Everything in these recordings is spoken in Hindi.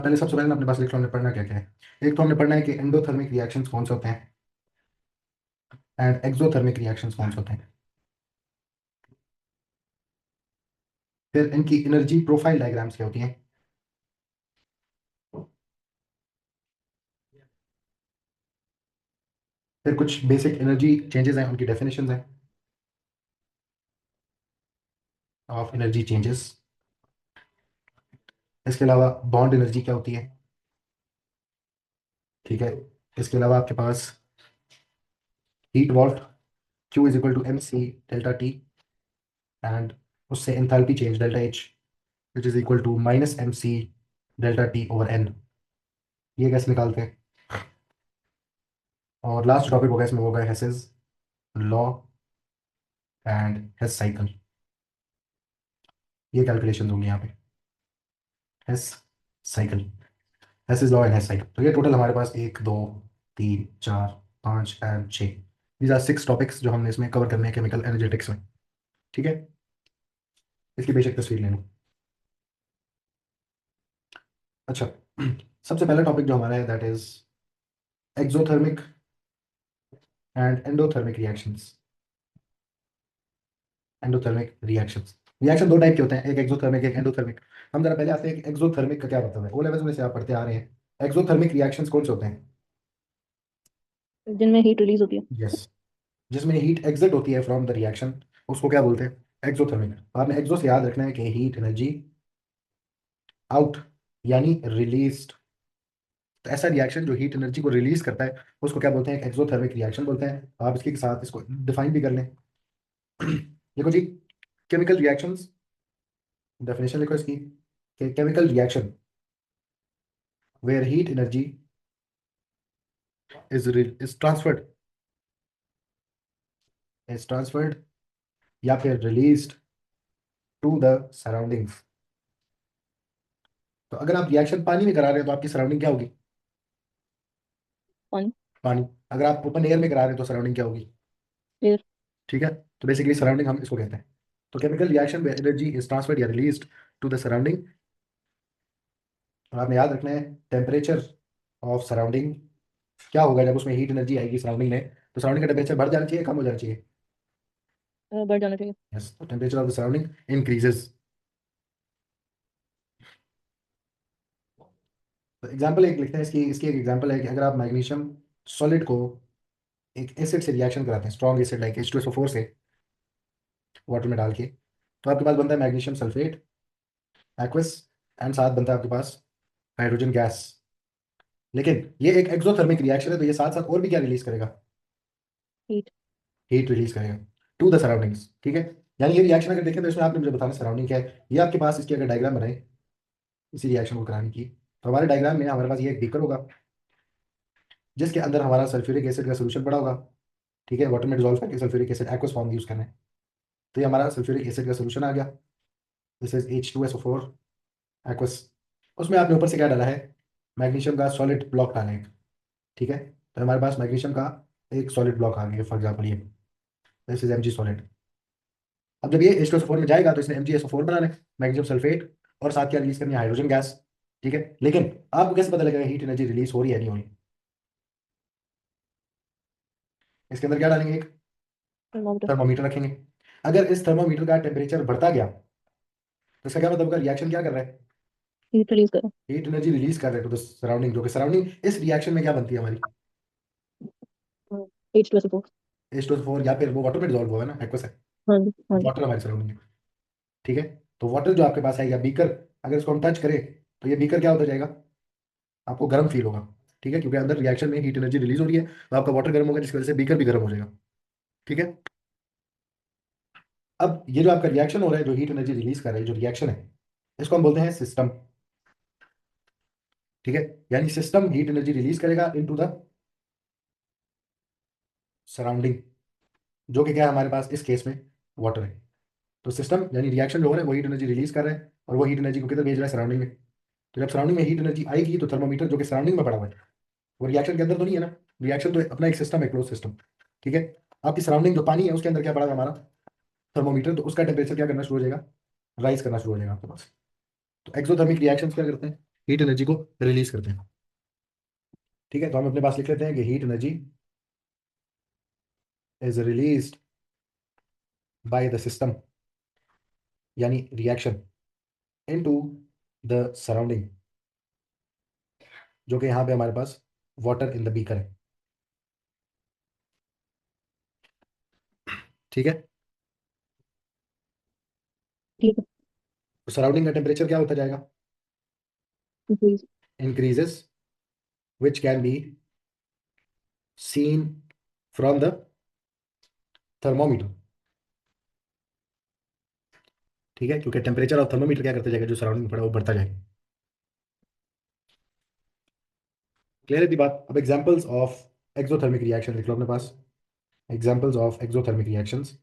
पहले सबसे पहले अपने पास इलेक्ट्रॉन में पढ़ना क्या क्या है। एक तो हमने पढ़ना है कि एंडोथर्मिक रिएक्शंस कौन से होते हैं एंड एक्सोथर्मिक रिएक्शंस कौन से होते हैं। फिर इनकी एनर्जी प्रोफाइल डायग्राम्स क्या होती हैं। फिर कुछ बेसिक एनर्जी चेंजेस हैं, उनकी डेफिनेशंस हैं ऑफ एनर्जी चेंजेस। इसके अलावा बॉन्ड एनर्जी क्या होती है। ठीक है। इसके अलावा आपके पास heat volt Q is equal to M C delta T and उससे enthalpy change delta H which is equal to minus M C delta T over N. ये कैसे निकालते हैं। और लास्ट टॉपिक होगा इसमें होगा Hess's law and Hess cycle. ये कैलकुलेशन होंगी यहाँ पे Hess cycle, Hess is law and Hess cycle. तो ये टोटल हमारे पास एक दो तीन चार पाँच एंड छः, दीज आर सिक्स टॉपिक्स जो हमने इसमें कवर करने हैं केमिकल एनर्जेटिक्स में। ठीक है। इसकी बेशक तस्वीर ले लो। अच्छा सबसे पहला टॉपिक जो हमारा है that is exothermic and endothermic reactions. Endothermic reactions, reaction दो टाइप के होते हैं, एक एक्सोथर्मिक एक एंडोथर्मिक। हम जरा पहले आते हैं कि एक्सोथर्मिक का क्या मतलब है। ओ लेवल्स में से आप पढ़ते आ रहे हैं। एक्सोथर्मिक रिएक्शंस कौन से होते हैं। जिनमें हीट रिलीज होती है। यस, जिसमें हीट एग्जिट होती है फ्रॉम द रिएक्शन, उसको क्या बोलते हैं एक्सोथर्मिक। आपने एक्सो से याद रखना है कि हीट एनर्जी आउट यानी रिलीज्ड। तो ऐसा रिएक्शन जो हीट एनर्जी को रिलीज करता है उसको क्या बोलते हैं एक्सोथर्मिक रिएक्शन बोलते हैं। आप इसके साथ इसको डिफाइन भी कर लें। देखो जी, केमिकल रिएक्शंस, डेफिनेशन लिखो इसकी, chemical reaction where heat energy is transferred, is transferred या फिर रिलीज्ड टू द सराउंडिंग्स। तो अगर आप रिएक्शन पानी में करा रहे हैं तो आपकी सराउंडिंग क्या होगी। पानी। पानी। अगर आप ओपन एयर में करा रहे हैं तो सराउंडिंग क्या होगी। एयर। ठीक है। तो बेसिकली सराउंडिंग हम इसको कहते हैं। तो केमिकल रिएक्शन में एनर्जी इज ट्रांसफर्ड या रिलीज्ड टू द सराउंडिंग। और आपने याद रखना है टेम्परेचर ऑफ सराउंडिंग क्या होगा जब उसमें हीट एनर्जी आएगी सराउंडिंग में। तो सराउंडिंग का टेम्परेचर बढ़ जाना चाहिए कम हो जाना चाहिए। बढ़ जाना चाहिए। यस, तो temperature of the surrounding increases. तो एग्जाम्पल एक लिखते हैं इसकी, इसकी एक एग्जाम्पल है कि अगर आप मैग्नीशियम सॉलिड को एक एसिड से रिएक्शन कराते हैं, स्ट्रॉन्ग एसिड लाइक H2SO4 से वाटर में डाल के, तो आपके पास बनता है मैग्नीशियम सल्फेट एक्वस एंड साथ बनता है आपके पास हाइड्रोजन गैस। लेकिन ये एक एक्सोथर्मिक रिएक्शन है तो ये साथ साथ और भी क्या रिलीज करेगा, हीट। हीट रिलीज करेगा टू द सराउंडिंग्स। ठीक है। यानी ये रिएक्शन अगर देखें तो इसमें आपने मुझे बताना सराउंडिंग क्या है। ये आपके पास इसकी अगर डायग्राम बनाए इसी रिएक्शन को कराने की, तो हमारे डायग्राम में हमारे पास ये एक बीकर होगा जिसके अंदर हमारा सल्फ्यूरिक एसिड का सोल्यूशन पड़ा होगा। ठीक है, वाटर में डिजोल्व करके sulphuric acid aqueous form use करना है। तो ये हमारा सल्फ्यूरिक एसिड का सोल्यूशन आ गया, दिस इज H2SO4 एक्वस। उसमें आपने ऊपर से क्या डाला है, मैग्नीशियम का सॉलिड ब्लॉक डाला है। ठीक है, तो हमारे पास मैग्नीशियम का एक सॉलिड ब्लॉक आ गया फॉर एग्जाम्पल ये, दिस इज Mg सॉलिड। अब जब ये H2SO4 में जाएगा तो इसने MgSO4 बनाना है, मैग्नीशियम सल्फेट, और साथ क्या रिलीज करनी है हाइड्रोजन गैस। ठीक है, लेकिन आपको कैसे पता लगेगा हीट एनर्जी रिलीज हो रही है नहीं हो रही। इसके अंदर क्या डालेंगे, एक थर्मामीटर। थर्मोमीटर रखेंगे। अगर इस थर्मोमीटर का टेम्परेचर बढ़ता गया तो इसका क्या मतलब होगा, रिएक्शन क्या कर रहा है, हीट रिलीज करो। हीट एनर्जी रिलीज कर रहे हैं टू द सराउंडिंग, जो कि सराउंडिंग इस रिएक्शन में क्या बनती है हमारी H2SO4। H2SO4, या फिर वो वाटर में डिजोल्व हुआ है ना एक्वस है, हाँ जी, हाँ जी। वाटर हमारी सराउंडिंग है। ठीक है, तो वाटर जो आपके पास है या बीकर, अगर इसको हम टच करें तो ये बीकर क्या होता जाएगा, आपको गर्म फील होगा। ठीक है, क्योंकि अंदर रिएक्शन में हीट एनर्जी रिलीज हो रही है तो आपका वाटर गर्म होगा जिसकी वजह से बीकर भी गर्म हो जाएगा। ठीक है। अब ये जो आपका रिएक्शन हो रहा है जो हीट एनर्जी रिलीज कर रहा है जो रिएक्शन है, इसको हम बोलते हैं सिस्टम। ठीक है, यानी सिस्टम हीट एनर्जी रिलीज करेगा इनटू द सराउंडिंग, जो कि क्या है हमारे पास इस केस में वाटर है। तो सिस्टम यानी रिएक्शन जो हो रहा है वो हीट एनर्जी रिलीज कर रहा है और वो हीट एनर्जी को किधर भेज रहा है, सराउंडिंग में। तो जब सराउंडिंग में हीट एनर्जी आएगी तो थर्मोमीटर जो कि सराउंडिंग में पड़ा हुआ है, वो रिएक्शन के अंदर तो नहीं है ना, रिएक्शन तो अपना एक सिस्टम है, क्लोज सिस्टम। ठीक है, आपकी सराउंडिंग जो पानी है उसके अंदर क्या पड़ा हुआ है हमारा थर्मोमीटर, तो उसका टेम्परेचर क्या करना शुरू हो जाएगा, राइज करना शुरू हो जाएगा आपके पास। तो एक्सोथर्मिक रिएक्शंस क्या करते हैं, हीट एनर्जी को रिलीज करते हैं। ठीक है, तो हम अपने पास लिख लेते हैं कि heat energy is released by the system, यानी रिएक्शन, इनटू द सराउंडिंग, जो कि यहाँ पे हमारे पास वाटर इन द बीकर है। ठीक है, ठीक है। तो सराउंडिंग का टेम्परेचर क्या होता जाएगा? Increase. Increases, which can be seen from the thermometer. ठीक है, क्योंकि टेम्परेचर ऑफ थर्मोमीटर क्या करता जाएगा, जो सराउंडिंग में पड़ा है वो बढ़ता जाएगा। क्लियर है दी बात? अब एग्जांपल्स ऑफ एक्सोथर्मिक रिएक्शन लिख लो अपने पास। Examples of exothermic reactions.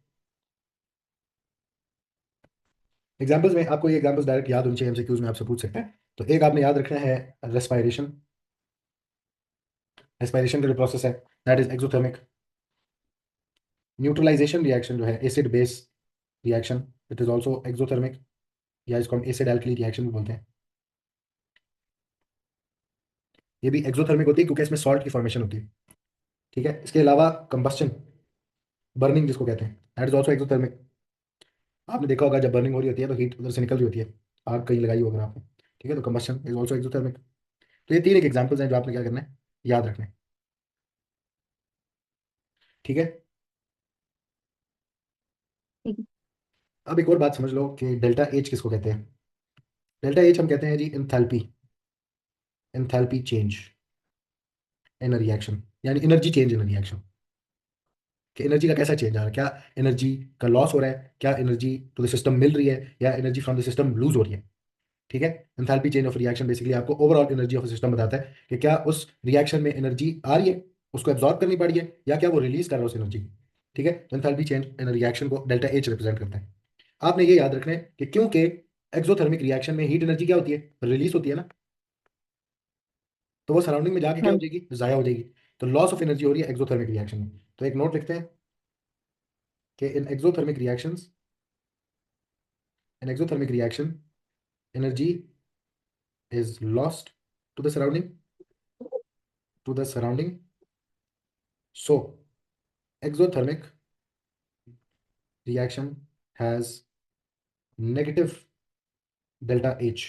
Examples में आपको ये एग्जांपल्स डायरेक्ट याद होनी चाहिए, एमसीक्यूज में आपसे पूछ सकते हैं। तो एक आपने याद रखना है, रेस्पायरेशन। रेस्पायरेशन का जो प्रोसेस है that is exothermic. Neutralization reaction जो है acid base reaction, it is also exothermic, या इसको हम एसिड एल्कली रिएक्शन भी बोलते हैं। ये भी एक्सोथर्मिक होती है क्योंकि इसमें सॉल्ट की फॉर्मेशन होती है। ठीक है, इसके अलावा कंबस्शन, बर्निंग जिसको कहते हैं, दैट इज आल्सो एक्सोथर्मिक। आपने देखा होगा जब बर्निंग हो रही होती है तो हीट उधर से निकल रही होती है, आग कहीं लगाई होगी आपने। ठीक है, तो कंबस्शन इज आल्सो एक्सोथर्मिक। तो ये तीन एक एग्जांपल्स हैं जो आपने क्या करना है, याद रखना है। ठीक है, ठीक है। अब एक और बात समझ लो कि डेल्टा एच किसको कहते हैं। डेल्टा एच हम कहते हैं जी enthalpy, enthalpy change in reaction, यानी एनर्जी चेंज इन रिएक्शन। कि एनर्जी का कैसा चेंज आ रहा है, क्या एनर्जी का लॉस हो रहा है, क्या एनर्जी टू द सिस्टम मिल रही है, या energy from the system lose हो रही है। ठीक है, enthalpy change of reaction basically आपको ओवरऑल एनर्जी ऑफ सिस्टम बताता है कि क्या उस रिएक्शन में एनर्जी आ रही है, उसको एब्जॉर्ब करनी पड़ी है, या क्या वो रिलीज कर रहा है उस एनर्जी। ठीक है, एंथैल्पी चेंज इन रिएक्शन को डेल्टा एच रिप्रेजेंट करता है। आपने ये याद रखना है कि क्योंकि एक्सोथर्मिक रिएक्शन में हीट एनर्जी क्या होती है, रिलीज होती है ना, तो वो सराउंडिंग में जाके क्या हाँ हो जी। जाएगी, जाया हो जाएगी। तो लॉस ऑफ एनर्जी हो रही है एक्सोथर्मिक रिएक्शन में। तो एक नोट लिखते हैं कि in exothermic reaction energy is lost to the surrounding, so exothermic reaction has negative delta H.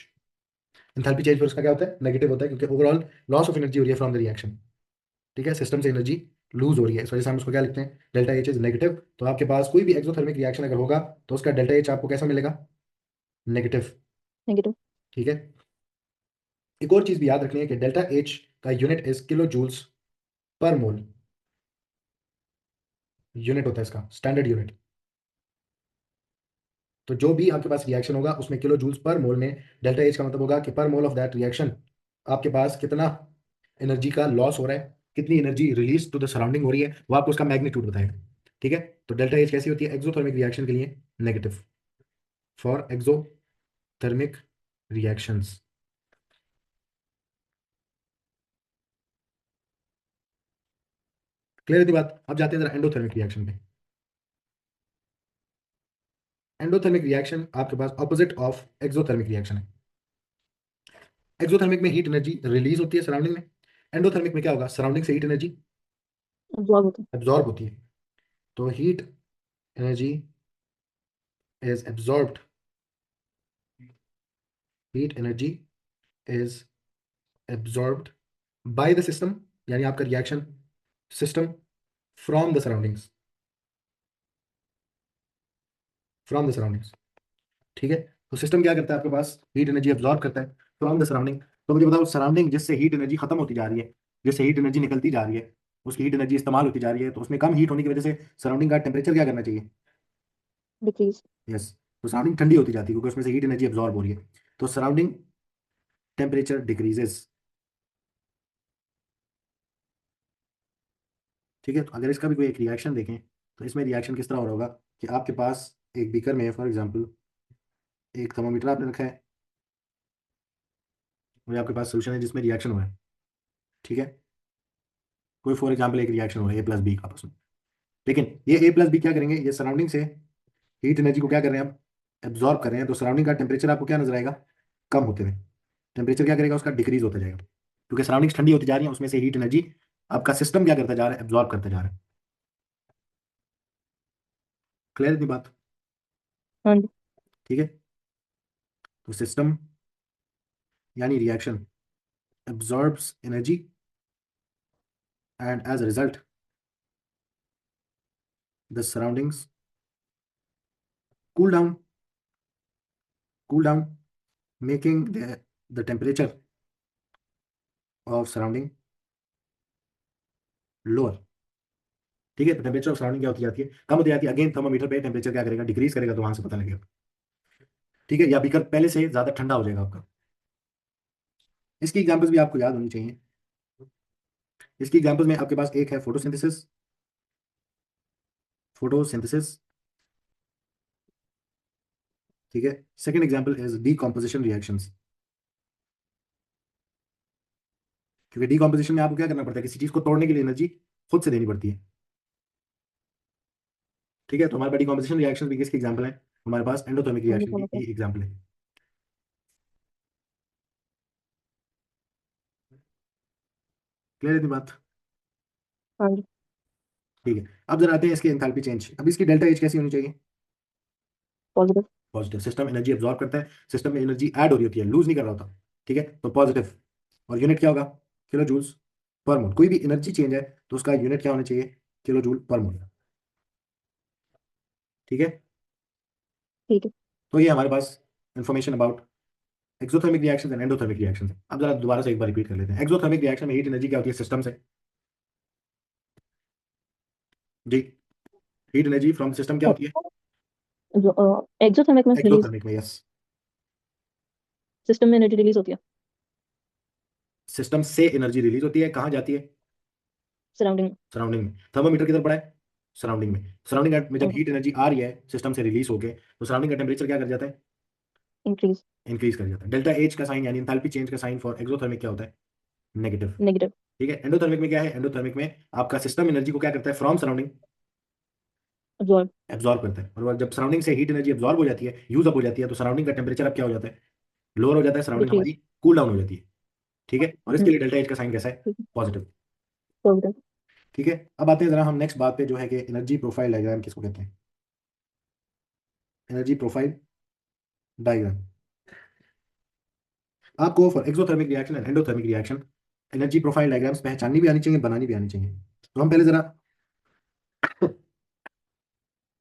Enthalpy change फिर उसका क्या होता है, नेगेटिव होता है, क्योंकि ओवरऑल लॉस ऑफ एनर्जी हो रही है फ्रॉम द रिएक्शन। ठीक है, सिस्टम से एनर्जी लूज हो रही है, इस वजह से हम उसको क्या लिखते हैं, डेल्टा एच इज नेगेटिव। तो आपके पास कोई भी एक्सोथर्मिक रिएक्शन अगर होगा तो उसका डेल्टा एच आपको कैसा मिलेगा, नेगेटिव। नेगेटिव। ठीक है, एक और चीज भी याद रखनी है कि डेल्टा एच का unit is kilo joules per mole. Unit होता है इसका, स्टैंडर्ड यूनिट। तो जो भी आपके पास रिएक्शन होगा उसमें किलो जूल्स पर मोल में डेल्टा एच का मतलब होगा कि पर मोल ऑफ दैट रिएक्शन आपके पास कितना एनर्जी का लॉस हो रहा है, कितनी energy release to the surrounding हो रही है, वो आपको उसका मैग्नीट्यूड बताएगा। ठीक है, तो डेल्टा एच कैसी होती है एक्सोथर्मिक रिएक्शन के लिए, negative for exothermic reactions. Clear है ये बात? अब जाते हैं जरा एंडोथर्मिक रिएक्शन पे। एंडोथर्मिक रिएक्शन आपके पास ऑपोजिट ऑफ एक्सोथर्मिक रिएक्शन है। एक्सोथर्मिक में हीट एनर्जी रिलीज होती है सराउंडिंग में, एंडोथर्मिक में क्या होगा, सराउंडिंग से हीट एनर्जी अब्जॉर्ब होता एब्जॉर्ब होती है। तो heat energy is absorbed, heat energy is absorbed by the system, यानी आपका reaction system from the surroundings, from the surroundings. ठीक है, तो सिस्टम क्या करता है, आपके पास हीट एनर्जी एब्जॉर्ब करता है फ्रॉम द सराउंडिंग। तो मुझे बताओ सराउंडिंग जिससे हीट एनर्जी खत्म होती जा रही है, जिससे हीट एनर्जी निकलती जा रही है, उसकी हीट एनर्जी इस्तेमाल होती जा रही है, तो उसमें कम हीट होने की वजह से सराउंडिंग का टेम्परेचर क्या करना चाहिए, है। डिक्रीज। यस। तो सराउंडिंग ठंडी होती जाती है क्योंकि उसमें से हीट एनर्जी एब्जॉर्ब हो रही है, तो सराउंडिंग टेम्परेचर डिक्रीजेस। ठीक है, तो अगर इसका भी कोई एक रिएक्शन देखें तो इसमें रिएक्शन किस तरह हो रहा होगा कि आपके पास एक बीकर में फॉर एग्जांपल एक थर्मामीटर आपने रखा है, और आपके पास सोल्यूशन है जिसमें रिएक्शन हो रहा है। ठीक है, कोई फॉर एग्जांपल एक रिएक्शन हो रहा है ए प्लस बी आपस में, लेकिन ये ए प्लस बी क्या करेंगे, ये सराउंडिंग से हीट एनर्जी को क्या कर रहे हैं, अब एब्जॉर्ब कर रहे हैं, तो सराउंडिंग का टेम्परेचर आपको क्या नजर आएगा, कम होते हुए। टेम्परेचर क्या करेगा उसका, डिक्रीज होता जाएगा, क्योंकि सराउंडिंग्स ठंडी होती जा रही है, उसमें से हीट एनर्जी आपका सिस्टम क्या करता जा रहा है, एब्जॉर्ब करता जा रहा है। क्लियर इतनी बात? हाँ जी। ठीक है, तो सिस्टम यानी reaction absorbs energy and as a result the surroundings cool down, cool down, making the temperature of surrounding lower। ठीक है, तो टेम्परेचर ऑफ सराउंडिंग क्या होती जाती है, कम होती जाती है। अगेन थर्मामीटर पे टेम्परेचर क्या करेगा, डिक्रीज करेगा, तो वहां से पता लगेगा। ठीक है, या बीकर पहले से ज्यादा ठंडा हो जाएगा आपका। इसकी एग्जांपल्स भी आपको याद होनी चाहिए। इसकी एग्जांपल्स में आपके पास एक है फोटोसिंथेसिस, फोटोसिंथेसिस। ठीक है, second example is decomposition reactions. क्योंकि डीकॉम्पोजिशन में आपको क्या करना पड़ता है, किसी चीज को तोड़ने के लिए एनर्जी खुद से देनी पड़ती है। ठीक है, तो हमारे पास डीकॉम्पोजिशन रिएक्शन भी किसकी एग्जांपल है, हमारे पास एंडोथर्मिक हाँ जी, रिएक्शन समझ गया। की एग्जांपल है। क्लियर है इतनी बात? हाँ जी। ठीक है, अब जरा आते हैं इसके एंथैल्पी चेंज। अब इसकी डेल्टा एच कैसी होनी चाहिए, positive. Positive. System energy absorb करता है, सिस्टम में एनर्जी ऐड हो रही होती है, लूज नहीं कर रहा होता। ठीक है, तो पॉजिटिव। और यूनिट क्या होगा, किलो जूल्स पर मोल। कोई भी एनर्जी चेंज है तो उसका यूनिट क्या होना चाहिए, किलो जूल पर मोल। ठीक है, ठीक है। तो ये हमारे पास information about exothermic reaction and endothermic reaction है। अब जरा दोबारा से एक बार रिपीट कर लेते हैं। एक्सोथर्मिक रिएक्शन में हीट एनर्जी क्या होती है, सिस्टम से। जी, हीट एनर्जी फ्रॉम सिस्टम क्या होती है, जो एक्सोथर्मिक में रिलीज, एक्सोथर्मिक में, यस। सिस्टम में एनर्जी रिलीज होती है सिस्टम से एनर्जी रिलीज होती है, कहाँ जाती है, सराउंडिंग सराउंडिंग में। थर्मोमीटर किधर पड़ा है, सराउंडिंग में। सराउंडिंग में जब में, हीट एनर्जी आ रही है सिस्टम से रिलीज होके, तो सराउंडिंग का टेम्परेचर क्या कर जाता है, इंक्रीज, इंक्रीज कर जाता है। डेल्टा एच का साइन यानी एंथैल्पी चेंज का साइन फॉर एक्सोथर्मिक क्या होता है, नेगेटिव। नेगेटिव, ठीक है, एंडोथर्मिक में क्या है, एंडोथर्मिक में आपका सिस्टम एनर्जी को क्या करता है, फ्रॉम सराउंडिंग अब्जॉर्ब, एब्जॉर्ब करता है। और जब सराउंडिंग से हीट एनर्जी एब्जॉर्ब हो जाती है, यूज अप हो जाती है, तो सराउंडिंग का टेम्परेचर अब क्या हो जाता है, लोअर हो जाता है, सराउंडिंग डिक्रीज। हमारी कूल डाउन हो जाती है। ठीक है, और इसके हम्म। लिए डेल्टा एच का साइन कैसा है, ठीक है। पॉजिटिव। पॉजिटिव। ठीक है, अब आते हैं जरा हम नेक्स्ट बात पे, जो है कि एनर्जी प्रोफाइल डायग्राम किसको कहते हैं, एनर्जी प्रोफाइल डायग्राम। आपको for exothermic reaction and endothermic reaction energy profile diagrams पहचाननी भी आनी चाहिए, बनानी भी आनी चाहिए। तो हम पहले जरा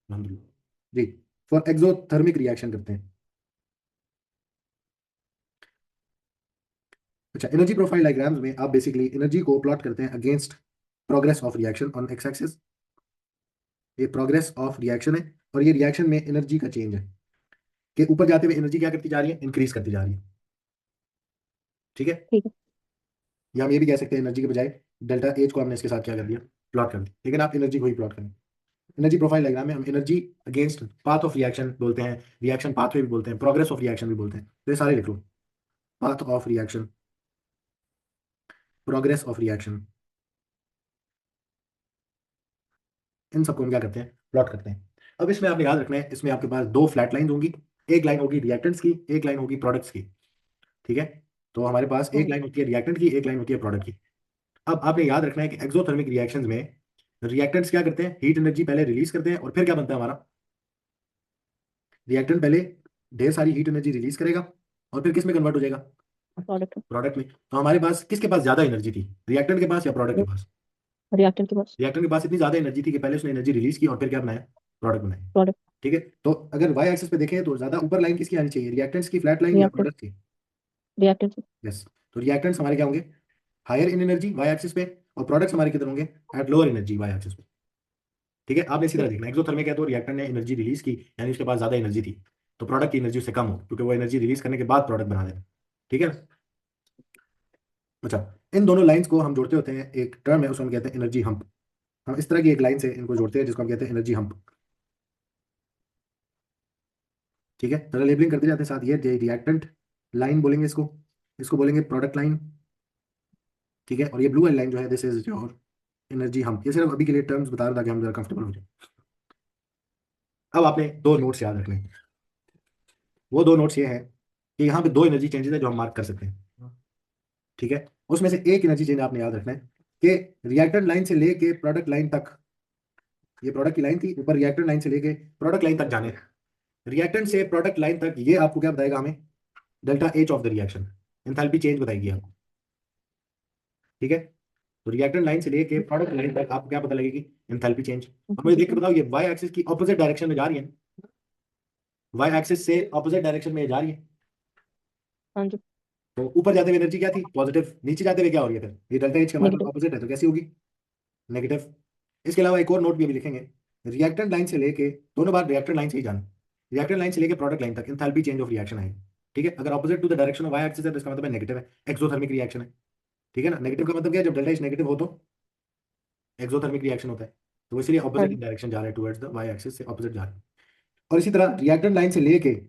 अल्हम्दुलिल्लाह जी, फॉर एक्सोथर्मिक रिएक्शन करते हैं। अच्छा, एनर्जी प्रोफाइल डायग्राम्स में आप बेसिकली एनर्जी को प्लॉट करते हैं against progress of reaction on x axis. ये प्रोग्रेस ऑफ रिएक्शन है, और ये रिएक्शन में एनर्जी का चेंज है, कि ऊपर जाते हुए एनर्जी क्या करती जा रही है, इंक्रीज करती जा रही है। ठीक है, ठीक है। या हम ये भी कह सकते हैं एनर्जी के बजाय डेल्टा एच को हमने इसके साथ क्या कर दिया, प्लॉट कर दिया। लेकिन आप एनर्जी को ही प्लॉट करें। एनर्जी प्रोफाइल डायग्राम में हम energy against path of reaction बोलते हैं, रिएक्शन पाथवे भी बोलते हैं, प्रोग्रेस ऑफ रिएक्शन भी बोलते हैं। तो ये सारे लिख लो, path of reaction, progress of reaction, इन सबको हम क्या करते हैं, प्लॉट करते हैं। अब इसमें आपने याद रखना है, इसमें आपके पास दो फ्लैट लाइन होंगी, एक लाइन होगी रिएक्टेंट्स की, एक लाइन होगी प्रोडक्ट्स की। ठीक है, तो हमारे पास एक हाँ। लाइन होती है रिएक्टेंट की, एक लाइन होती है प्रोडक्ट की। अब आपने याद रखना है कि एक्सोथर्मिक रिएक्शंस में रिएक्टेंट्स क्या करते हैं, हीट एनर्जी पहले रिलीज करते हैं, और फिर क्या बनता है हमारा, रिएक्टेंट पहले ढेर सारी हीट एनर्जी रिलीज करेगा, और फिर किस में कन्वर्ट हो जाएगा, प्रोडक्ट, प्रोडक्ट में। तो हमारे पास किसके पास ज्यादा एनर्जी थी, रिएक्टेंट के पास या प्रोडक्ट के पास, रिएक्टेंट के पास, रिएक्टेंट के पास इतनी ज्यादा एनर्जी थी कि पहले उसने एनर्जी रिलीज की और फिर क्या बनाया, प्रोडक्ट बनाया। प्रोडक्ट, ठीक है, तो अगर वाई एक्सिस पे देखें तो ज्यादा ऊपर लाइन किसकी आनी चाहिए, रिएक्टेंट्स की फ्लैट लाइन या रिएक्टेंट, प्रोडक्ट की। रिएक्टेंट से। यस, तो रिएक्टेंट्स हमारे क्या होंगे, higher in energy Y axis पे, और प्रोडक्ट्स हमारे किधर होंगे, at lower energy Y axis पे। ठीक है, आपने इसी तरह ठीक। देखना, एक्सोथर्मिक है तो रिएक्टेंट ने एनर्जी रिलीज की, यानी उसके पास ज्यादा एनर्जी थी, तो प्रोडक्ट की एनर्जी उससे कम हो, क्योंकि वो एनर्जी रिलीज करने के बाद प्रोडक्ट बना देता। ठीक है, अच्छा, इन दोनों लाइंस को हम जोड़ते होते हैं, एक टर्म है उसको हम कहते हैं एनर्जी हम्प। हम इस तरह की एक लाइन से इनको जोड़ते हैं जिसको हम कहते हैं एनर्जी हम्प। ठीक है, तरह लेबलिंग करते जाते हैं साथ, ये रिएक्टेंट लाइन बोलेंगे इसको, इसको बोलेंगे प्रोडक्ट लाइन। ठीक है, और ये ब्लू वाली लाइन जो है, this is your energy hump. ये सिर्फ अभी के लिए टर्म्स बता रहा था कि हम जरा कंफर्टेबल हो जाए। अब आपने दो नोट्स याद रखने हैं। वो दो नोट्स ये हैं कि यहाँ पे दो एनर्जी चेंजेस है जो हम मार्क कर सकते हैं, ठीक है। उसमें से एक एनर्जी चेंज आपने याद रखना है कि रिएक्टर लाइन से लेके प्रोडक्ट लाइन तक, ये प्रोडक्ट की लाइन थी, ऊपर रिएक्टर लाइन से लेके प्रोडक्ट लाइन तक जाने, रिएक्टेंट से प्रोडक्ट लाइन तक, ये आपको क्या बताएगा हमें, delta H of the reaction, enthalpy change बताएगी आपको, ठीक है। तो रिएक्टेंट लाइन से लेके प्रोडक्ट लाइन तक आपको क्या पता लगेगी, एंथैल्पी चेंज। अब मुझे देख के बताओ, ये वाई एक्सिस की ऑपोजिट डायरेक्शन में जा रही है, वाई एक्सिस से ऑपोजिट डायरेक्शन में जा रही है। हाँ जी। तो ऊपर जाते हुए एनर्जी क्या थी, पॉजिटिव, नीचे जाते हुए क्या हो रही है फिर, ये डेल्टा एच के हमारे पास नेगेटिव। ऑपोजिट है तो कैसी होगी, नेगेटिव। इसके अलावा एक और नोट भी अभी लिखेंगे, रिएक्टेंट लाइन से लेके, दोनों बार रिएक्टेंट लाइन से ही जाना, रिएक्टेंट लाइन से लेके प्रोडक्ट लाइन तक एंथैल्पी चेंज ऑफ रिएक्शन है, ठीक है। अगर opposite to the direction of Y axis है तो इसका मतलब है नेगेटिव है, एक्सोथर्मिक रिएक्शन है, ठीक है ना। नेगेटिव का मतलब क्या है, जब डेल्टा एच नेगेटिव हो तो एक्सोथर्मिक रिएक्शन होता है, तो इसलिए हाँ ऑपोजिट जी। डायरेक्शन जा रहा है, टुवर्ड्स द वाई एक्सिस से ऑपोजिट जा रहा है। और इसी तरह रिएक्टेंट लाइन से लेके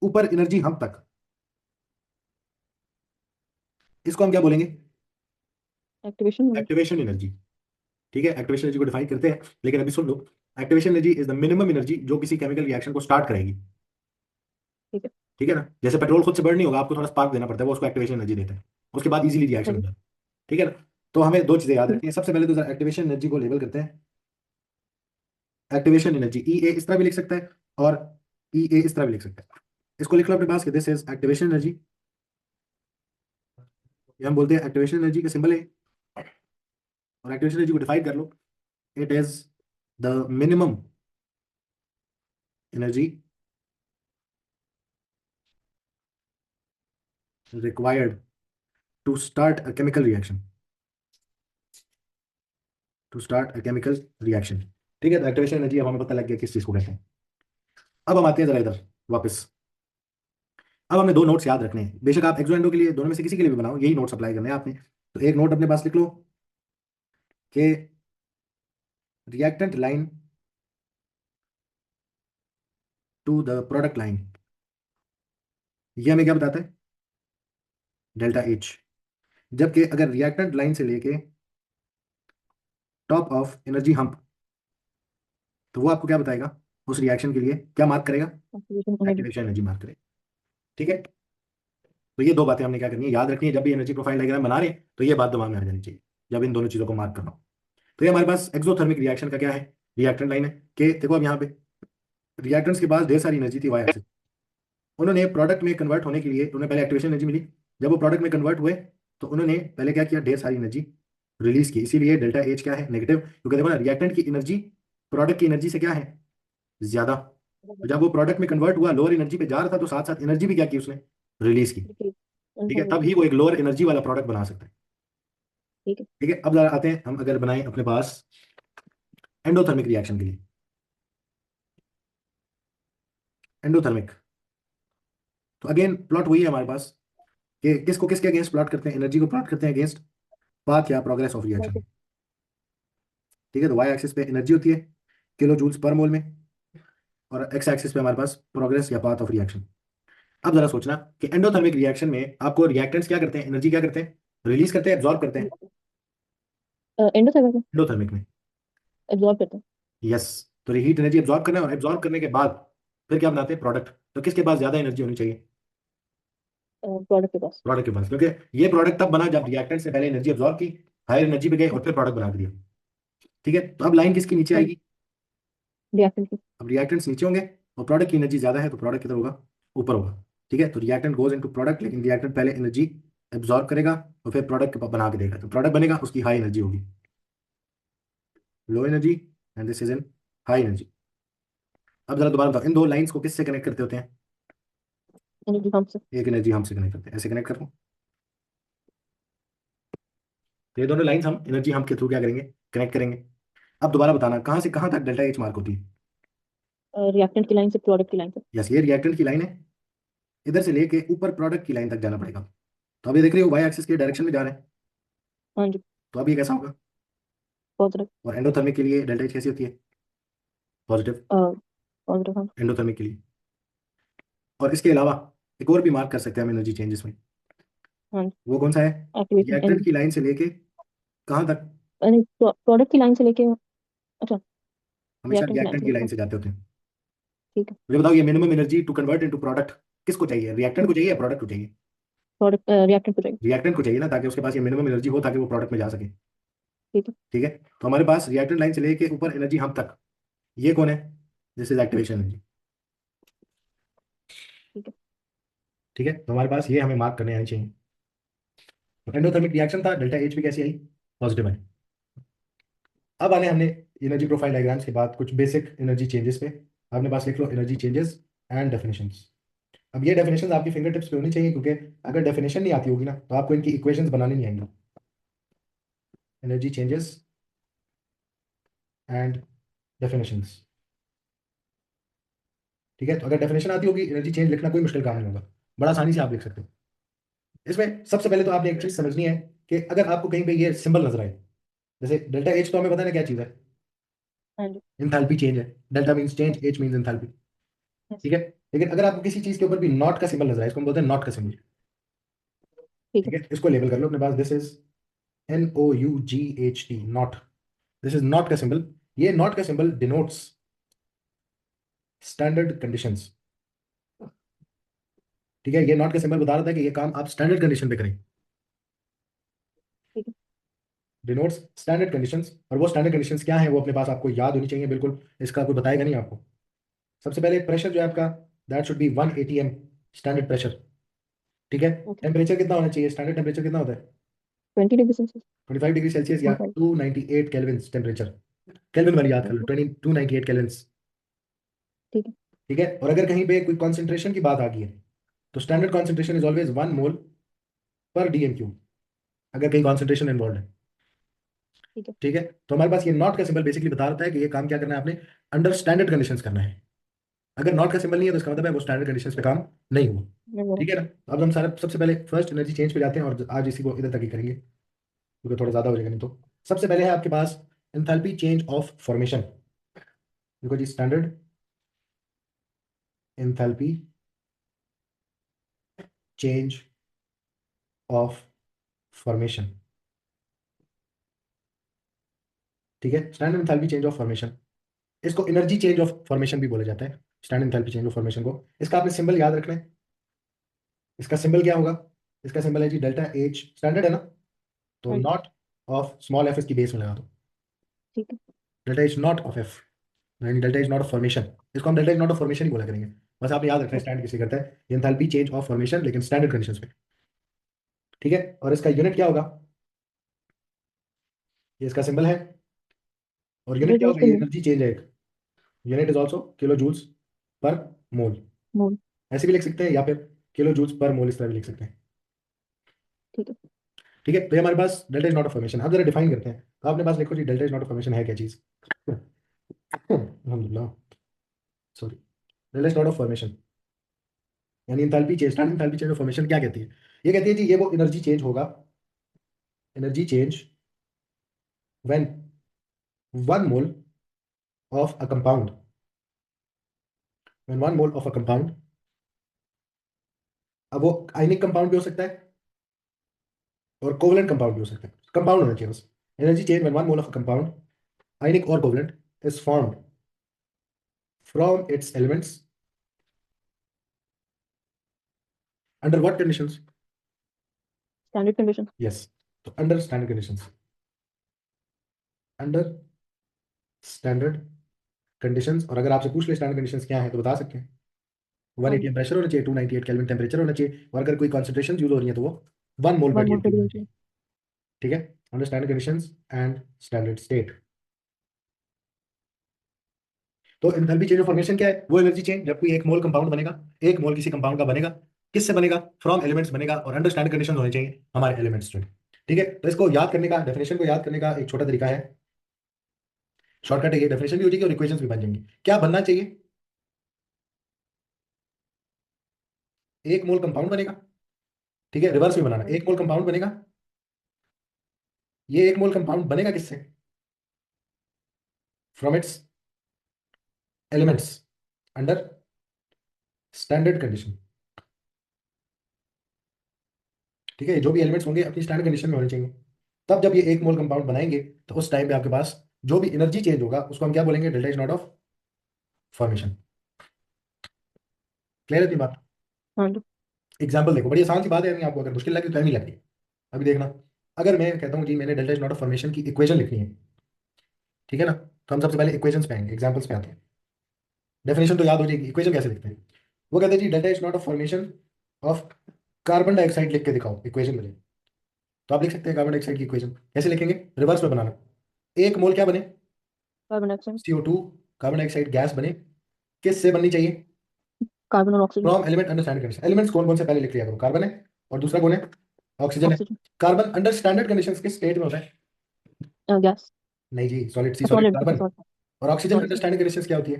ऊपर एनर्जी हम तक, इसको हम क्या बोलेंगे, एक्टिवेशन एनर्जी। एक्टिवेशन एनर्जी, ठीक है। एक्टिवेशन एनर्जी को डिफाइन करते हैं, लेकिन अभी सुन लो, activation energy is the minimum energy जो किसी केमिकल रिएक्शन को स्टार्ट करेगी, ठीक है। ठीक है ना। जैसे पेट्रोल खुद से बर्न नहीं होगा, आपको थोड़ा स्पार्क देना पड़ता है, वो उसको एक्टिवेशन एनर्जी देता है, उसके बाद इजीली रिएक्शन हाँ हो जी। जाता है, ठीक है ना। तो हमें दो चीजें याद हम्म, रखनी है, सबसे पहले तो एक्टिवेशन एनर्जी को लेबल करते हैं, एक्टिवेशन एनर्जी ई ए इस तरह भी लिख सकता है और ई ए इस तरह भी लिख सकता है। इसको लिख लो अपने पास, दिस इज एक्टिवेशन एनर्जी, ये हम बोलते हैं एक्टिवेशन एनर्जी का सिंबल है। और एक्टिवेशन एनर्जी को डिफाइन कर लो, it is the minimum energy required to start a chemical reaction, to start a chemical reaction, ठीक है। तो एक्टिवेशन एनर्जी अब हमें पता लग गया किस चीज को कहते हैं। अब हम आते हैं जरा इधर वापस। अब हमें दो नोट्स याद रखने हैं, बेशक आप एक्सो एंडो के लिए, दोनों में से किसी के लिए भी बनाओ, यही नोट्स अप्लाई करने हैं आपने। तो एक नोट अपने पास लिख लो कि reactant line to the product line, ये हमें क्या बताता है, डेल्टा एच। जबकि अगर रिएक्टेंट लाइन से लेके टॉप ऑफ एनर्जी हम्प, तो वो आपको क्या बताएगा, उस रिएक्शन के लिए क्या मार्क करेगा, activation energy. Activation energy mark करेगा, ठीक है। तो ये दो बातें हमने क्या करनी है, याद रखनी है, जब भी एनर्जी प्रोफाइल डायग्राम बना रहे हैं तो ये बात दिमाग में आ जानी चाहिए, जब इन दोनों चीजों को मार्क करना हो। तो ये हमारे पास एक्सोथर्मिक रिएक्शन का क्या है, रिएक्टेंट लाइन है, कि देखो अब यहाँ पे रिएक्टेंट्स के पास ढेर सारी एनर्जी थी वाई एक्सिस, उन्होंने प्रोडक्ट में कन्वर्ट होने के लिए, उन्हें पहले एक्टिवेशन एनर्जी मिली, जब वो प्रोडक्ट में कन्वर्ट हुए तो उन्होंने पहले क्या किया, ढेर सारी एनर्जी रिलीज की, इसीलिए डेल्टा एच क्या है, नेगेटिव, क्योंकि देखो ना रिएक्टेंट की एनर्जी प्रोडक्ट की एनर्जी से क्या है, ज्यादा। तो जब वो प्रोडक्ट में कन्वर्ट हुआ, लोअर एनर्जी पे जा रहा था, तो साथ साथ एनर्जी भी क्या की उसने, रिलीज की, ठीक ठीक है। तब ही वो एक लोअर एनर्जी वाला प्रोडक्ट बना सकता है, है। ठीक है। अब जरा आते हैं हम, अगर बनाए अपने पास एंडोथर्मिक रिएक्शन के लिए, एंडोथर्मिक, तो अगेन प्लॉट वही है हमारे पास, कि किसको किसके अगेंस्ट प्लॉट करते हैं, एनर्जी को प्लॉट करते हैं अगेंस्ट पाथ या प्रोग्रेस ऑफ रिएक्शन, ठीक है। तो वाई एक्सिस पे एनर्जी होती है किलो जूल्स पर मोल में, और एक्स एक्सिस पे हमारे पास प्रोग्रेस या पाथ ऑफ रिएक्शन। अब जरा सोचना कि एंडोथर्मिक रिएक्शन में आपको रिएक्टेंट्स क्या करते हैं, एनर्जी क्या करते हैं, रिलीज करते हैं, एब्जॉर्ब करते हैं, एंडोथर्मिक में एंडोथर्मिक में, एब्जॉर्ब करते हैं। यस। तो हीट एनर्जी एब्जॉर्ब करना है, और एब्जॉर्ब करने के बाद फिर क्या बनाते हैं, प्रोडक्ट। तो किसके पास ज्यादा एनर्जी होनी चाहिए, प्रोडक्ट के पास। प्रोडक्ट के पास, क्योंकि ये प्रोडक्ट तब बना जब रिएक्टेंट से पहले एनर्जी एब्जॉर्ब की, हायर एनर्जी पे गए और फिर प्रोडक्ट बना के दिया, ठीक है। तो अब लाइन किसकी नीचे हाँ जी। आएगी, रिएक्टेंट की। अब रिएक्टेंट्स नीचे होंगे और प्रोडक्ट की एनर्जी ज्यादा है, तो प्रोडक्ट किधर होगा, ऊपर होगा, ठीक है। तो रिएक्टेंट गोज इनटू प्रोडक्ट, लेकिन रिएक्टेंट पहले एनर्जी एब्जॉर्ब करेगा और फिर प्रोडक्ट बना के देगा, तो प्रोडक्ट बनेगा, उसकी हाई एनर्जी होगी, low energy, and this is in high energy. अब जरा दोबारा बताओ, इन दो लाइंस को किससे कनेक्ट करते होते हैं, एनर्जी पंप से। एक एनर्जी हम से कनेक्ट करते हैं, ऐसे कनेक्ट कर रहा हूँ। तो ये दोनों लाइंस हम एनर्जी हम के थ्रू क्या करेंगे, कनेक्ट करेंगे। अब दोबारा बताना कहाँ से कहाँ तक डेल्टा एच मार्क होती है, रिएक्टेंट की लाइन से प्रोडक्ट की लाइन तक। यस, ये रिएक्टेंट की लाइन है, इधर से लेके ऊपर प्रोडक्ट की लाइन तक जाना पड़ेगा। तो अभी देख रहे हो वाई एक्सिस के डायरेक्शन में जा रहे हैं, हाँ जी। तो अब ये कैसा होगा, पॉजिटिव। और एंडोथर्मिक के लिए डेल्टा एच कैसी होती है, पॉजिटिव, पॉजिटिव। हाँ। एंडोथर्मिक के लिए। और इसके अलावा एक और भी मार्क कर सकते हैं हम एनर्जी चेंजेस में, हाँ जी। वो कौन सा है, एक्टिवेशन रिएक्टेंट एनर्जी। की लाइन से लेके कहाँ तक, प्रोडक्ट की लाइन से लेके। अच्छा। हमेशा रिएक्टेंट की लाइन रिएक्टेंट से की लेके। लाइन से जाते होते हैं। ठीक है। मुझे बताओ, ये minimum energy to convert into product किसको चाहिए, रिएक्टेंट को चाहिए या प्रोडक्ट को चाहिए? प्रोडक्ट रिएक्टेंट हो जाएगा। रिएक्टेंट को चाहिए ना, ताकि उसके पास ये मिनिमम एनर्जी हो ताकि वो प्रोडक्ट में जा सके। ठीक है। ठीक है, तो हमारे पास रिएक्टेंट लाइन से लेके ऊपर एनर्जी हम तक, ये कौन है? This is activation energy. ठीक है। ठीक है, तो हमारे पास ये हमें मार्क करने आनी चाहिए। एंडोथर्मिक रिएक्शन था, डेल्टा एच भी कैसी आई? पॉजिटिव आई। अब आने हमने एनर्जी प्रोफाइल डायग्राम्स के बाद कुछ बेसिक एनर्जी चेंजेस पे। आपने पास लिख low energy changes and definitions. अब ये डेफिनेशंस आपकी फिंगर टिप्स पे होनी चाहिए, क्योंकि अगर डेफिनेशन नहीं आती होगी ना तो आपको इनकी इक्वेशंस बनाने नहीं आएंगी। Energy changes and definitions. ठीक है, तो अगर डेफिनेशन आती होगी, एनर्जी चेंज लिखना कोई मुश्किल काम नहीं होगा, बड़ा आसानी से आप लिख सकते हो। इसमें सबसे पहले तो आपने एक चीज समझनी है कि अगर आपको कहीं पे ये सिंबल नजर आए, जैसे डेल्टा एच, तो हमें पता है ना क्या चीज है, हाँ जी। इंथैल्पी चेंज है। Delta means change, H means enthalpy. Yes. ठीक है, लेकिन अगर आपको किसी चीज के ऊपर भी नॉट का सिंबल नजर आए, इसको हम बोलते हैं नॉट का सिंबल। ठीक है। ठीक है, इसको लेबल कर लो अपने पास, this is NOUGHT, nought. This is nought का सिंबल। ये नॉट का सिंबल डिनोट्स स्टैंडर्ड कंडीशंस। ठीक है, ये नॉट का सिंबल बता रहा था कि ये काम आप स्टैंडर्ड कंडीशन पे करें। ठीक है। डिनोट्स स्टैंडर्ड कंडीशंस, और वो स्टैंडर्ड कंडीशंस क्या है वो अपने पास आपको याद होनी चाहिए बिल्कुल। इसका कोई बताएगा नहीं आपको। सबसे पहले प्रेशर जो है आपका, that should be 1 ATM standard pressure. ठीक है, ओके। टेम्परेचर कितना होना चाहिए, स्टैंडर्ड टेम्परेचर कितना होता है? 20 डिग्री सेल्सियस। 25 डिग्री सेल्सियस या 25। 298 केल्विन टेम्परेचर। केल्विन वाली याद कर लो, ओके। 298 केल्विन। ठीक है। ठीक है, और अगर कहीं पे कोई कॉन्सेंट्रेशन की बात आ गई है, तो स्टैंडर्ड कॉन्सेंट्रेशन इज ऑलवेज 1 मोल पर DMQ, अगर कहीं कॉन्सेंट्रेशन इन्वॉल्व है। ठीक है। ठीक है, तो हमारे पास ये नॉट का सिंबल बेसिकली बता रहा है कि ये काम क्या करना है आपने, अंडर स्टैंडर्ड कंडीशंस करना है। अगर नॉट का सिंबल नहीं है तो इसका मतलब है वो स्टैंडर्ड कंडीशंस पे काम नहीं हुआ। मैं बोला। ठीक है ना, अब हम सारा सबसे पहले फर्स्ट एनर्जी चेंज पे जाते हैं, और आज इसी को इधर तक ही करेंगे क्योंकि थोड़ा ज्यादा हो जाएगा नहीं तो। सबसे पहले है आपके पास एंथैल्पी चेंज ऑफ फॉर्मेशन। देखो जी, standard enthalpy change of formation. ठीक है, standard enthalpy change of formation, इसको एनर्जी चेंज ऑफ फॉर्मेशन भी बोला जाता है। Standard enthalpy change of formation को, इसका आपने सिंबल याद रखना है। इसका सिंबल क्या होगा? इसका सिंबल है जी डेल्टा एच, स्टैंडर्ड है ना, तो हाँ जी। नॉट ऑफ स्मॉल एफ इसकी बेस में लगा दो। ठीक है। Delta H not of F, यानी delta is not of formation. इसको हम delta is not of formation ही बोला करेंगे। बस आपने याद रखना है ओके। स्टैंड किसे करता है, एंथैल्पी चेंज ऑफ फॉर्मेशन, लेकिन स्टैंडर्ड कंडीशंस पे। ठीक है, और इसका यूनिट क्या होगा? ये इसका सिंबल है, और किलो यूनिट क्या जूल्स होगा, पे ये मोल। एनर्जी चेंज है एक। Unit is also kilo joules per mole. मोल। ऐसे भी लिख सकते हैं, या फिर किलो जूल्स पर मोल, इस तरह भी लिख सकते हैं। ठीक है। ठीक है, तो ये हमारे पास delta is not of formation. अब जरा डिफाइन करते हैं, तो आपने पास लिखो जी delta is not of formation है क्या चीज? अल्हम्दुलिल्लाह, sorry. Delta is not of formation यानी enthalpy change, standard enthalpy change of formation क्या कहती है? ये कहती है जी, ये वो एनर्जी चेंज होगा, energy change when 1 mole of a compound, when 1 mole of a compound, अब वो आयनिक कंपाउंड भी हो सकता है और कोवलेंट कंपाउंड भी हो सकता है, कंपाउंड होना चाहिए बस। Energy change when 1 mole of a compound, ionic और covalent, is formed from its elements under what conditions? Standard condition. Yes, तो under standard conditions, under standard conditions. और अगर आपसे पूछ ले स्टैंडर्ड कंडीशंस क्या है तो बता सकते हैं, वन हाँ जी। एटीएम प्रेशर होना चाहिए, 298 केल्विन टेम्परेचर होना चाहिए, और अगर कोई कॉन्सेंट्रेशन यूज हो रही है तो वो 1 मोल पर 1 मोल DMQ होना पे। चाहिए। ठीक है, under standard conditions and standard state. तो एंथैल्पी चेंज ऑफ फॉर्मेशन क्या है? वो एनर्जी चेंज जब कोई एक मोल कंपाउंड बनेगा, एक मोल किसी कंपाउंड का बनेगा, किससे बनेगा? फ्रॉम एलिमेंट्स बनेगा, और अंडर स्टैंडर्ड कंडीशन होने चाहिए हमारे एलिमेंट्स में। ठीक है, तो इसको याद करने का, डेफिनेशन को याद करने का एक छोटा तरीका है, शॉर्टकट है ये, डेफिनेशन भी हो जाएगी और इक्वेशंस भी बन जाएंगी। क्या बनना चाहिए? एक मोल कंपाउंड बनेगा। ठीक है, रिवर्स में बनाना, हाँ जी। एक मोल कंपाउंड बनेगा। ये एक मोल कंपाउंड बनेगा किससे? From its elements under standard condition. ठीक है, जो भी एलिमेंट्स होंगे अपनी स्टैंडर्ड कंडीशन में होने चाहिए। तब जब ये एक मोल कंपाउंड बनाएंगे तो उस टाइम पे आपके पास जो भी एनर्जी चेंज होगा उसको हम क्या बोलेंगे? Delta is not of formation. Clear है इतनी बात? हाँ जी। एग्जाम्पल देखो, बड़ी आसान सी बात है, नहीं आपको अगर मुश्किल लगी तो नहीं लगती। अभी देखना, अगर मैं कहता हूँ जी मैंने delta is not a formation की इक्वेशन लिखनी है, ठीक है ना, तो हम सबसे पहले इक्वेशंस पे आएंगे, एग्जांपल्स पे आते हैं। डेफिनेशन तो याद हो जाएगी, इक्वेशन कैसे लिखते हैं। वो कहते हैं जी delta is not a formation of carbon dioxide, लिख के दिखाओ इक्वेशन में। तो आप लिख सकते हैं कार्बन डाइऑक्साइड की इक्वेशन कैसे लिखेंगे, रिवर्स में बनाना। एक मोल क्या बने, carbon dioxide. CO2, carbon dioxide gas बने, किस से बननी चाहिए, कार्बन और oxygen. From element under standard condition. Elements कौन कौन से पहले लिख लिया करो, कार्बन है और दूसरा कौन है, ऑक्सीजन है। Oxygen. Carbon under standard conditions किस स्टेट में होता है, गैस। नहीं जी, सॉलिड, सी सॉलिड सॉलिड, कार्बन। सॉरी। और oxygen sorry under sorry. Standard conditions क्या होती है,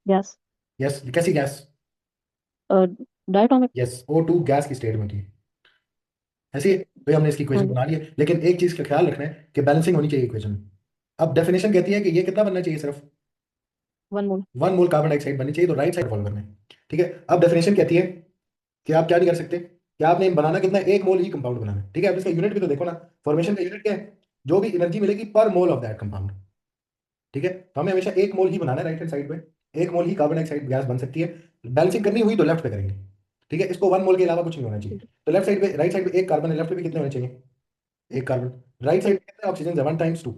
गैस। यस, कैसी gas, diatomic. Yes O2 gas की स्टेट में होती है। ऐसी है, तो ये हमने इसकी हाँ इक्वेशन जी। बना ली है, लेकिन एक चीज का ख्याल रखना है कि बैलेंसिंग होनी चाहिए इक्वेशन में। अब डेफिनेशन कहती है कि ये कितना बनना चाहिए, सिर्फ 1 मोल। 1 मोल कार्बन डाइऑक्साइड बननी चाहिए, तो राइट साइड फॉलो करना है। ठीक है, अब डेफिनेशन कहती है कि आप क्या नहीं कर सकते, कि आपने बनाना कितना है, 1 मोल ही कंपाउंड बनाना है। ठीक है, अब इसका यूनिट भी तो देखो ना, फॉर्मेशन का यूनिट क्या है, जो भी एनर्जी मिलेगी पर मोल ऑफ दैट कंपाउंड। ठीक है, तो हमें हमेशा 1 मोल ही बनाना है राइट हैंड साइड पे, 1 मोल ही कार्बन डाइऑक्साइड गैस बन सकती है। बैलेंसिंग करनी हुई तो लेफ्ट पे करेंगे। ठीक है, इसको 1 मोल के अलावा कुछ नहीं होना चाहिए। ठीक है। तो लेफ्ट साइड पे, राइट साइड पे एक कार्बन है, लेफ्ट पे भी कितने होने चाहिए, एक कार्बन। Right side 2। पे कितने ऑक्सीजन है, 1 टाइम्स 2,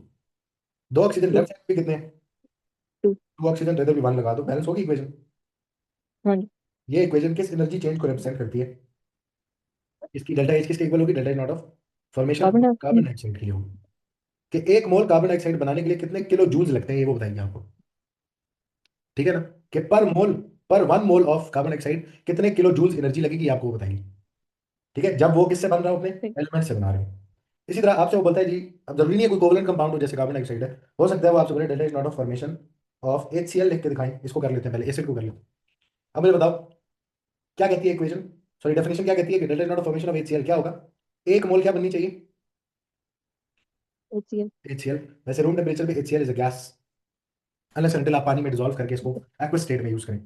दो ऑक्सीजन। 2। लेफ्ट साइड पे कितने हैं, 2। 2 ऑक्सीजन, तो इधर भी 1 लगा दो, बैलेंस होगी इक्वेशन। हाँ जी। ये इक्वेशन किस एनर्जी चेंज को रिप्रेजेंट करती है, इसकी डेल्टा एच किसके इक्वल होगी, delta H not of formation carbon carbon dioxide. Dioxide के लिए होगी। कि 1 मोल कार्बन डाइऑक्साइड बनाने के लिए कितने किलो जूल्स लगते हैं, ये वो बताएंगे आपको। ठीक है ना, कि पर मोल, पर 1 मोल ऑफ कार्बन डाइऑक्साइड कितने किलो जूल्स एनर्जी लगेगी, ये आपको वो बताएंगे। ठीक है, जब वो किससे बन रहा हो, अपने ठीक। एलिमेंट से बना रहे हो। इसी तरह आपसे वो बोलता है जी, अब जरूरी नहीं है कोई कोवलेंट कंपाउंड हो, जैसे कार्बन डाइऑक्साइड है, हो सकता है वो आपसे बोले delta is not of formation of HCl, लिख के दिखाएं। इसको कर लेते हैं पहले, एसिड को कर लेते हैं। अब मुझे बताओ क्या कहती है इक्वेशन, सॉरी डेफिनेशन क्या कहती है कि delta is not of formation of HCl क्या होगा, 1 मोल क्या बननी चाहिए, HCl। HCl। वैसे रूम टेम्परेचर पे HCl is a gas, unless until आप पानी में डिजोल्व करके इसको एक्वस स्टेट में यूज करें।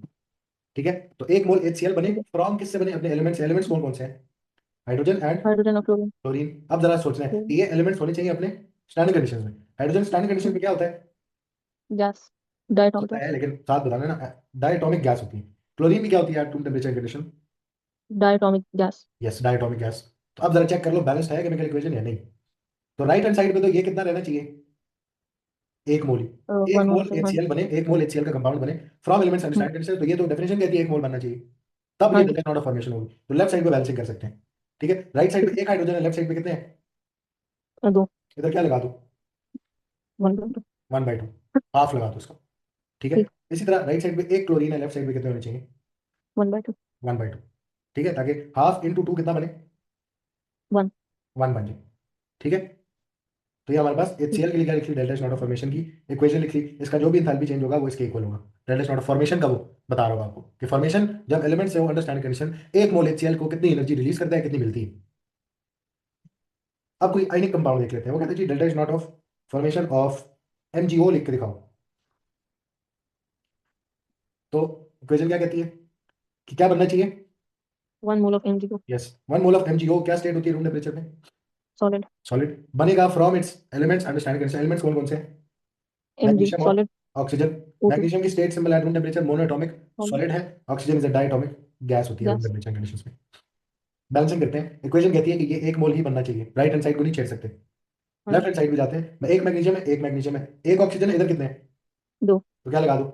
ठीक है, तो 1 मोल HCl बने, ठीक है। फ्रॉम किससे बने, अपने एलिमेंट्स। एलिमेंट्स कौन कौन से हैं, हाइड्रोजन एंड हाइड्रोजन और क्लोरीन। क्लोरीन। अब जरा सोचना है कि ये एलिमेंट्स होने चाहिए अपने स्टैंडर्ड कंडीशंस में। हाइड्रोजन स्टैंडर्ड कंडीशन में क्या होता है, गैस। डायटोमिक होता गैस। है, लेकिन साथ बताना ना, डायटोमिक गैस होती है। क्लोरीन भी क्या होती है यार, room temperature condition, diatomic gas. Yes, diatomic gas. तो अब जरा चेक कर लो बैलेंस्ड है केमिकल इक्वेशन या नहीं। तो राइट हैंड साइड पे तो ये कितना रहना चाहिए, 1 मोल ही। एक 1 मोल मोल से। हाँ जी। HCl बने, 1 मोल HCl का कंपाउंड बने from elements under hmm, standard condition, तो ये तो डेफिनेशन कहती है 1 मोल बनना चाहिए, तब हाँ ये जी। डेल्टा नॉट ऑफ फॉर्मेशन होगी। तो लेफ्ट साइड पे बैलेंसिंग कर सकते हैं। ठीक है, राइट साइड ठीक पे एक हाइड्रोजन है, लेफ्ट साइड पे कितने हैं, है। 2। इधर क्या लगा दो, 1/2। 1/2, हाफ लगा दो इसका। ठीक है, ठीक। इसी तरह राइट साइड पे एक क्लोरीन है, लेफ्ट साइड पे कितने होने चाहिए, 1/2। 1/2। ठीक है, ताकि हाफ इंटू टू कितना बने, 1। 1 बन जाए। ठीक है, तो ये हमारे पास ठीक। HCl के लिए क्या लिख ली, डेल्टा नॉट ऑफ फॉर्मेशन की इक्वेशन लिख ली। इसका जो भी इंथैल्पी चेंज होगा वो इसके इक्वल होगा। डेल्टा नॉट ऑफ फॉर्मेशन का वो बता रहा हूँ आपको कि फॉर्मेशन जब एलिमेंट से वो अंडरस्टैंड कंडीशन, 1 मोल HCl को कितनी एनर्जी रिलीज करता है, कितनी मिलती है। अब कोई आयनिक कंपाउंड देख लेते हैं, वो कहते हैं जी delta is not of formation of MgO, लिख के दिखाओ। तो इक्वेशन क्या कहती है कि क्या बनना चाहिए, 1 mole of MgO। Yes, 1 mole of MgO क्या स्टेट होती है रूम टेम्परेचर में, सॉलिड। सॉलिड। बनेगा from its elements understand condition. Elements कौन कौन से हैं, Mg मैग्नीशियम और सॉलिड। ऑक्सीजन। O2 मैग्नीशियम की state symbol at room temperature monoatomic, solid. Solid है। Oxygen is a diatomic gas होती है रूम गैस। टेम्परेचर कंडीशंस में। बैलेंसिंग करते हैं, इक्वेशन कहती है कि ये 1 मोल ही बनना चाहिए, राइट हैंड साइड को नहीं छेड़ सकते। हाँ लेफ्ट जी। हैंड साइड पे जाते हैं, मैं एक मैग्नीशियम है, एक मैग्नीशियम है, एक ऑक्सीजन है, इधर कितने हैं, 2। तो क्या लगा दो,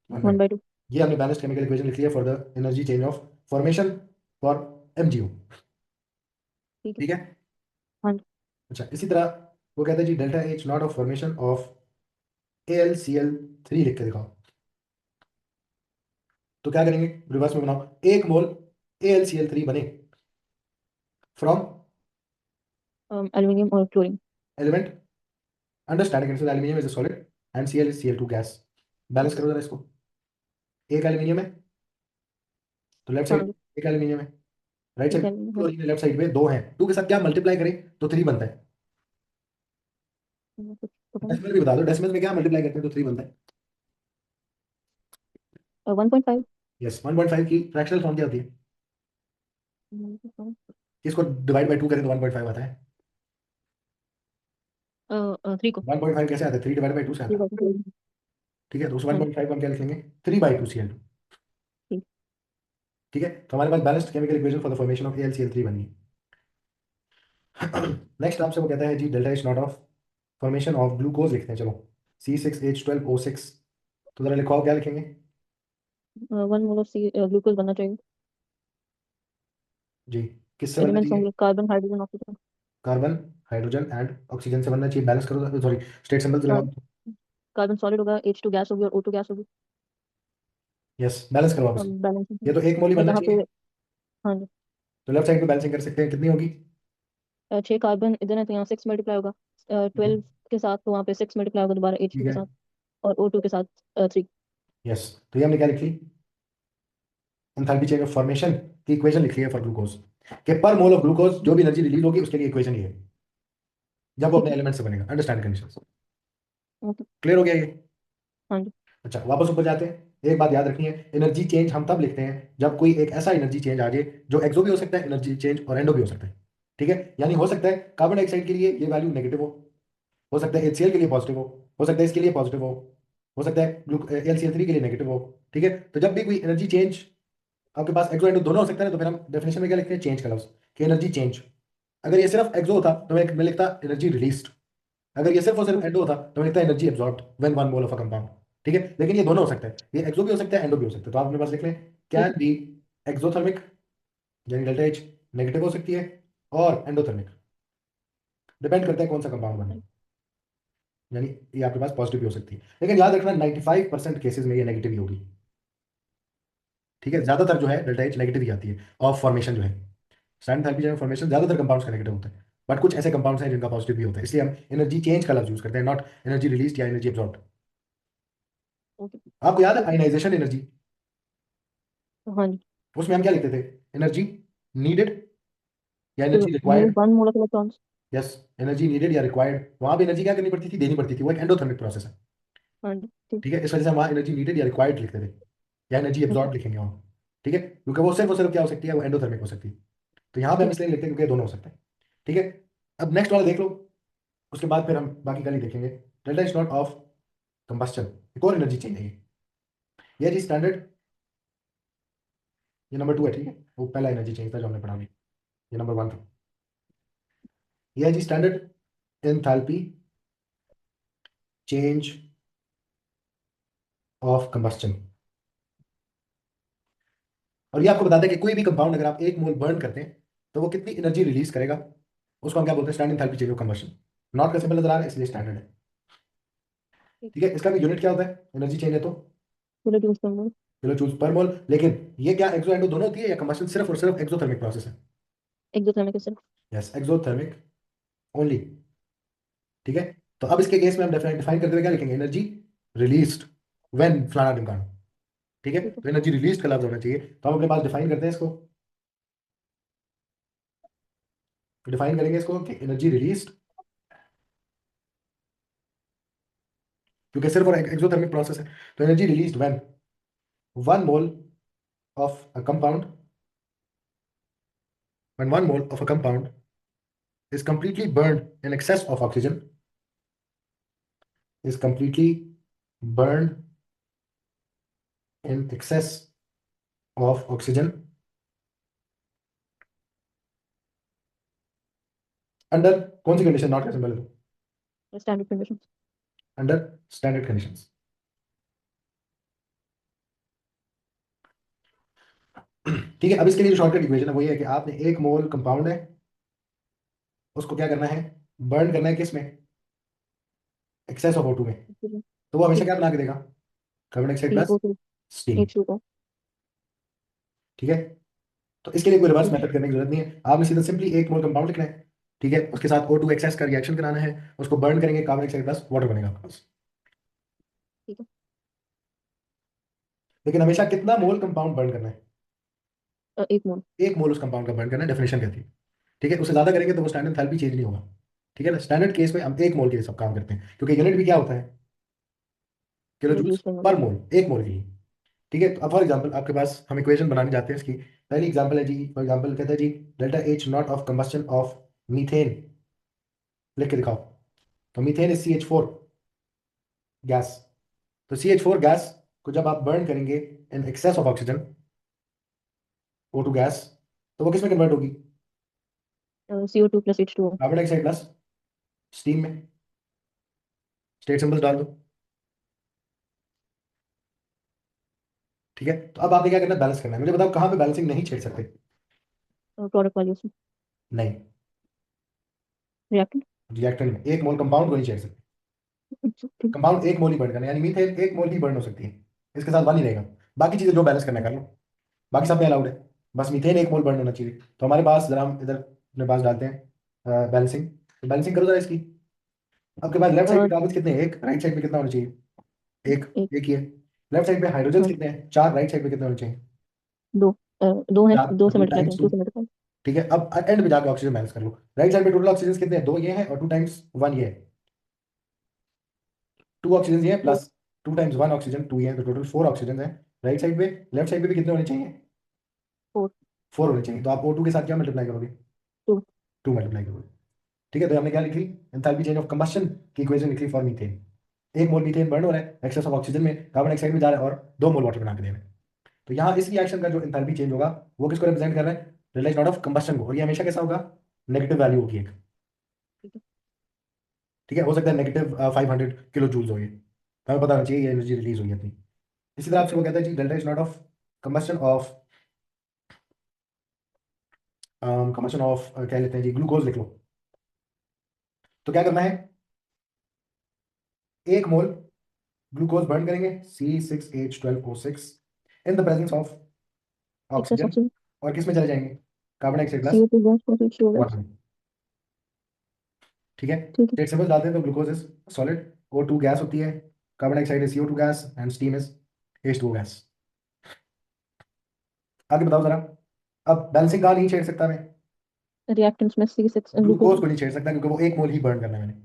1/2। 1/2। ये हमने बैलेंस्ड केमिकल इक्वेशन लिख लिया for the energy change of formation for MgO। ठीक है। ठीक है, हाँ जी। अच्छा, इसी तरह वो कहते हैं जी delta H not of formation of AlCl3, लिख के दिखाओ। तो क्या करेंगे, रिवर्स में बनाओ, 1 मोल AlCl3 बने फ्रॉम एल्यूमिनियम और chlorine. Element understanding condition, aluminium is a solid and Cl is Cl2 gas. Balance yes. करो जरा इसको, एक एल्यूमिनियम है तो लेफ्ट हाँ साइड जी। एक एल्यूमिनियम है, राइट एक साइड एल्यूमिनियम। हाँ जी। क्लोरीन है, लेफ्ट साइड पे 2 हैं। 2 के साथ क्या मल्टीप्लाई करें तो 3 बनता है। कुछ पता नहीं। डेसिमल भी बता दो, डेसिमल में क्या मल्टीप्लाई करते हैं तो 3 बनता है। 1.5। यस, 1/5 की फ्रैक्शनल फॉर्म क्या होती है, कि इसको डिवाइड बाई 2 करें तो 1/5 आता है। 3 को। 1/5 कैसे आता है, 3 डिवाइड बाई 2 से आता 3 है। को। ठीक है, तो उस हाँ जी। 1/5 को हम क्या लिखेंगे, 3/2 Cl2। ठीक। ठीक है, तो हमारे पास balanced chemical equation for the formation of AlCl3 बनी है। नेक्स्ट आपसे वो कहता है जी delta H not of formation of glucose लिखते हैं, चलो C6H12O6। तो जरा लिखवाओ, क्या लिखेंगे? 1 मोल ऑफ सी ग्लूकोज बनना चाहिए। जी, किससे बनना एलिमेंट्स चाहिए? होंगे carbon, hydrogen, oxygen. Carbon, hydrogen and oxygen से बनना चाहिए। बैलेंस करो, सॉरी, स्टेट सिंबल्स लगाओ। कार्बन सॉलिड होगा, H2 गैस होगी और O2 गैस होगी। यस, बैलेंस करो आप इसे। बैलेंसिंग। ये तो एक मोल ही और बनना यहाँ पे, चाहिए, हाँ जी, तो लेफ्ट साइड पे बैलेंसिंग कर सकते हैं, कितनी होगी? 6 कार्बन इधर है तो यहाँ 6 मल्टीप्लाई होगा। ठीक है। 12 के साथ तो वहाँ पे 6 मल्टीप्लाई होगा दोबारा ठीक H2 के है। साथ। और O2 के साथ 3। यस, तो ये हमने क्या लिख ली? एंथैल्पी चेंज ऑफ फॉर्मेशन की इक्वेशन लिख ली है फॉर ग्लूकोज, कि पर मोल ऑफ ग्लूकोज जो भी एनर्जी रिलीज होगी उसके लिए इक्वेशन ये है, जब वो ठीक अपने है। एलिमेंट से बनेगा। Understand condition? ओके। क्लियर हो गया ये? हाँ जी। अच्छा, वापस ऊपर जाते हैं। एक बात याद रखनी है, एनर्जी चेंज हम तब लिखते हैं जब कोई एक ऐसा एनर्जी चेंज आ जाए जो एक्सो भी हो सकता है एनर्जी चेंज और एंडो भी हो सकता है। ठीक है, यानी हो सकता है कार्बन डाइऑक्साइड के लिए ये वैल्यू नेगेटिव हो सकता है HCl के लिए पॉजिटिव हो सकता है इसके लिए पॉजिटिव हो सकता है AlCl3 के लिए नेगेटिव हो। ठीक है, तो जब भी कोई एनर्जी चेंज आपके पास एक्सो एंडो दोनों हो सकता है ना, तो फिर हम डेफिनेशन में क्या लिखते हैं? चेंज का लफ्ज, कि एनर्जी चेंज। अगर ये सिर्फ एक्सो होता तो मैं लिखता एनर्जी रिलीज्ड। अगर ये सिर्फ और सिर्फ ओके। एंडो होता तो मैं लिखता energy absorbed when 1 mole of a compound. ठीक है, लेकिन ये दोनों हो सकता है, ये एक्सो भी हो सकता है एंडो भी हो सकता है, तो आप अपने पास लिख लें ठीक कैन बी एक्सोथर्मिक, यानी डेल्टा H नेगेटिव हो सकती है, और एंडोथर्मिक, डिपेंड करता है कौन सा कंपाउंड बने, है। यानी ये आपके पास पॉजिटिव भी हो सकती है, लेकिन याद रखना 95% केसेस में ये नेगेटिव ही होगी। ठीक है, ज्यादातर जो है डेल्टा H नेगेटिव ही आती है ऑफ फॉर्मेशन जो है। स्टैंड थेरेपी जो फॉर्मेशन ज्यादातर कंपाउंड्स का नेगेटिव होता है, बट कुछ ऐसे कंपाउंड्स हैं जिनका पॉजिटिव भी होता है, इसलिए हम एनर्जी चेंज का लफ्ज यूज करते हैं, नॉट एनर्जी रिलीज या एनर्जी एब्जॉर्ब। ओके। आपको याद है ठीक है। Ionisation energy? हाँ जी। उसमें हम क्या लिखते थे? एनर्जी नीडेड या तो energy move required? 1 mole of electrons. Yes, energy needed या रिक्वायर्ड, वहां पे एनर्जी क्या करनी पड़ती थी? देनी पड़ती थी, वो एक एंडोथर्मिक प्रोसेस है। हाँ जी। ठीक। ठीक है, इस वजह से हम वहाँ एनर्जी नीडेड या रिक्वायर्ड लिखते थे, या एनर्जी ओके। एब्जॉर्ब लिखेंगे वहाँ। ठीक है, क्योंकि वो सिर्फ और सिर्फ क्या हो सकती है? वो एंडोथर्मिक हो सकती है। तो यहाँ पे हम ठीक। इसलिए लिखते हैं क्योंकि ये दोनों हो सकते हैं। ठीक है, अब नेक्स्ट वाला देख लो, उसके बाद फिर हम बाकी कल ही देखेंगे। Delta is not of combustion, एक और एनर्जी चेंज है ये जी स्टैंडर्ड, ये नंबर 2 है। ठीक है, वो पहला एनर्जी चेंज था जो हमने पढ़ा अभी, ये नंबर 1 था। ये है जी standard enthalpy change of combustion. और ये आपको बताता है कि कोई भी कंपाउंड अगर आप 1 मोल बर्न करते हैं तो वो कितनी एनर्जी रिलीज करेगा, उसको हम क्या बोलते हैं? Stand enthalpy change of combustion. Not का सिंबल नजर आ रहा है इसलिए स्टैंडर्ड है। ठीक। ठीक है, इसका भी यूनिट क्या होता है एनर्जी चेंज है तो? किलो जूल्स पर मोल। किलो जूल्स पर मोल। लेकिन ये क्या एक्सो एंडो दोनों होती है, या कंबस्टन सिर्फ और सिर्फ एक्सोथर्मिक प्रोसेस है? एक दो थर्मे के सिर्फ। Yes, exothermic only. ठीक है, तो अब इसके केस में हम डिफाइन करते हुए क्या लिखेंगे? एनर्जी रिलीज्ड व्हेन फलाना ढिमकाना। ठीक है, ठीक है। तो एनर्जी रिलीज का लफ्ज होना चाहिए, तो हम अपने पास डिफाइन करते हैं इसको, डिफाइन करेंगे इसको कि एनर्जी रिलीज्ड, क्योंकि सिर्फ और एक्सोथर्मिक प्रोसेस है, तो energy released when 1 mole of a compound when 1 mole of a compound is completely burned in excess of oxygen, is completely burned in excess of oxygen under कौन सी कंडीशन? नॉट का सिंबल है तो standard condition. Under standard conditions. ठीक है, अब इसके लिए जो शॉर्टकट इक्वेशन है वो ये है कि आपने 1 मोल कंपाउंड है, उसको क्या करना है? बर्न करना है किस में? एक्सेस ऑफ O2 में। तो वो हमेशा ठीक। क्या बना के देगा? Carbon dioxide plus CO2। Steam. H2O। ठीक है, तो इसके लिए कोई रिवर्स ठीक। मेथड करने की जरूरत नहीं है, आपने सीधा सिंपली 1 मोल कंपाउंड लिखना है। ठीक है, उसके साथ O2 एक्सेस का रिएक्शन कराना है, उसको बर्न करेंगे, कार्बन डाइऑक्साइड प्लस वाटर बनेगा आपके पास। ठीक है। लेकिन हमेशा कितना मोल कंपाउंड बर्न करना है? 1 मोल। 1 मोल उस कंपाउंड का बर्न करना है, डेफिनेशन कहती है। ठीक है, उससे ज्यादा करेंगे तो वो स्टैंडर्ड एंथैल्पी चेंज नहीं होगा। ठीक है ना, स्टैंडर्ड केस में हम 1 मोल के लिए सब काम करते हैं, क्योंकि यूनिट भी क्या होता है? Kilo kilo joules joules per मोल। पर मोल, 1 मोल के लिए। ठीक है, तो अब फॉर एग्जाम्पल आपके पास हम इक्वेशन बनाने जाते हैं इसकी। पहली एग्जाम्पल है जी, फॉर एग्जाम्पल कहता है जी delta H not of combustion of methane, लिख के दिखाओ। तो मीथेन इज CH4 गैस, तो CH4 गैस को जब आप बर्न करेंगे in excess of oxygen, O2 gas, तो वो किस में कन्वर्ट होगी? CO2 plus H2O। Carbon dioxide plus steam में। स्टेट सिंबल्स डाल दो। ठीक है, तो अब आपने क्या करना है, बैलेंस करना है। मुझे बताओ कहाँ पे बैलेंसिंग नहीं छेड़ सकते? प्रोडक्ट वाली उसमें। नहीं, रिएक्टेंट। रिएक्टेंट में 1 मोल कंपाउंड को नहीं छेड़ सकते। ठीक। कंपाउंड 1 मोल ही बर्न करना है, यानी मीथेन 1 मोल ही बर्न हो सकती है, इसके साथ 1 ही रहेगा। बाकी चीजें जो बैलेंस करना है कर लो, बाकी सब में अलाउड है। बस मीथेन 1 मोल बर्न होना चाहिए। तो हमारे पास जरा हम इधर अपने पास डालते हैं बैलेंसिंग। तो बैलेंसिंग करो जरा इसकी। आपके पास लेफ्ट साइड पे कार्बन कितने हैं? एक। राइट साइड पे कितना होना चाहिए? एक। एक। एक ही है। लेफ्ट साइड पे हाइड्रोजन हाँ, कितने हैं? 4। राइट साइड पे कितने होने चाहिए? दो। दो है, 4। दो तो से टू मल्टीप्लाई टाइम्स करें, टू। 2 से मल्टीप्लाई। ठीक है, अब एंड में जाकर ऑक्सीजन बैलेंस कर लो। राइट साइड पे टोटल ऑक्सीजन कितने हैं? 2 ये हैं और 2 टाइम्स 1 ये है। 2 ऑक्सीजन ये है दो। प्लस 2 टाइम्स 1 ऑक्सीजन 2 ये है, तो टोटल 4 ऑक्सीजन है। राइट साइड पे। लेफ्ट साइड पे भी कितने होने चाहिए? 4। 4 होने चाहिए। तो आप O2 के साथ क्या मल्टीप्लाई करोगे? 2। 2 मल्टीप्लाई करोगे। ठीक है, तो हमने क्या लिखी? एंथैल्पी चेंज ऑफ कंबस्शन की इक्वेशन लिखी for methane. 1 mole methane burn हो रहा है एक्सेस ऑफ ऑक्सीजन में, कार्बन डाइऑक्साइड में जा रहा है, और 2 मोल वाटर बना के दे रहे हैं। तो यहाँ इस रिएक्शन का जो एंथैल्पी चेंज होगा वो किसको रिप्रेजेंट कर रहा है? रिलेशन नॉट ऑफ कंबस्शन को। और ये हमेशा कैसा होगा? नेगेटिव वैल्यू होगी एक। ठीक है। ठीक है, हो सकता है -500 किलो जूल्स हो ये। हमें पता होना चाहिए ये एनर्जी रिलीज हुई है अपनी। इसी तरह ठीक आपसे है। वो कहता है जी delta is not of combustion of क्या लेते हैं जी, ग्लूकोज लिख लो। तो क्या करना है? 1 मोल ग्लूकोज बर्न करेंगे, C6H12O6 in the presence of excess oxygen. Oxygen. और किस में चले जाएंगे? Carbon dioxide plus CO2 gas plus H2O gas. Water. ठीक है, ठीक है। स्टेट सिंबल डालते हैं तो glucose is solid, O2 gas होती है, carbon dioxide is CO2 gas and steam is H2O gas. आगे बताओ जरा। अब बैलेंसिंग कहाँ नहीं छेड़ सकता मैं? रिएक्टेंट्स में C6 ग्लूकोज। ग्लूकोज को नहीं छेड़ सकता क्योंकि वो 1 मोल ही बर्न करना है मैंने।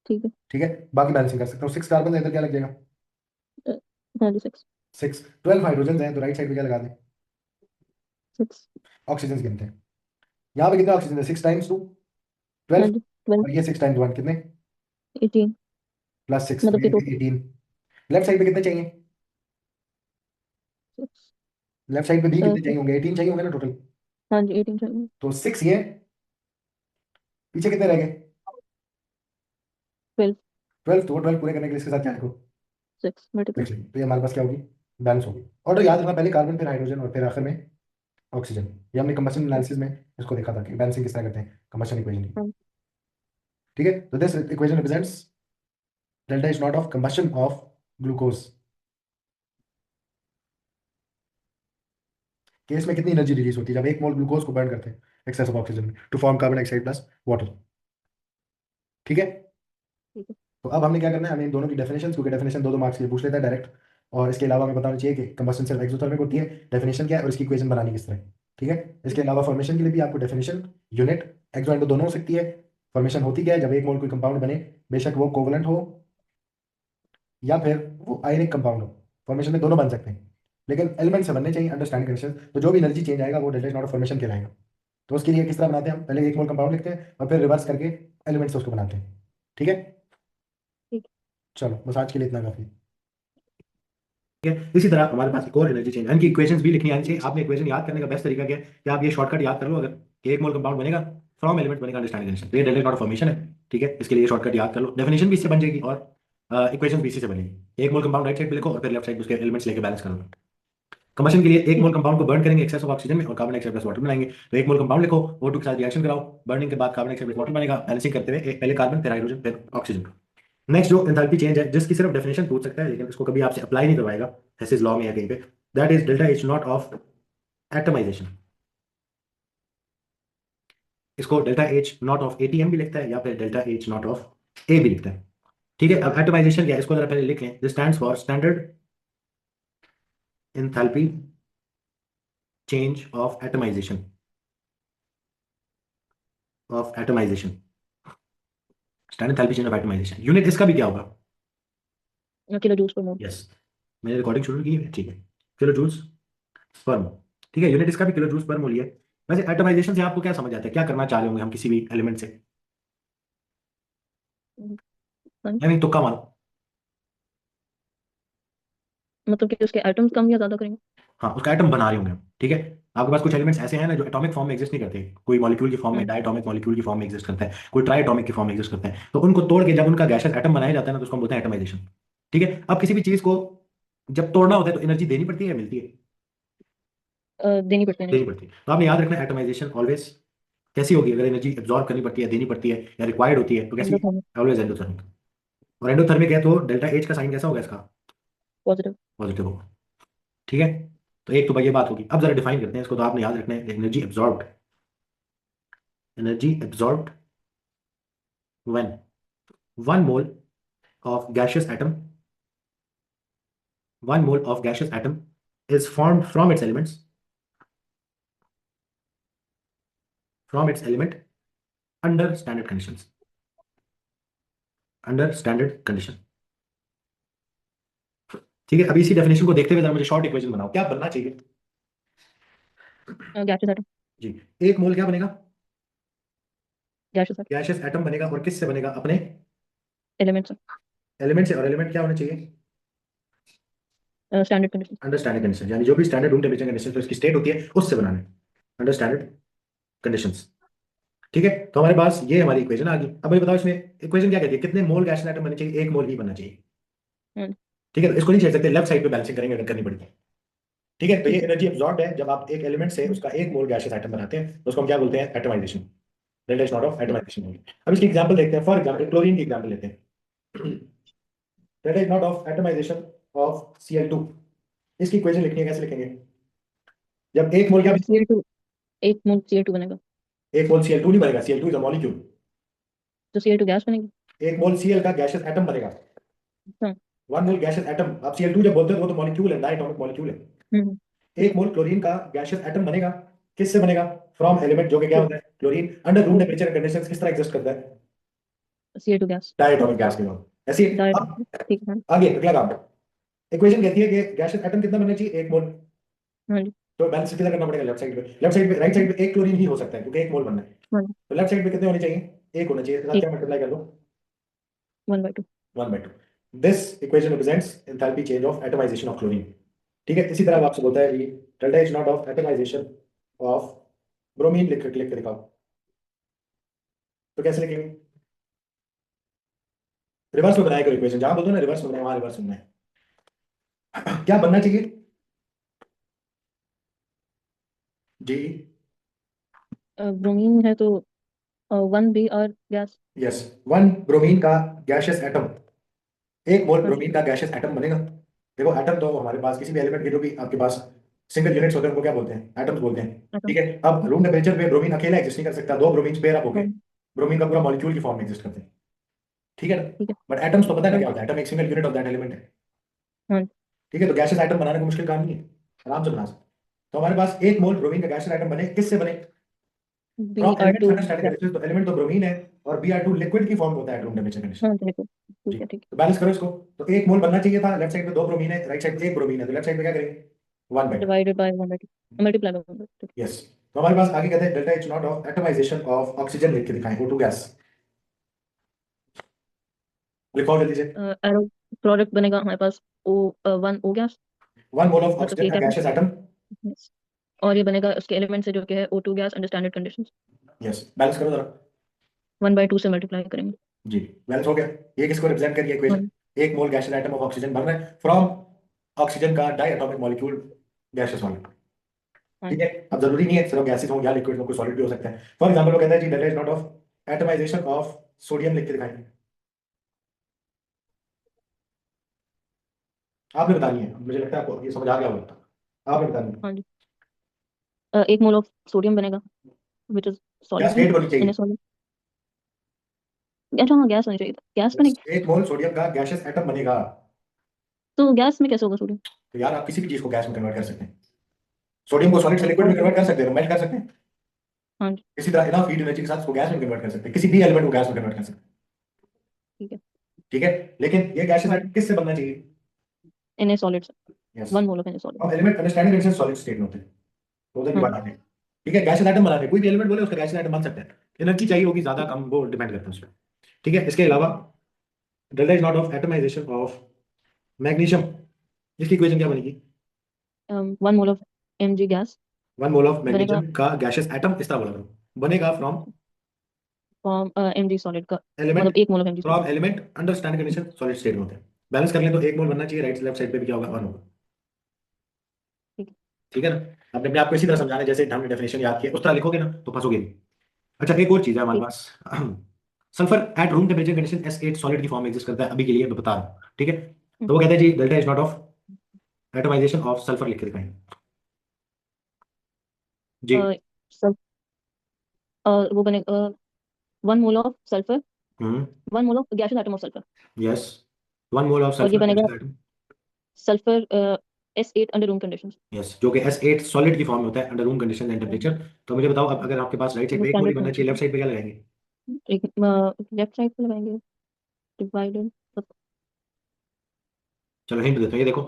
ठीक है। ठीक है, बाकी बैलेंसिंग कर सकता हूँ। 6 कार्बन है, इधर क्या लग जाएगा? अ, हाँ जी, 6। 6। 12 हाइड्रोजन है, तो राइट साइड पे क्या लगा दें? 6। ऑक्सीजन गिनते हैं। यहाँ पे कितना ऑक्सीजन है? 6 टाइम्स 2 हाँ 12। जी, 12। और ये 6 टाइम्स 1 कितने? 18। +6, तो मतलब कि ये टोटल 18। लेफ्ट साइड पे कितने चाहिए? 6। लेफ्ट साइड पे भी कितने चाहिए होंगे? 18 चाहिए होंगे ना टोटल। हाँ जी, 18 चाहिए। तो 6 ये। पीछे कितने रह गए? 12। 12। तो 12 पूरे करने के लिए इसके साथ क्या लिखो? 6 मल्टीप्लाई। 6 लिखो, तो ये हमारे पास क्या होगी? बैलेंस होगी। और तो याद रखना, पहले कार्बन फिर हाइड्रोजन और फिर आखिर में ऑक्सीजन। ये हमने कंबशन एनालिसिस में इसको देखा था कि बैलेंसिंग किस तरह करते हैं कंबशन इक्वेशन की। हाँ। ठीक है, तो this equation represents delta is not of combustion of glucose. Case में कितनी एनर्जी रिलीज होती है जब 1 मोल ग्लूकोज को बर्न करते हैं एक्सेस ऑफ ऑक्सीजन में to form carbon dioxide plus water? ठीक है, ठीक है। तो अब हमने क्या करना है, हमें इन दोनों की डेफिनेशन, क्योंकि डेफिनेशन 2 मार्क्स के लिए पूछ लेता है डायरेक्ट। और इसके अलावा हमें बताना चाहिए कि कंबशन सिर्फ एक्सोथर्मिक होती है, डेफिनेशन क्या है और इसकी इक्वेशन बनानी किस तरह है। ठीक है, इसके अलावा फॉर्मेशन के लिए भी आपको डेफिनेशन, यूनिट, एक्सो एंडो दोनों हो सकती है। फॉर्मेशन होती क्या है? जब 1 मोल कोई कंपाउंड बने, बेशक वो कोवलेंट हो या फिर वो आयनिक कंपाउंड हो, फॉर्मेशन में दोनों बन सकते हैं, लेकिन एलिमेंट से बनने चाहिए अंडरस्टैंड कंडीशन। तो जो भी एनर्जी चेंज आएगा वो डेल्टा इज नॉट फॉर्मेशन कहलाएगा। तो उसके लिए किस तरह बनाते हैं? हम पहले 1 मोल कंपाउंड लिखते हैं और फिर रिवर्स करके एलिमेंट्स उसको बनाते हैं। ठीक है, ठीक चलो बस आज के लिए इतना काफी है। ठीक है, इसी तरह हमारे पास एक और एनर्जी चेंज है, इनकी इक्वेशंस भी लिखनी आनी चाहिए। आपने इक्वेशन याद करने का बेस्ट तरीका क्या है कि आप ये शॉर्टकट याद कर लो। अगर 1 मोल कंपाउंड बनेगा, फ्रॉम एलिमेंट बनेगा अंडरस्टैंडिंग कंडीशन, तो ये डेल्टा नॉट फॉर्मेशन है। ठीक है, इसके लिए ये शॉर्टकट याद कर लो, डेफिनेशन भी इससे बन जाएगी और इक्वेशन भी इसी से बनेगी। 1 मोल कंपाउंड राइट साइड पे लिखो और फिर लेफ्ट साइड पे उसके एलिमेंट्स लेके बैलेंस कर लो। कंबशन के लिए 1 ठीक। मोल कंपाउंड को बर्न करेंगे एक्सेस ऑफ ऑक्सीजन में और कार्बन डाइऑक्साइड प्लस वाटर बनाएंगे। तो 1 मोल कंपाउंड लिखो, O2 के साथ रिएक्शन कराओ, बर्निंग के बाद कार्बन डाइऑक्साइड प्लस वाटर बनेगा, बैलेंसिंग करते हुए पहले कार्बन फिर हाइड्रोजन फिर ऑक्सीजन। नेक्स्ट जो एंथैल्पी चेंज है, जिसकी सिर्फ डेफिनेशन पूछ सकता है लेकिन इसको कभी आपसे अप्लाई नहीं करवाएगा हेसिस लॉ में या कहीं पे, that is delta H not of atomization. इसको delta H not of ATM भी लिखता है या फिर delta H not of A भी लिखता है। ठीक है, अब एटमाइजेशन क्या है इसको जरा पहले लिख लें। This stands for standard enthalpy change of atomisation, standard enthalpy change of atomisation. Unit इसका भी क्या होगा? किलो जूल्स पर मोल। यस, मैंने रिकॉर्डिंग शुरू की है। ठीक है, किलो जूल्स पर मोल। ठीक है, यूनिट इसका भी किलो जूल्स पर मोल ही है। वैसे एटमाइजेशन से आपको क्या समझ आता है, क्या करना चाह रहे होंगे हम किसी भी एलिमेंट से? हाँ। यानी तुक्का मारो। मतलब कि उसके आइटम्स कम या ज्यादा करेंगे। हाँ, उसका आइटम बना रहे होंगे हम। ठीक है, आपके पास कुछ एलिमेंट्स ऐसे हैं ना जो एटॉमिक फॉर्म में एग्जिस्ट नहीं करते, कोई मॉलिक्यूल की फॉर्म में, डायटॉमिक मॉलिक्यूल की फॉर्म में एग्जिस्ट करता है, कोई ट्राइटॉमिक की फॉर्म में एग्जिस्ट करता है, तो उनको तोड़ के जब उनका गैसियस एटम बनाया जाता है ना तो उसको हम बोलते हैं एटमाइजेशन। ठीक है, अब किसी भी चीज को जब तोड़ना होता है तो एनर्जी देनी पड़ती है या मिलती है? देनी पड़ती है देनी एनर्जी। पड़ती है। तो आपने याद रखना एटमाइजेशन ऑलवेज कैसी होगी, अगर एनर्जी एब्जॉर्ब करनी पड़ती है, देनी पड़ती है या रिक्वायर्ड होती है तो कैसी? एंडोथर्मिक। Always endothermic. और एंडोथर्मिक है तो डेल्टा एच का साइन कैसा होगा इसका? पॉजिटिव। पॉजिटिव होगा। ठीक है, तो एक तो भाई ये बात होगी। अब जरा डिफाइन करते हैं इसको, तो आपने याद रखना है energy absorbed, energy absorbed when 1 mole of gaseous atom, 1 mole of gaseous atom is formed from its element under standard conditions, under standard condition। ठीक है, अभी इसी डेफिनेशन को देखते हुए जरा मुझे शॉर्ट इक्वेशन बनाओ, क्या बनना चाहिए? Gaseous atom. जी, एक मोल क्या बनेगा? Gaseous atom. गैसियस एटम बनेगा, और किससे बनेगा? अपने एलिमेंट्स। एलिमेंट से। और एलिमेंट क्या होना चाहिए? Standard condition. Under standard condition, यानी जो भी स्टैंडर्ड रूम टेम्परेचर कंडीशन उसकी स्टेट होती है उससे बनाना है, अंडर स्टैंडर्ड कंडीशंस। ठीक है, तो हमारे पास ये हमारी इक्वेशन आ गई। अब मुझे बताओ इसमें इक्वेशन क्या कहती है, कितने मोल गैसियस एटम बनने चाहिए? एक मोल ही बनना चाहिए। ठीक है, तो इसको नहीं छेड़ सकते, लेफ्ट साइड पे बैलेंसिंग करेंगे अगर करनी पड़ती है। ठीक है, तो ये ठीक है। एनर्जी एब्जॉर्ब है जब आप एक एलिमेंट से उसका एक मोल गैसियस आइटम बनाते हैं तो उसको हम क्या बोलते हैं? Atomisation. Delta is not of ठीक। एटमाइजेशन होगी। अब इसकी एग्जांपल देखते हैं, फॉर एग्जांपल क्लोरीन की एग्जांपल लेते हैं। Delta is not of atomisation of Cl2। इसकी इक्वेशन लिखनी है, कैसे लिखेंगे? जब एक मोल क्या? Cl2। एक मोल Cl2 बनेगा। एक मोल Cl2 नहीं बनेगा, Cl2 इज अ मॉलिक्यूल। तो Cl2 गैस बनेगी। एक मोल Cl का गैसियस एटम बनेगा। हाँ। 1 मोल गैसियस एटम, आप Cl2 जब बोलते हो तो वो तो मॉलिक्यूल है, डायटोमिक मॉलिक्यूल है। हम्म। एक मोल क्लोरीन का गैसियस एटम बनेगा, किससे बनेगा? फ्रॉम एलिमेंट जो कि क्या होता है? Chlorine. Under room temperature conditions किस तरह एग्जिस्ट करता है? Cl2 gas. डायटोमिक गैस के बाद ऐसी। अब डायरेक्ट। ठीक है। आगे अगला काम, इक्वेशन कहती है कि गैसियस एटम कितना बनना चाहिए? 1 मोल। हाँ जी। तो बैलेंस कितना करना पड़ेगा? लेफ्ट साइड पे, लेफ्ट साइड पे, राइट साइड पे एक क्लोरीन ही हो सकता है क्योंकि 1 मोल बनना है। हाँ जी। तो लेफ्ट साइड पे कितने होने चाहिए? एक होना चाहिए, इसके साथ एक। क्या मल्टीप्लाई कर दो? 1/2। 1/2। This equation represents enthalpy change of atomisation of chlorine. ठीक है, इसी तरह अब आपसे बोलता है कि delta is not of atomisation of bromine, लिख के दिखाओ। तो कैसे लिखेंगे? रिवर्स में बनाया करो इक्वेशन, जहां बोलते हो ना रिवर्स में बनाए वहां रिवर्स में बनाए। क्या बनना चाहिए जी? ब्रोमीन है तो 1Br गैस। यस, 1 ब्रोमीन का गैसियस एटम, 1 मोल हाँ जी। ब्रोमीन का गैसियस एटम बनेगा। देखो एटम तो हमारे पास किसी भी एलिमेंट के जो भी आपके पास सिंगल यूनिट्स होते हैं उनको क्या बोलते हैं? एटम्स बोलते हैं। एटम। ठीक है, अब रूम टेम्परेचर पे ब्रोमीन अकेला एग्जिस्ट नहीं कर सकता, दो ब्रोमीन पेयर अप हो हाँ गए, जी। ब्रोमीन का पूरा मॉलिक्यूल की फॉर्म में एग्जिस्ट करते हैं। ठीक है ना? ठीक है। बट एटम्स तो पता है ना हाँ क्या जी। होता है, एटम एक single unit of that element है। हाँ ठीक है, तो गैसियस आइटम बनाने को मुश्किल काम नहीं है, आराम से बना सकते। तो हमारे पास 1 मोल ब्रोमीन का गैसियस आइटम बने, किससे बने? जी। From elements Br2 under standard gas. Condition. तो एलिमेंट तो ब्रोमीन है और Br2 लिक्विड की फॉर्म में होता है रूम टेम्परेचर कंडीशन। हाँ देखो। जी, ठीक है। ठीक तो बैलेंस करो इसको। तो 1 मोल बनना चाहिए था, लेफ्ट साइड पे 2 ब्रोमीन है, राइट साइड पे 1 ब्रोमीन है, तो लेफ्ट साइड पे क्या करेंगे? वन है। By two divided by 1/2। Multiply by 1/2। Yes, तो हमारे पास आगे कहते हैं delta is not of atomisation of oxygen, लिख के दिखाएं O2 गैस। लिखो जल्दी से। एरो प्रोडक्ट बनेगा हमारे पास O 1O gas. 1 mole of मतलब ऑक्सीजन ये का क्या है? Gaseous atom. Yes। और ये बनेगा उसके एलिमेंट से जो कि है O2 gas under standard conditions. Yes, balance करो जरा। 1/2 से मल्टीप्लाई करेंगे। जी, बैलेंस हो गया। ये किसको रिप्रेजेंट करिए हाँ। Equation? 1 mole gaseous atom of oxygen बन रहा है फ्रॉम ऑक्सीजन का डायटोमिक मॉलिक्यूल, गैसियस मॉलिक्यूल। हाँ। ठीक है, अब जरूरी नहीं है सिर्फ गैसेस हो या लिक्विड हो, कोई सॉलिड भी हो सकता है। फॉर एग्जांपल वो कहता है जी delta is not of atomisation of sodium, लिख के दिखाएंगे। आपने बतानी है, मुझे लगता है आपको ये समझ आ गया होगा, आपने बतानी है। हाँ जी। 1 मोल ऑफ सोडियम बनेगा विच इज क्या सॉल्यूबल स्टेट होनी इन ए चाहिए? सॉल्यूट। अच्छा हाँ गैस होनी चाहिए गैस Yes, बनेगी। 1 मोल सोडियम का गैसियस एटम बनेगा। तो गैस में कैसे होगा सोडियम। तो यार आप किसी भी चीज को गैस में कन्वर्ट कर सकते हैं, सोडियम को सॉलिड से लिक्विड और में कन्वर्ट कर सकते हैं, मेल्ट कर सकते हैं। हाँ जी। इसी तरह इनफ हीट एनर्जी के साथ उसको गैस में कन्वर्ट कर सकते हैं, किसी भी एलिमेंट को गैस में कन्वर्ट कर सकते हैं। ठीक है। ठीक है, लेकिन ये गैसियस हाँ एटम किससे बनना चाहिए? इन ए सॉलिड से। Yes, 1 mole of in a solid. अब element understanding condition solid state में होते हैं, तो उधर की हाँ बात आती है। ठीक है, गैसियस आइटम बनाने, कोई भी एलिमेंट बोले उसका गैसियस आइटम बन सकता है, एनर्जी चाहिए होगी ज्यादा कम, वो डिपेंड करता है उस पर। ठीक है, इसके अलावा delta is not of atomisation of magnesium, इसकी इक्वेशन क्या बनेगी? 1 mole of Mg gas. 1 mole of बनेगा मैग्नीशियम का गैशियस एटम इस तरह बोला करो, बनेगा फ्रॉम फ्रॉम mg सॉलिड का, एलिमेंट, मतलब 1 mole of mg solid. From element under stand condition solid state में होते हैं। बैलेंस कर लें तो 1 मोल बनना चाहिए, राइट लेफ्ट साइड पे भी क्या होगा, 1 होगा। ठीक है। ठीक है ना। आपने अपने आप को इसी तरह ठीक है। समझाना है जैसे हमने डेफिनेशन याद किया, उस तरह लिखोगे ना तो फंसोगे नहीं। अच्छा एक और चीज है हमारे ठीक। पास, sulphur at room temperature condition S8 solid की फॉर्म में एग्जिस्ट करता है, अभी के लिए मैं बता रहा हूँ, ठीक है। हम्म, तो वो कहते हैं जी delta is not of atomisation of sulphur, लिख के दिखाएं जी। अ, सब वो बनेगा 1 mole of sulphur, hmm. 1 mole of gaseous atom of sulphur. Yes, 1 mole of और ये सल्फर बनेगा gaseous atom. Sulphur S8 under room conditions. Yes, जो कि S8 सॉलिड की फॉर्म में होता है under room condition and temperature. तो मुझे बताओ अब, अगर आपके पास राइट साइड पे एक मोल ही स्टैंडर्ड बनना चाहिए, कंडीशन। लेफ्ट साइड पे क्या लगाएंगे। एक लेफ्ट साइड पे लगाएंगे डिवाइडेड। चलो हिंट देता हूँ, ये देखो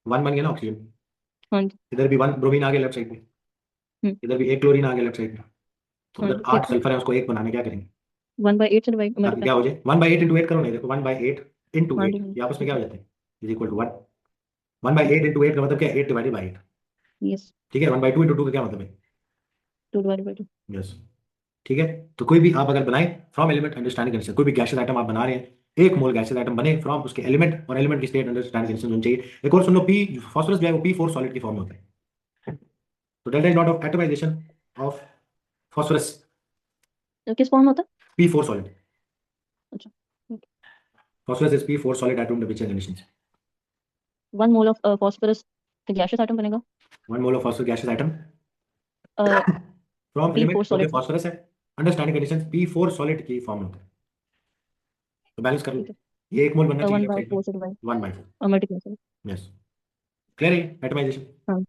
1 बन गया ना ऑक्सीजन, हाँ जी। इधर भी 1 ब्रोमीन आ गया लेफ्ट साइड पे, हम्म, इधर भी 1 क्लोरीन आ गया लेफ्ट साइड पे। तो हाँ उधर जी, 8 ठीक है। सल्फर है, उसको 1 बनाने क्या करेंगे, 1/8 से डिवाइड ताकि मल्टीप्लाई। क्या हो जाए 1/8 इंटू 8 करो, नहीं देखो 1/8 इंटू हाँ 8 जी, हाँ जी, ये आपस में ठीक क्या है। हो जाता है, इज इक्वल टू 1। 1/8 इंटू 8 का मतलब क्या है, 8 डिवाइडेड बाई 8। यस। ठीक है, 1/2 इंटू 2 का क्या मतलब है। 2 डिवाइडेड बाय 2। यस। ठीक है। तो कोई भी आप अगर बनाए फ्रॉम एलिमेंट अंडरस्टैंडिंग कंडीशन, कोई भी गैसियस आइटम आप बना रहे हैं, 1 मोल गैसियस आइटम बने फ्रॉम उसके एलिमेंट, और एलिमेंट की स्टेट अंडरस्टैंडिंग कंडीशन होनी चाहिए। एक और सुन लो, पी फास्फोरस जो है वो P4 सॉलिड की फॉर्म में होता है। तो delta is not of atomisation of phosphorus, तो किस फॉर्म होता है? P4 solid. अच्छा। Phosphorus is P4 solid at room temperature conditions. 1 mole of phosphorus gaseous atom बनेगा 1 mole of phosphorus gaseous item uh, from P4 element जो कि सॉलिड से। फास्फोरस है, अंडरस्टैंडिंग कंडीशन P4 सॉलिड की फॉर्म में होता है। तो बैलेंस कर लो, ठीक है। ये 1 मोल बनना चाहिए वन लेफ्ट बाई साइड में, फोर से डिवाइड 1/4। और मल्टीप्लाई से। यस, क्लियर है एटमाइजेशन। हाँ।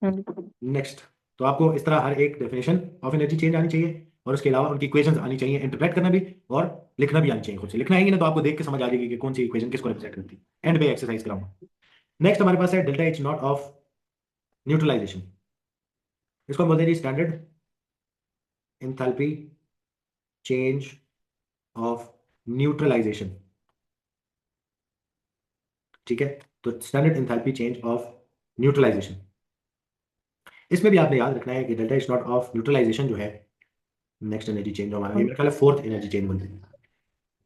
हाँ जी। नेक्स्ट, तो आपको इस तरह हर एक डेफिनेशन ऑफ एनर्जी चेंज आनी चाहिए, और उसके अलावा उनकी इक्वेशंस आनी चाहिए, इंटरप्रेट करना भी और लिखना भी आनी चाहिए। खुद से लिखना आएगी ना तो आपको देख के समझ आ जाएगी कि कौन सी इक्वेशन किसको रिप्रेजेंट करती है। एंड पे एक्सरसाइज कराऊंगा। नेक्स्ट हमारे पास है delta H not of neutralization. इसको हम बोलते हैं जी standard enthalpy change of neutralization. ठीक है, तो standard enthalpy change of neutralization, इसमें भी आपने याद रखना है कि delta H not of neutralization जो है, नेक्स्ट एनर्जी चेंज जो हमारा, ये हाँ। मेरा ख्याल है फोर्थ एनर्जी चेंज बोलते हैं।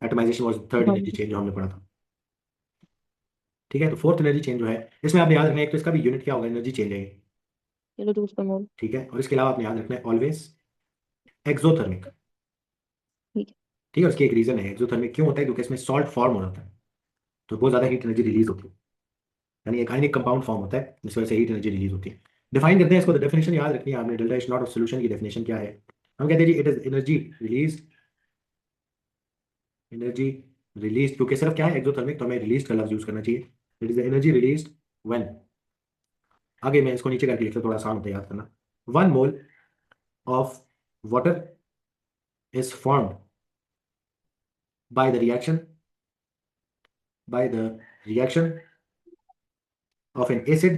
एटमाइजेशन वाज थर्ड हाँ एनर्जी जी। चेंज जो हमने पढ़ा था। ठीक है, तो फोर्थ एनर्जी चेंज जो है, इसमें आपने याद रखना है एक तो इसका भी यूनिट क्या होगा, एनर्जी चेंज है। Kilo joules per mole. ठीक है, और इसके अलावा आपने याद रखना है ऑलवेज एक्सोथर्मिक। ठीक है। ठीक है, उसकी एक रीजन है एक्सोथर्मिक क्यों होता है, क्योंकि इसमें सॉल्ट फॉर्म हो जाता है, तो बहुत ज्यादा हीट एनर्जी रिलीज होती है, यानी एक आयनिक कंपाउंड फॉर्म होता है, जिस वजह से हीट एनर्जी रिलीज होती है। डिफाइन करते हैं इसको, तो डेफिनेशन याद रखनी है आपने, delta is not of solution की डेफिनेशन क्या है। हम कहते हैं जी it is energy release, energy release, क्योंकि सिर्फ क्या है एक्सोथर्मिक, तो हमें रिलीज का लफ्ज यूज करना चाहिए। It is energy release when, आगे मैं इसको नीचे करके लिखता हूं, थोड़ा आसान होता है याद करना। 1 mole of water is formed by the reaction of an acid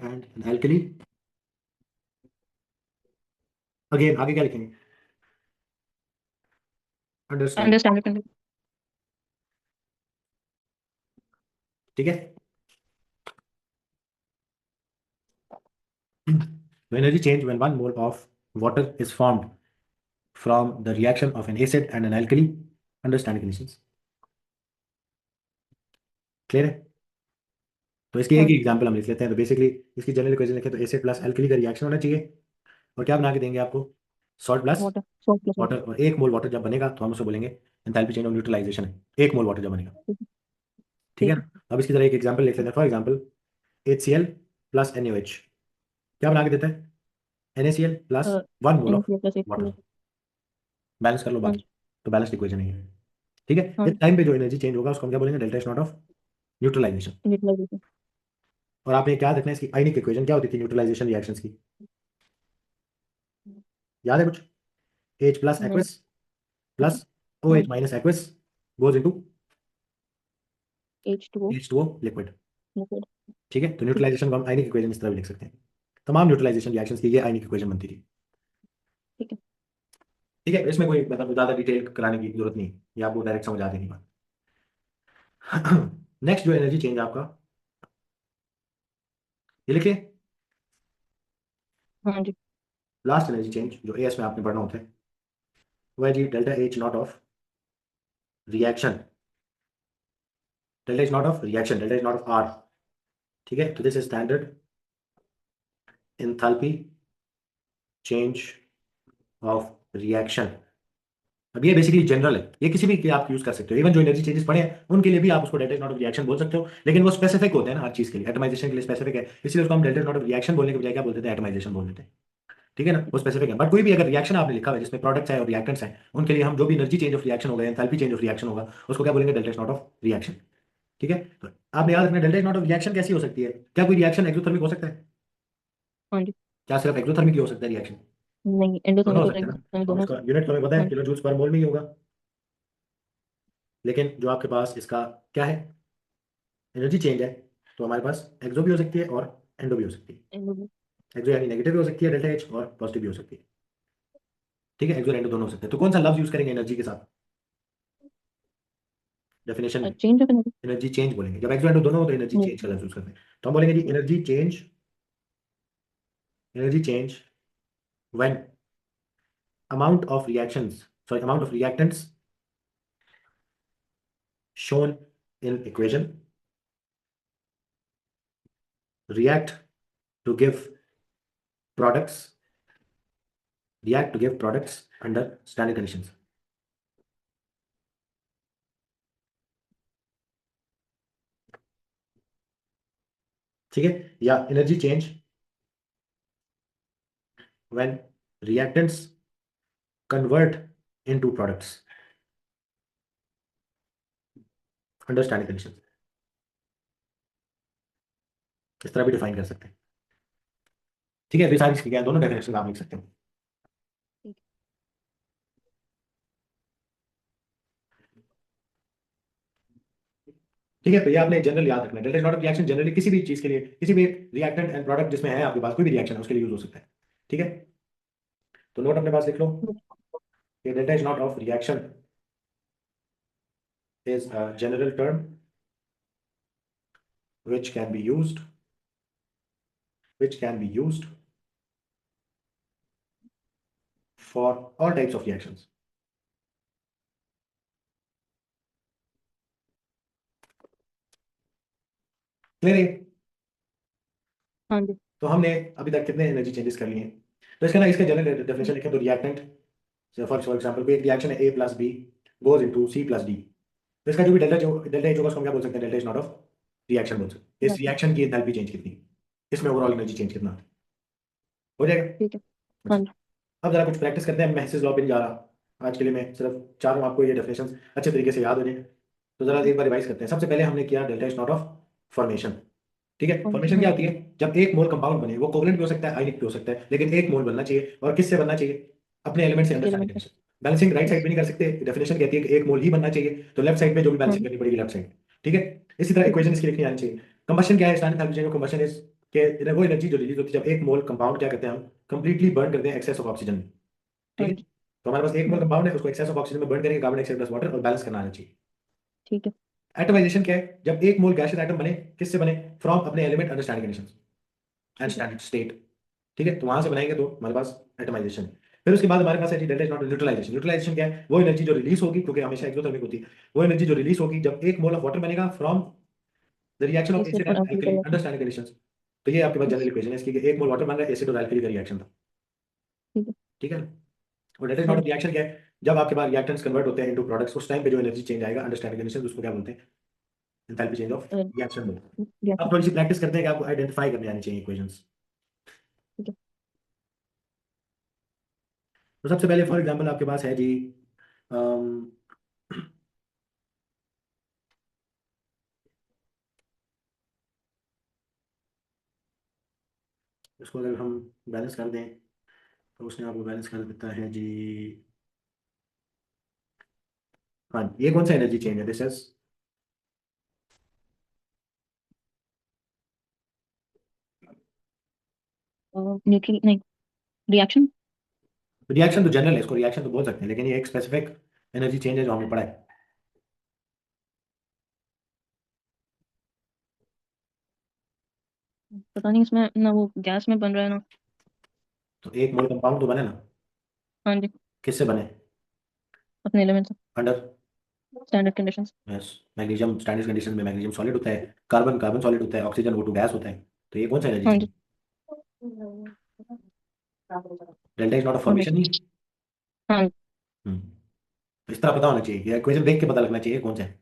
and an alkali। Again आगे क्या लिखेंगे, अंडरस्टैंड। Understand condition. ठीक है, तो energy change when 1 mole of water is formed from the reaction of an acid and an alkali, understand conditions। Clear है। तो इसकी एक हाँ ही जी। एग्जांपल हम लिख लेते हैं, तो बेसिकली इसकी जनरल इक्वेशन लिखें तो एसिड प्लस एल्कली का रिएक्शन होना चाहिए, और क्या बना के देंगे आपको, salt plus water, salt plus water. Water, और 1 मोल वाटर जब बनेगा तो हम उसे बोलेंगे एंथैल्पी चेंज ऑफ न्यूट्रलाइजेशन है, 1 मोल वाटर जब बनेगा। ठीक है ठीक है। ना। अब इसकी तरह एक एग्जांपल लिख लेते हैं, for example HCl plus NaOH क्या बना के देता है, NaCl plus 1 mole of NaCl plus 8। Water. Balance कर लो हाँ बाकी, जी। तो बैलेंस इक्वेशन है ये। ठीक है, हाँ इस टाइम पे जो एनर्जी चेंज होगा उसको हम क्या बोलेंगे, delta is not of neutralisation. जी, यूटिलाइजेशन। और आपने क्या देखना है, इसकी आयनिक इक्वेशन क्या होती थी न्यूट्रलाइजेशन रिएक्शंस की, याद है कुछ, H प्लस नहीं। एक्वस ठीक है। प्लस OH हाँ। Minus aqueous goes into H2O H2O liquid. Liquid. ठीक है, तो ठीक है। न्यूट्रलाइजेशन को हम आयनिक इक्वेशन इस तरह भी लिख सकते हैं, तमाम न्यूट्रलाइजेशन रिएक्शंस की ये आयनिक इक्वेशन बनती थी। ठीक है। ठीक है, इसमें कोई मतलब ज्यादा डिटेल कराने की जरूरत नहीं है, ये आपको डायरेक्ट समझ आ जाएगी बात। नेक्स्ट जो एनर्जी चेंज आपका ये लिखिए। हाँ जी। लास्ट एनर्जी चेंज जो एएस में आपने पढ़ना होता है वो है जी delta H not of reaction. Delta is not of reaction, delta is not of R. ठीक है, तो this is standard enthalpy change of reaction. अब ये बेसिकली जनरल है, ये किसी भी के आप यूज कर सकते हो, इवन जो एनर्जी चेंजेस पढ़े हैं उनके लिए भी आप उसको delta is not of reaction बोल सकते हो, लेकिन वो स्पेसिफिक होते हैं ना हर चीज के लिए, एटमाइजेशन के लिए स्पेसिफिक है, इसलिए उसको हम delta is not of reaction बोलने के बजाय क्या बोलते थे, एटमाइजेशन बोल देते हैं। ठीक है ना, वो स्पेसिफिक है। बट कोई भी अगर रिएक्शन आपने लिखा हुआ है जिसमें प्रोडक्ट्स है और रिएक्टेंट्स हैं, उनके लिए हम जो भी एनर्जी चेंज ऑफ रिएक्शन होगा, एंथैल्पी चेंज ऑफ रिएक्शन होगा, उसको क्या बोलेंगे, delta is not of reaction. ठीक है, तो आपने याद रखना delta is not of reaction कैसी हो सकती है, क्या कोई रिएक्शन एक्सोथर्मिक हो सकता है, हाँ जी। क्या सिर्फ एक्सोथर्मिक ही हो सकता है रिएक्शन, नहीं, दोनों एंडोथर्मिक हो और सकते हैं ना। एक्सोथर्मिक अब दोनों इसका से। यूनिट तो हमें पता है, हाँ जी। किलो जूल्स पर मोल में ही होगा, लेकिन जो आपके पास इसका क्या है, एनर्जी चेंज है, तो हमारे पास एक्सो भी हो सकती है और एंडो भी हो सकती है। एंडो। एक्सो यानी नेगेटिव भी हो सकती है डेल्टा एच, और पॉजिटिव भी हो सकती है। ठीक है, एक्सो और एंडो दोनों हो सकते हैं। तो कौन सा लफ्ज यूज करेंगे एनर्जी के साथ डेफिनेशन में, change of energy. Energy change बोलेंगे। जब एक्सो एंडो दोनों हो तो एनर्जी चेंज का लफ्ज यूज करते हैं, तो हम बोलेंगे जी energy change, energy change when amount of reactions, sorry amount of reactants shown in equation react to give products, react to give products under standard conditions. ठीक है, या energy change when reactants convert into products under standard conditions, इस तरह भी डिफाइन कर सकते हैं। ठीक है, सारी चीज क्या है, दोनों डेफिनेशन आप लिख सकते हैं। ठीक है, तो ये आपने जनरल याद रखना है, डेल्टा नॉट रिएक्शन जनरली किसी भी चीज के लिए, किसी भी रिएक्टेंट एंड प्रोडक्ट जिसमें है आपके पास कोई भी रिएक्शन है उसके लिए यूज हो सकता है। ठीक है, तो नोट अपने पास लिख लो, ये delta is not of reaction is a general term which can be used, which can be used for all types of reactions. Clear है? हाँ जी। तो हमने अभी तक कितने एनर्जी चेंजेस कर लिए हैं, तो इसका ना इसका जनरल डेफिनेशन लिखें तो रिएक्टेंट, फॉर एग्जांपल कोई एक रिएक्शन है A plus B goes into C plus D, तो इसका जो भी डेल्टा एच होगा उसको हम क्या बोल सकते हैं, delta is not of reaction बोल सकते हैं। इस रिएक्शन की एंथैल्पी चेंज कितनी, इसमें ओवरऑल एनर्जी चेंज कितना हो जाएगा। ठीक है। हाँ अच्छा, जी। अब जरा कुछ प्रैक्टिस करते हैं, मैं हिस्सेस लॉ पे नहीं जा रहा आज के लिए, मैं सिर्फ चाह रहा हूँ आपको ये डेफिनेशन अच्छे तरीके से याद हो जाए। तो जरा एक बार रिवाइज करते हैं। सबसे पहले हमने किया delta is not of formation. ठीक है, हाँ फॉर्मेशन हाँ क्या होती है, जब एक मोल कंपाउंड बने, वो कोवलेंट भी हो सकता है आयनिक भी हो सकता है, लेकिन एक मोल बनना चाहिए, और किससे बनना चाहिए, अपने एलिमेंट से एक अंडरस्टैंडिंग एलिमेंट है। Condition. Balancing right side yes. पे नहीं कर सकते, डेफिनेशन कहती है कि एक मोल ही बनना चाहिए, तो लेफ्ट साइड में जो भी हाँ बैलेंसिंग जी। करनी पड़ेगी लेफ्ट साइड। ठीक है, इसी तरह ठीक है। इक्वेशन इसकी लिखनी आनी चाहिए। कंबशन क्या है, स्टैंडर्ड थर्मोडायनामिक कंबशन इज के वो एनर्जी जो रिलीज होती है जब एक मोल कंपाउंड क्या करते हैं, हम कंप्लीटली बर्न करते हैं एक्सेस ऑफ ऑक्सीजन में। ठीक हाँ है, जी। तो हमारे पास एक मोल हाँ। कंपाउंड है, उसको एक्सेस ऑफ ऑक्सीजन में बर्न करेंगे, कार्बन डाइऑक्साइड प्लस वाटर, और बैलेंस करना आना चाहिए। ठीक है। एटमाइजेशन क्या है, जब एक मोल गैसियस एटम बने, किससे बने, फ्रॉम अपने element under standard conditions and ठीक है। Standard state. ठीक है, तो वहां से बनाएंगे तो हमारे पास एटमाइजेशन। फिर उसके बाद हमारे पास है delta is not neutralisation. Neutralisation क्या है, वो एनर्जी जो रिलीज होगी, क्योंकि हमेशा एक्सोथर्मिक होती है, वो एनर्जी जो रिलीज होगी जब एक मोल ऑफ वाटर बनेगा from the reaction of acid acid और एंड अल्कोहल का alkali under reaction. Standard conditions. तो ये आपके पास जनरल यस। इक्वेशन है इसकी, कि एक मोल वाटर बन रहा है, एसिड और एल्कली का रिएक्शन था। ठीक है। ठीक है, और डेल्टा इज हाँ नॉट जी। रिएक्शन क्या है, जब आपके पास रिएक्टेंट्स कन्वर्ट होते हैं इनटू प्रोडक्ट्स, उस टाइम पे जो एनर्जी चेंज आएगा अंडर स्टैंडर्ड कंडीशंस, उसको क्या बोलते हैं, एंथैल्पी चेंज ऑफ रिएक्शन बोलते हैं। अब रिएक्शन। थोड़ी सी प्रैक्टिस करते हैं कि आपको आइडेंटिफाई करने आनी चाहिए इक्वेशंस। ठीक है। तो सबसे पहले फॉर एग्जांपल आपके पास है जी, अम, इसको अगर हम बैलेंस कर दें तो उसने आपको बैलेंस कर देता है जी। हाँ, ये कौन सा एनर्जी चेंज है, दिस इज, न्यूट्रल नहीं, रिएक्शन। रिएक्शन तो जनरल है, इसको रिएक्शन तो बोल सकते हैं, लेकिन ये एक स्पेसिफिक एनर्जी चेंज है जो हमने पढ़ा है। पता नहीं इसमें ना वो गैस में बन रहा है ना। तो एक मोल कंपाउंड तो बने ना, हाँ जी। किससे बने? अपने एलिमेंट से। Under. Standard conditions. Yes. Magnesium standard condition में मैग्नीशियम सॉलिड होता है, कार्बन कार्बन सॉलिड होता है, ऑक्सीजन O2 गैस होता है। तो ये कौन सा एनर्जी हाँ चाहिए? जी। Delta is not a formation formation. नहीं। हाँ। हम्म। तो इस तरह पता होना चाहिए, ये इक्वेशन देख के पता लगना चाहिए कौन सा है।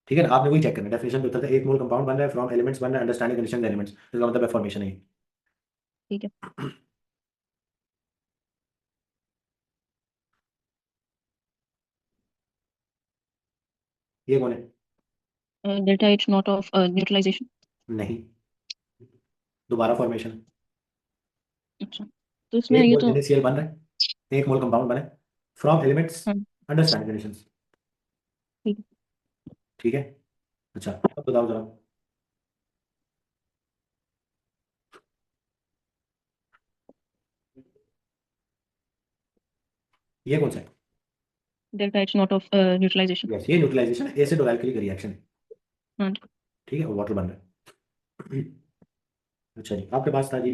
ठीक है ना, आपने वही चेक करना, डेफिनेशन पे होता है एक मोल कंपाउंड बन रहा है फ्रॉम एलिमेंट्स बन रहा है अंडरस्टैंडिंग कंडीशन एलिमेंट्स, इसका मतलब है फॉर्मेशन है। ठीक है। ये कौन है? Delta H not of neutralisation. नहीं, दोबारा फॉर्मेशन। अच्छा। तो इसमें एक ये मोल तो। NaCl बन रहा है, एक मोल कंपाउंड बने फ्रॉम एलिमेंट्स हाँ। Understanding conditions. ठीक है। ठीक है। अच्छा, अब बताओ जरा, ये कौन सा है? Delta H not of neutralisation. Yes, ये न्यूट्रलाइजेशन है, एसिड और एल्कली का रिएक्शन है। हाँ जी। ठीक है, वाटर बन रहा है। अच्छा जी, आपके पास था जी।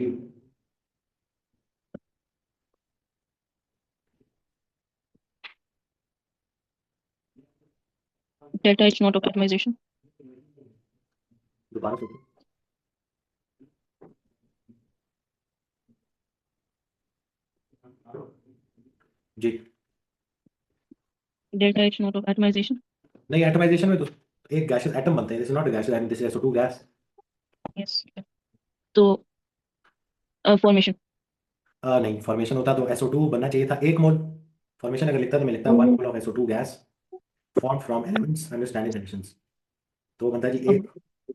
Delta H not of atomization. दोबारा सोचो। जी। Delta H not of atomization. नहीं, एटमाइजेशन में तो एक गैसेस एटम बनते हैं, this is not gases, I mean this is SO2 gas. Yes. तो फॉर्मेशन। नहीं, फॉर्मेशन होता तो SO2 बनना चाहिए था एक मोल। फॉर्मेशन अगर लिखता तो मैं लिखता 1 mole of SO2 gas form from elements understanding conditions. तो बनता है जी एक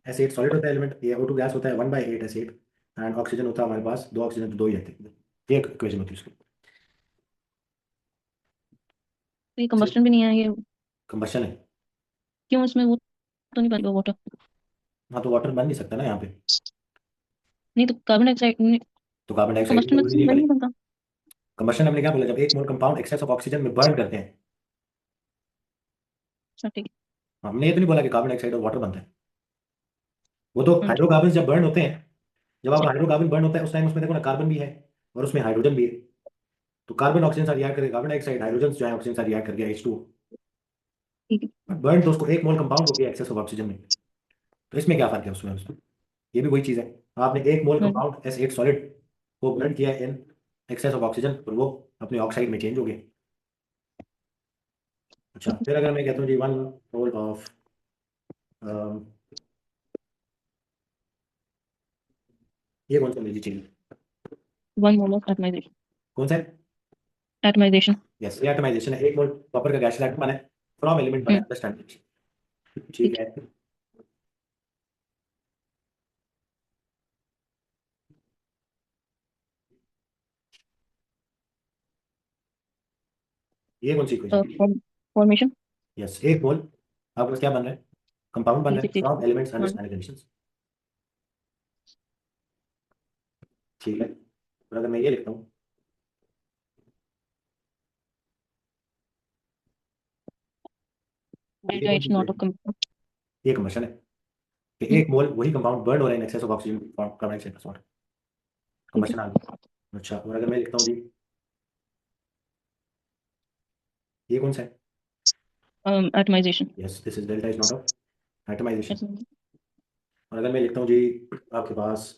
एसिड सॉलिड होता है एलिमेंट, ये O2 गैस होता है 1/8 एसिड, एंड ऑक्सीजन होता है हमारे पास दो ऑक्सीजन, तो दो ही रहते हैं। ये एक इक्वेशन होती है उसकी। ये कंबस्टन भी नहीं है ये। कंबशन है। क्यों इसमें वो तो नहीं बन वाटर। हाँ, तो वाटर बन नहीं सकता ना यहाँ पे। नहीं तो कार्बन डाइऑक्साइड। तो कार्बन डाइऑक्साइड भी कंबस्टन में जरूरी नहीं तो है बन बने। नहीं बनता। कंबशन हमने क्या बोला, जब एक मोल कंपाउंड एक्सेस ऑफ ऑक्सीजन में बर्न करते हैं। अच्छा ठीक है। हमने ये तो नहीं बोला कि कार्बन डाइऑक्साइड और वाटर बनता है। वो तो हाँ जी। हाइड्रोकार्बन जब बर्न होते हैं, जब आपका हाइड्रोकार्बन बर्न होता है उस टाइम उसमें देखो ना कार्बन भी है और उसमें हाइड्रोजन भी है। तो कार्बन ऑक्सीजन साथ रिएक्ट करेगा, कार्बन डाइऑक्साइड हाइड्रोजन जो है ऑक्सीजन साथ रिएक्ट कर गया H2। ठीक है। बर्न तो उसको एक मोल कंपाउंड हो गया एक्सेस ऑफ ऑक्सीजन में। तो इसमें क्या फर्क है उसमें? ये भी वही चीज है। आपने एक मोल हाँ जी। कंपाउंड S8 सॉलिड को बर्न किया इन एक्सेस ऑफ ऑक्सीजन और वो अपने ऑक्साइड में चेंज हो गए। अच्छा, फिर अगर मैं कहता हूँ जी 1 मोल ऑफ, ये कौन सा एनर्जी चाहिए? 1 मोल ऑफ एटमाइजेशन। कौन सा है? एटमाइजेशन। यस, ये एटमाइजेशन है, एक मोल कॉपर का गैस एटम बना है फ्रॉम एलिमेंट बना है अंडरस्टैंड। ठीक ठीक है। ये कौन सी है। इक्वेशन? फॉर्मेशन। यस, एक मोल आपके पास क्या बन रहा है? कंपाउंड बन रहा है C6H। फ्रॉम एलिमेंट्स हाँ जी। Understanding conditions. ठीक है, और अगर मैं ये लिखता हूँ, ये डेल्टा कौन सी एच नॉट इक्वेशन? ऑफ। ये कंबशन है कि एक मोल वही कंपाउंड बर्न हो रहा है in excess of oxygen carbon dioxide plus water. ठीक है। कंबशन आ गया। अच्छा, और अगर मैं लिखता हूँ जी, ये कौन सा है? Atomisation. Yes, this is delta is not of atomisation. और अगर मैं लिखता हूँ जी आपके पास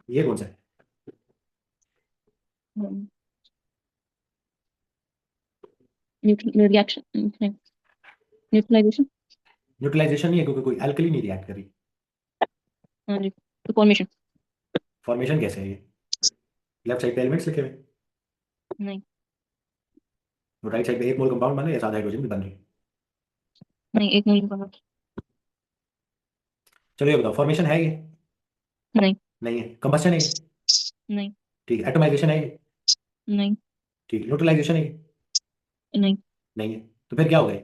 ये कौन सा है? रिएक्शन। न्यूट्रलाइजेशन। न्यूट्रलाइजेशन नहीं है क्योंकि कोई एल्कली नहीं रिएक्ट कर रही। हाँ जी। तो फॉर्मेशन। फॉर्मेशन कैसे है ये? लेफ्ट साइड पे एलिमेंट्स लिखे हुए, नहीं। और राइट साइड पे एक मोल कंपाउंड बन रहा है या साथ हाइड्रोजन भी बन रही है। नहीं एक मोल का। चलो ये बताओ, फॉर्मेशन है ये? नहीं। नहीं है। कंबशन है ये? नहीं। ठीक है। एटमाइजेशन है ये? नहीं। ठीक है। न्यूट्रलाइजेशन है ये? नहीं। नहीं है। तो फिर क्या हो गया?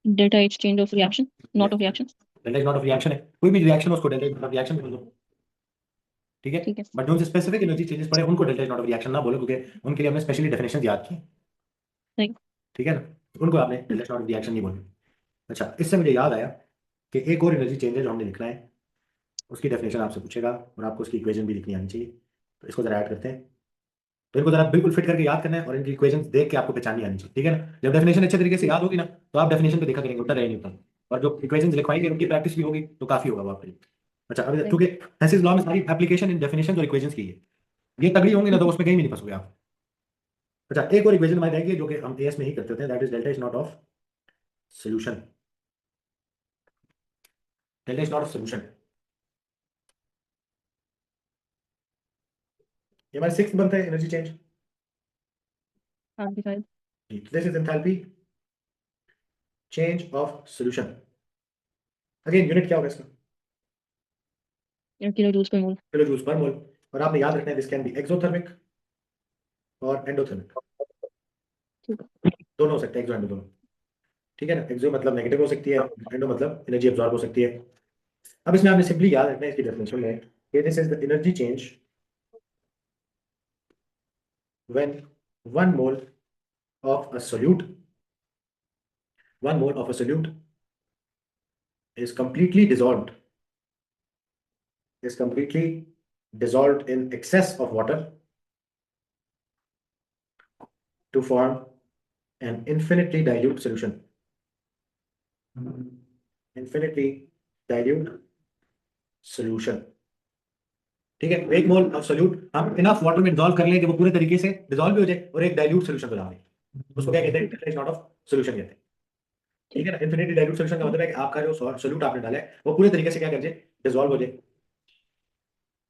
Delta H change of reaction. Not of yes, reaction. Delta is not of reaction है, कोई भी रिएक्शन उसको delta is not of reaction बोल दो। ठीक है। ठीक है। बट जो स्पेसिफिक एनर्जी चेंजेस पड़े उनको delta is not of reaction ना बोलो, क्योंकि उनके लिए हमने स्पेशली डेफिनेशन याद की। नहीं। ठीक है ना, तो उनको आपने डेल्टा नॉट ऑफ रिएक्शन नहीं बोलना। अच्छा, इससे मुझे याद आया कि एक और एनर्जी चेंज है जो हमने लिखना है, उसकी डेफिनेशन आपसे पूछेगा और आपको उसकी इक्वेशन भी लिखनी आनी चाहिए। तो इसको जरा ऐड करते हैं। तो इनको जरा बिल्कुल फिट करके याद करना है और इनकी इक्वेशन देख के आपको पहचाननी आनी चाहिए, ठीक है ना। जब डेफिनेशन अच्छे तरीके से याद होगी ना, तो आप डेफिनेशन पे देखा करेंगे, उतना रह नहीं होता। और जो इक्वेशन लिखवाएंगे उनकी प्रैक्टिस भी होगी, तो काफी होगा वो आपके लिए। अच्छा, अभी नहीं। क्योंकि हेंसेस लॉ में सारी एप्लीकेशन इन डेफिनेशन और इक्वेशंस की है, ये तगड़ी होंगी ना तो उसमें कहीं भी नहीं फंसोगे आप। अच्छा, एक और इक्वेशन हमारी रहेगी जो कि हम एएस में ही करते होते हैं, that is delta is not of solution. Delta is not of solution, ये हमारे सिक्स बनता है एनर्जी चेंज। हाँ जी शायद। This is enthalpy change of solution. Again unit क्या होगा इसका? किलो जूल्स पर मोल। किलो जूल्स पर मोल। और आपने याद रखना है दिस कैन बी एक्सोथर्मिक और एंडोथर्मिक, ठीक है। दोनों हो सकते हैं, एक्सो एंडो दोनों। ठीक है ना, एक्सो मतलब नेगेटिव हो सकती है, एंडो मतलब एनर्जी एब्जॉर्ब हो सकती है। अब इसमें आपने सिंपली याद रखना है इसकी डेफिनेशन में कि this is the energy change when 1 mole of a solute 1 mole of a solute is completely dissolved is completely dissolved in excess of water to form an infinitely dilute solution. Infinitely dilute solution. ठीक है, एक मोल ऑफ सोल्यूट हम इनफ वाटर में डिसॉल्व कर लें कि वो पूरे तरीके से डिसॉल्व भी हो जाए और एक डाइल्यूट सोल्यूशन बना दें, उसको क्या कहते ठीक है। हैं? नॉट ऑफ सोल्यूशन कहते हैं। ठीक ठीक है ना, इन्फिनिटी डाइल्यूट सोल्यूशन का मतलब है कि आपका जो सोल्यूट आपने डाला है वो पूरे तरीके से क्या कर जाए? डिसॉल्व हो जाए।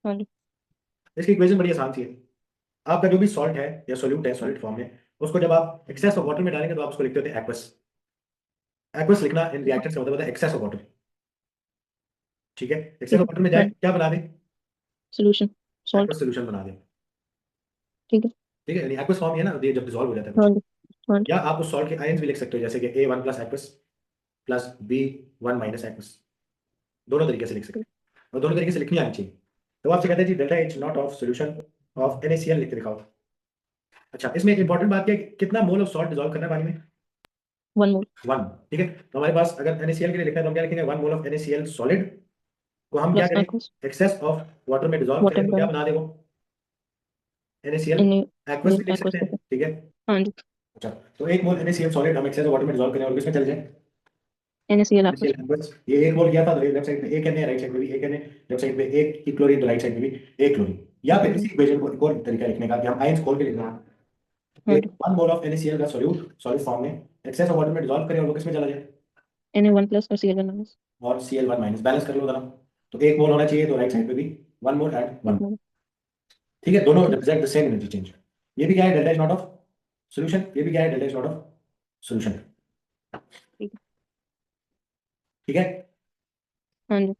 हाँ जी। इसकी इक्वेशन बड़ी आसान सी है। आपका जो भी सॉल्ट है या सोल्यूट है सॉलिड फॉर्म में, उसको जब आप एक्सेस ऑफ वाटर में डालेंगे तो आप उसको लिखते होते हैं एक्वस। एक्वस लिखना इन रिएक्टेंट्स का मतलब होता है एक्सेस ऑफ वाटर। ठीक है, एक्सेस ठीक ऑफ है। वाटर में जाए हाँ जी। क्या बना दे? सोल्यूशन। सॉल्ट। एक्वस सोल्यूशन बना दे। ठीक है। ठीक है, यानी एक्वस फॉर्म ये है ना, ये जब डिसॉल्व हो जाता है हाँ कुछ। जी। हाँ जी। या आप उस सॉल्ट के आयंस भी लिख सकते हो, जैसे कि A1 plus aqueous plus B1 minus aqueous, दोनों तरीके से लिख सकते ठीक। हैं और दोनों तरीके से लिखनी आनी चाहिए। तो आपसे कहते हैं जी delta H not of solution of NaCl लिख के दिखाओ। अच्छा, इसमें एक इंपॉर्टेंट बात क्या है, कितना मोल ऑफ सॉल्ट डिसॉल्व करना है पानी में? 1 मोल 1। ठीक है, तो हमारे पास अगर NaCl के लिए लिखना है तो हम क्या लिखेंगे? 1 मोल ऑफ NaCl सॉलिड को हम क्या प्लस करें? एक्वस एक्सेस ऑफ वाटर में डिसॉल्व वाटर करें में तो क्या डाल। बना दे वो? NaCl एन एक्वस भी लिख एक्वस सकते हैं, करके। ठीक है। हाँ जी। अच्छा, तो एक मोल NaCl सॉलिड हम एक्सेस ऑफ वाटर में डिसॉल्व करें और किसमें चले जाए? NaCl NaCl aqueous. एक्वस। ये एक मोल किया था तो लेफ्ट साइड पे एक Na, राइट साइड पे भी एक Na, लेफ्ट साइड पे एक ही क्लोरीन, राइट साइड पे भी एक क्लोरीन। या फिर इसी इक्वेशन को एक और तरीका लिखने का कि हम आयंस खोल के लिखना है। हाँ एक जी। 1 मोल ऑफ NaCl का सॉलिड फॉर्म में एक्सेस ऑफ वाटर में डिसॉल्व करें और वो किसमें चला जाए? Na1 प्लस और Cl1 माइनस। और Cl1 माइनस, बैलेंस कर लो जरा। तो एक मोल होना चाहिए तो राइट साइड पे भी 1 मोल एंड 1। एक मोल। ठीक है, दोनों ठीक। Represent the same energy change. ये भी क्या है? Delta is not of solution. ये भी क्या है? Delta is not of solution. ठीक है। ठीक है, हाँ जी।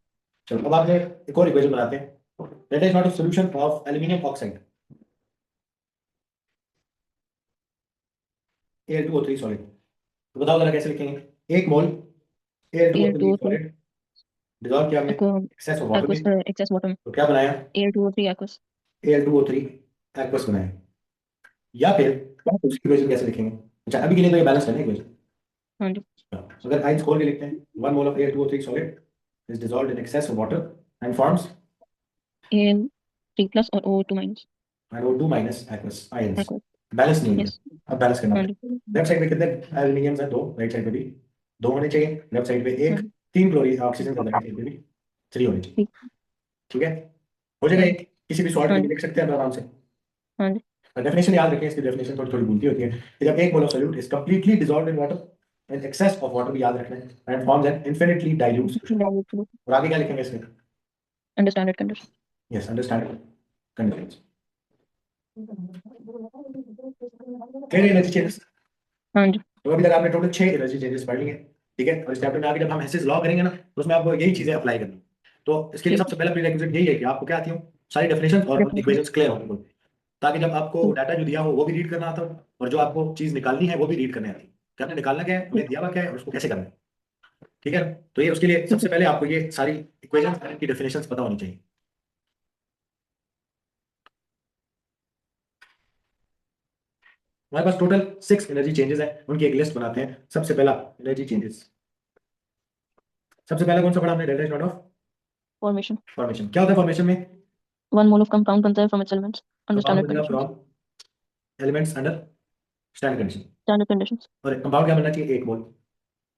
चलो अब आपने एक और इक्वेशन बनाते हैं। Delta is not of solution of aluminium oxide Al2O3 solid. तो बताओ जरा कैसे लिखेंगे? एक मोल Al2O3 Al2O3 सॉलिड डिसॉल्व किया हमने aqua excess of water aqueous में, एक्सेस वाटर में। तो क्या बनाया? Al2O3 aqueous. Al2O3 एक्वस बनाया। या फिर उसकी इक्वेशन कैसे लिखेंगे? अच्छा, अभी के लिए तो ये बैलेंस है ना इक्वेशन। हाँ जी। अगर आइंस खोल के लिखते हैं, 1 mole of Al2O3 solid is dissolved in excess of water and forms Al3 plus और O2 minus and O2 minus aqueous ions। Aqueous. Balance नहीं हुई है, यस। अब बैलेंस करना हाँ जी। पड़ेगा। लेफ्ट साइड पे कितने एल्यूमिनियम है? दो। राइट साइड पे भी दो होने चाहिए। लेफ्ट साइड पे हाँ एक, जी। 3 क्लोरीन ऑक्सीजन का, राइट साइड पे भी 3 होने चाहिए। ठीक। ठीक है, हो जाएगा हाँ जी। एक। किसी भी सॉल्ट हाँ के लिए जी। लिख सकते हैं आराम से। हाँ जी। डेफिनेशन याद रखें, इसकी डेफिनेशन थोड़ी थोड़ी भूलती होती है कि जब एक mole of solute is completely dissolved in water and excess of water भी याद रखना है and forms an infinitely dilute solution. और आगे क्या लिखेंगे इसमें? Understanded condition. Yes, understand conditions. Clear energy changes. हाँ जी। तो अभी तक आपने टोटल 6 एनर्जी चेंजेस पढ़ लिए। ठीक है, और इस चैप्टर में आगे जब हम हेंसेस लॉ करेंगे ना, तो उसमें आपको यही चीजें अप्लाई करनी। तो इसके लिए ठीक सबसे पहला प्रीरेक्विजिट यही है कि आपको क्या आती हो? सारी डेफिनेशंस और डेफिनेशन। इक्वेशंस क्लियर हो, ताकि जब आपको डाटा जो दिया हो वो भी रीड करना आता हो और जो आपको चीज निकालनी है वो भी रीड करने आती है कि आपने निकालना क्या है, हमें ठीक। दिया हुआ क्या है और उसको कैसे करना है। ठीक है ना? तो ये उसके लिए ठीक सबसे है। पहले आपको ये सारी इक्वेशंस की डेफिनेशंस पता होनी चाहिए। हमारे पास टोटल 6 एनर्जी चेंजेस है, उनकी एक लिस्ट बनाते हैं। सबसे पहला एनर्जी चेंजेस, सबसे पहला कौन सा पढ़ा हमने? Delta is not of formation. Formation. क्या होता है फॉर्मेशन में? 1 मोल ऑफ कंपाउंड बनता है from its elements under compound standard बनेगा conditions. From elements under standard condition, standard conditions. और कंपाउंड क्या बनना चाहिए? 1 मोल।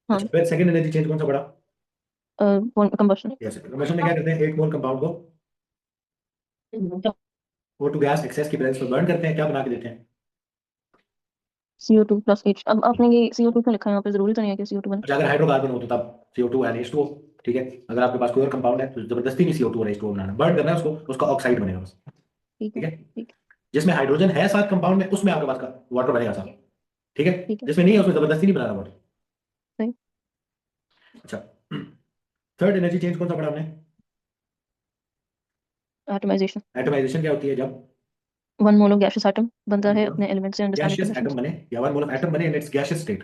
हाँ। अच्छा, फिर सेकंड एनर्जी चेंज कौन सा पढ़ा? कंबशन। यस, कंबशन में क्या करते हैं? 1 मोल कंपाउंड को O2 गैस एक्सेस की प्रेजेंस में बर्न करते हैं, क्या बना के देते हैं? CO2 plus H। अब आपने ये CO2 क्यों लिखा है यहाँ पे? जरूरी तो नहीं है कि CO2 बने। अच्छा, अगर हाइड्रोकार्बन हो तो तब CO2 एंड H2O। ठीक है, अगर आपके पास कोई और कंपाउंड है तो जबरदस्ती नहीं CO2 और H2O बनाना, बर्न करना है उसको, उसका ऑक्साइड बनेगा बस। ठीक है। ठीक है, ठीक है। जिसमें हाइड्रोजन है साथ कंपाउंड में, उसमें आपके पास का वाटर बनेगा साथ। ठीक है, ठीक है। जिसमें नहीं है उसमें जबरदस्ती नहीं बनाना वाटर। सही। अच्छा, थर्ड एनर्जी चेंज कौन सा पढ़ा हमने? एटमाइजेशन। एटमाइजेशन क्या होती है? जब 1 मोल ऑफ गैसियस एटम बनता है अपने एलिमेंट से under standard gaseous atom conditions. बने, या 1 मोल ऑफ एटम बने in its gaseous state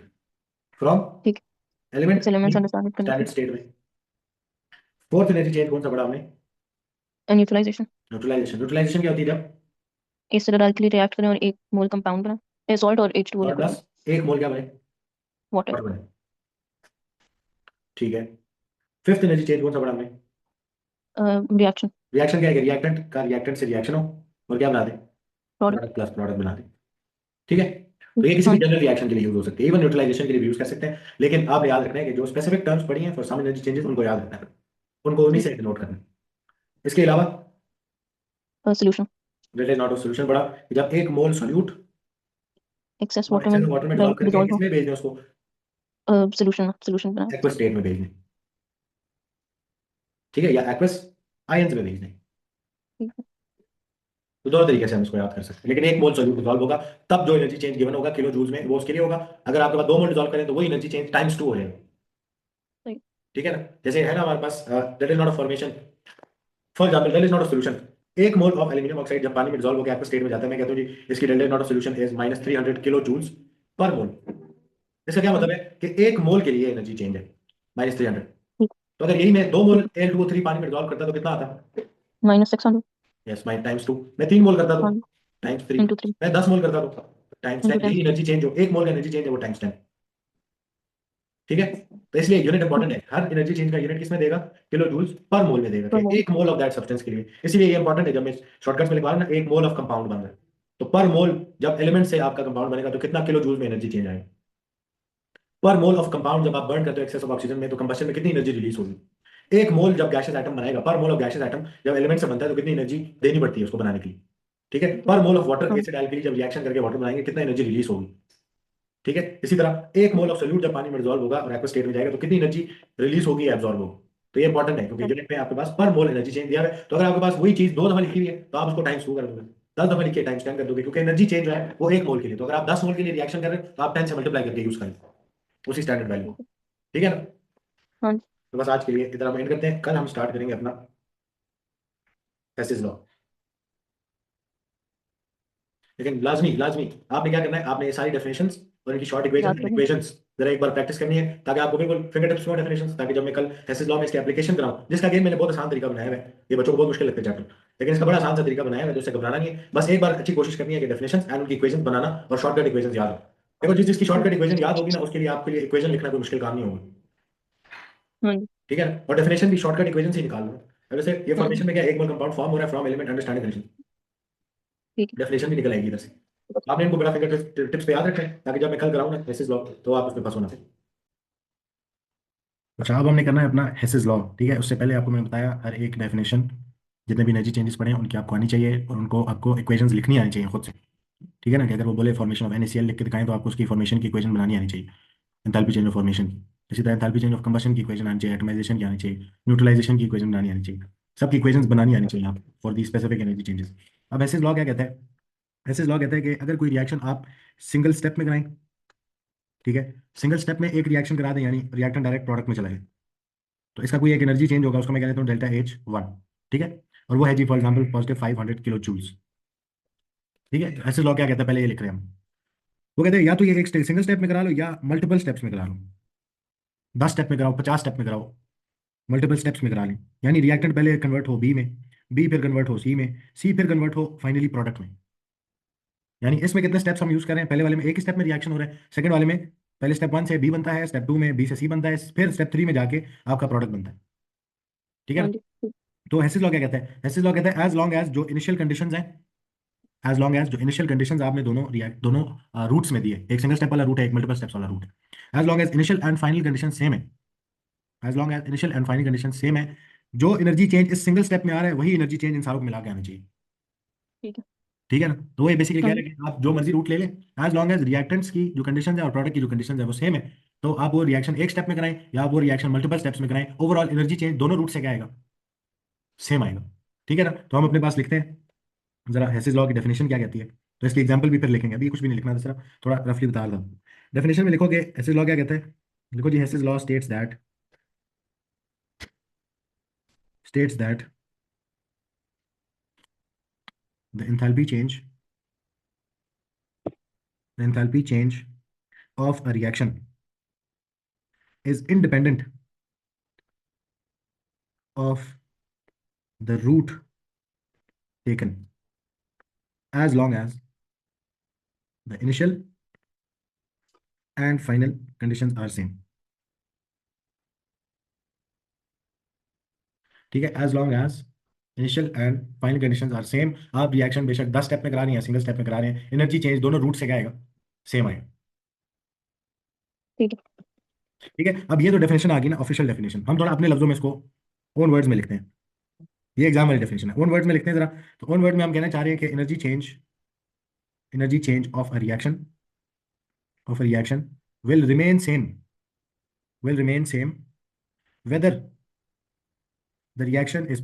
from ठीक है। Element it's elements under standard standard conditions. State में। फोर्थ एनर्जी चेंज कौन सा पढ़ा हमने? न्यूट्रलाइजेशन। न्यूट्रलाइजेशन। न्यूट्रलाइजेशन क्या होती है? जब एसिड डायरेक्टली रिएक्ट करें और 1 मोल कंपाउंड बना, सॉल्ट और H2O और लिक्विड बना। प्लस 1 मोल क्या बने? वाटर। वाटर बने। ठीक है, फिफ्थ एनर्जी चेंज कौन सा पढ़ा हमने? रिएक्शन। रिएक्शन क्या है? रिएक्टेंट का रिएक्टेंट से रिएक्शन हो और क्या बना दे? प्रोडक्ट। प्रोडक्ट प्लस प्रोडक्ट बना दे। ठीक है, तो ये किसी भी हाँ। जनरल रिएक्शन के लिए यूज हो सकती है, इवन न्यूट्रलाइजेशन के लिए भी यूज कर सकते हैं, लेकिन आप याद रखना है कि जो स्पेसिफिक टर्म्स पढ़ी हैं फॉर सम एनर्जी चेंजेस उनको याद रखना है, उनको उन्हीं ठीक से नोट करना है। इसके अलावा है। Solution. That is not of solution पढ़ा कि जब 1 मोल सोल्यूट एक्सेस और वाटर एक्सेस में वाटर में डिसॉल्व डायरेक्टली करके डिजॉल्व हो। किसमें भेज दें उसको? सोल्यूशन बना। एक्वस स्टेट में भेज दें। ठीक है, या एक्वस आयंस में भेज दें। ठीक है। तो दोनों तरीके से हम इसको याद कर सकते हैं, लेकिन 1 मोल सॉल्यूट डिसॉल्व होगा तब जो एनर्जी चेंज गिवन होगा किलो जूल्स में वो उसके लिए होगा। अगर आपके पास 2 मोल डिसॉल्व करें तो वही एनर्जी चेंज टाइम्स 2 हो जाएगा। सही। ठीक है ना, जैसे है ना हमारे पास that is not a formation, for example that is not a solution. 1 mole of aluminium oxide जब पानी में डिसॉल्व होकर एक्वस स्टेट में जाता है, मैं कहता हूँ जी इसकी delta not a solution is -300 kilo joules per mole. इसका क्या हाँ। मतलब है कि 1 मोल के लिए एनर्जी चेंज है -300। ठीक। तो अगर यही मैं 2 मोल ठीक है। Al2O3 पानी में डिसॉल्व करता तो कितना आता? -600। Yes, mine times 2। मैं 3 मोल करता तो हाँ। टाइम्स 3। × 3। मैं 10 मोल करता तो टाइम्स × 10। 10। यही एनर्जी चेंज हो 1 मोल का एनर्जी चेंज है वो टाइम्स 10। ठीक है, तो इसलिए यूनिट इंपॉर्टेंट ठीक है, हर एनर्जी चेंज का यूनिट किसमें देगा? किलो जूल्स पर मोल में देगा, है। कि 1 मोल ऑफ दैट सब्सटेंस के लिए। इसीलिए ये इंपॉर्टेंट है, जब मैं शॉर्टकट में लिखवा रहा हूं ना 1 मोल ऑफ कंपाउंड बन रहा है, तो पर मोल जब एलिमेंट से आपका कंपाउंड बनेगा तो कितना किलो जूल में एनर्जी चेंज आएगा? पर मोल ऑफ कंपाउंड जब आप बर्न करते हो एक्सेस ऑफ ऑक्सीजन में तो कंबशन में कितनी एनर्जी रिलीज होगी? 1 मोल जब गैशियस एटम बनाएगा, पर मोल ऑफ गैशियस एटम जब एलिमेंट से बनता है तो कितनी एनर्जी देनी पड़ती है उसको बनाने के लिए? ठीक है, पर मोल ऑफ वाटर हाँ। एसिड एल्कली जब रिएक्शन करके वाटर बनाएंगे कितना एनर्जी रिलीज होगी? ठीक है, इसी तरह 1 मोल ऑफ सोल्यूट जब पानी में डिसॉल्व होगा और एक्वस स्टेट में जाएगा तो कितनी एनर्जी रिलीज होगी, एब्जॉर्ब होगी? तो ये इंपॉर्टेंट है क्योंकि हाँ। यूनिट में आपके पास पर मोल एनर्जी चेंज दिया है, तो अगर आपके पास वही चीज 2 दफा लिखी हुई है तो आप उसको टाइम्स 2 कर दोगे, 10 दफा लिखिए टाइम्स 10 कर दोगे, क्योंकि एनर्जी चेंज जो है वो 1 मोल के लिए। तो अगर आप 10 मोल के लिए रिएक्शन कर रहे हैं तो आप 10 से मल्टीप्लाई करके यूज करें उसी स्टैंडर्ड वैल्यू। ठीक है। ठीक है ना, हाँ। तो बस आज के लिए इतना हम एंड करते हैं, कल हम स्टार्ट करेंगे अपना हेसिस लॉ। लेकिन लाजमी लाजमी आपने क्या करना है, आपने ये सारी डेफिनेशंस और इनकी शॉर्ट इक्वेशन याद एंड करें। इक्वेशंस जरा एक बार प्रैक्टिस करनी है, ताकि आपको बिल्कुल फिंगर टिप्स में डेफिनेशंस, ताकि जब मैं कल हेसिस लॉ में इसकी एप्लीकेशन कराऊं, जिसका गेम मैंने बहुत आसान तरीका बनाया है, ये बच्चों को बहुत मुश्किल लगता है चैप्टर, लेकिन इसका बड़ा आसान सा तरीका बनाया है, तो इससे घबराना नहीं है, बस एक बार अच्छी कोशिश करनी है कि डेफिनेशंस एंड उनकी इक्वेशंस बनाना और शॉर्टकट इक्वेशंस याद हो। देखो जिस जिसकी ठीक शॉर्टकट इक्वेशन याद होगी ना उसके लिए आपके लिए इक्वेशन लिखना कोई मुश्किल काम नहीं होगा। है। हाँ जी। ठीक है ना, और डेफिनेशन भी शॉर्टकट इक्वेशन से ही निकाल लो। अब जैसे ये हाँ जी। फॉर्मेशन में क्या 1 मोल कंपाउंड फॉर्म हो रहा है फ्रॉम एलिमेंट अंडरस्टैंडिंग कंडीशन, ठीक डेफिनेशन भी निकल आएगी इधर से। आपने इनको बड़ा फिंगर टिप्स पे याद रखें ताकि जब मैं कल कराऊं ना हेसिस लॉ तो आप उसमें फंसो ना। अच्छा, अब हमने करना है अपना हेसिस लॉ। ठीक है, उससे पहले आपको मैंने बताया हर एक डेफिनेशन, जितने भी एनर्जी चेंजेस पड़े हैं उनकी आपको आनी चाहिए और उनको आपको इक्वेशंस लिखनी आनी चाहिए खुद से। ठीक है ना, कि अगर वो बोले फॉर्मेशन ऑफ NaCl लिख के दिखाएं तो आपको उसकी फॉर्मेशन की इक्वेशन बनानी आनी चाहिए, एंथैल्पी चेंज ऑफ फॉर्मेशन की। इसी तरह एंथैल्पी चेंज ऑफ कंबशन की इक्वेशन आनी चाहिए, एटमाइजेशन की आनी चाहिए, न्यूट्रलाइजेशन की इक्वेशन बनानी आनी चाहिए, सबकी इक्वेशंस बनानी आनी चाहिए आप for the specific energy changes. अब हेसिस लॉ क्या कहता है? हेसिस लॉ कहता है कि अगर कोई रिएक्शन आप सिंगल स्टेप में कराएं, ठीक है, सिंगल स्टेप में एक रिएक्शन करा दें यानी रिएक्टेंट डायरेक्ट प्रोडक्ट में चला जाए, तो इसका कोई एक एनर्जी चेंज होगा, उसको मैं कह देता हूँ ΔH1। ठीक है, और वो है जी for example positive 500 kilo joules. ठीक है, ऐसे लॉ क्या कहता है पहले ये लिख रहे हैं हम। वो कहते हैं या तो ये एक सिंगल स्टेप में करा लो या मल्टीपल स्टेप्स में करा लो, 10 स्टेप में कराओ, 50 स्टेप में कराओ, मल्टीपल स्टेप्स में करा लें। यानी रिएक्टेंट पहले कन्वर्ट हो बी में, बी फिर कन्वर्ट हो सी में, सी फिर कन्वर्ट हो फाइनली प्रोडक्ट में। यानी इसमें कितने स्टेप्स हम यूज कर रहे हैं, पहले वाले में एक स्टेप में रिएक्शन हो रहा है, सेकंड वाले में पहले स्टेप 1 से बी बनता है, स्टेप 2 में बी से सी बनता है, फिर स्टेप 3 में जाके आपका प्रोडक्ट बनता है। ठीक है हाँ ना? जी। तो हेसिस लॉ क्या कहता है? हेसिस लॉ कहता है एज लॉन्ग एज जो इनिशियल कंडीशंस हैं, एज लॉन्ग एज जो इनिशियल कंडीशंस आपने दोनों रूट्स में दिए, एक सिंगल स्टेप वाला रूट है, एक मल्टीपल स्टेप्स वाला रूट है, as long as initial and final condition same है, as long as initial and final condition same है, जो एनर्जी चेंज इस सिंगल स्टेप में आ रहा है वही एनर्जी चेंज इन सारों को मिला के आना चाहिए। ठीक है। ठीक है ना? तो ये बेसिकली हाँ कह रहे जी। हैं कि आप जो मर्जी रूट ले लें, एज लॉन्ग एज रिएक्टेंट्स की जो कंडीशन है और प्रोडक्ट की जो कंडीशन है वो सेम है, तो आप वो रिएक्शन एक स्टेप में कराएं या आप वो रिएक्शन मल्टीपल स्टेप्स में कराएं, ओवरऑल एनर्जी चेंज दोनों रूट से क्या आएगा, सेम आएगा। ठीक है ना? तो हम अपने पास लिखते हैं जरा हेसिस लॉ की डेफिनेशन क्या कहती है, तो इसकी एग्जांपल भी फिर लिखेंगे, अभी कुछ भी नहीं लिखना था, सिर्फ थोड़ा रफली बता रहा हूँ। डेफिनेशन में लिखोगे हेसिस लॉ क्या कहता है, लिखो जी Hess's law states that the enthalpy change of a reaction is independent of the route taken as long as the initial and final conditions are same। ठीक है, as long as initial and final conditions are same, आप रिएक्शन बेशक 10 स्टेप में करा रहे हैं या सिंगल स्टेप में करा रहे हैं, एनर्जी चेंज दोनों रूट से क्या आएगा, सेम आएगा। ठीक है। ठीक है, अब ये तो डेफिनेशन आ गई ना ऑफिशियल डेफिनेशन, हम थोड़ा अपने लफ्जों में इसको ओन वर्ड्स में लिखते हैं, ये एग्जाम वाली डेफिनेशन है, ओन वर्ड्स में लिखते हैं जरा। तो ओन वर्ड में हम कहना चाह रहे हैं कि energy change of a reaction will remain same will remain same whether the reaction is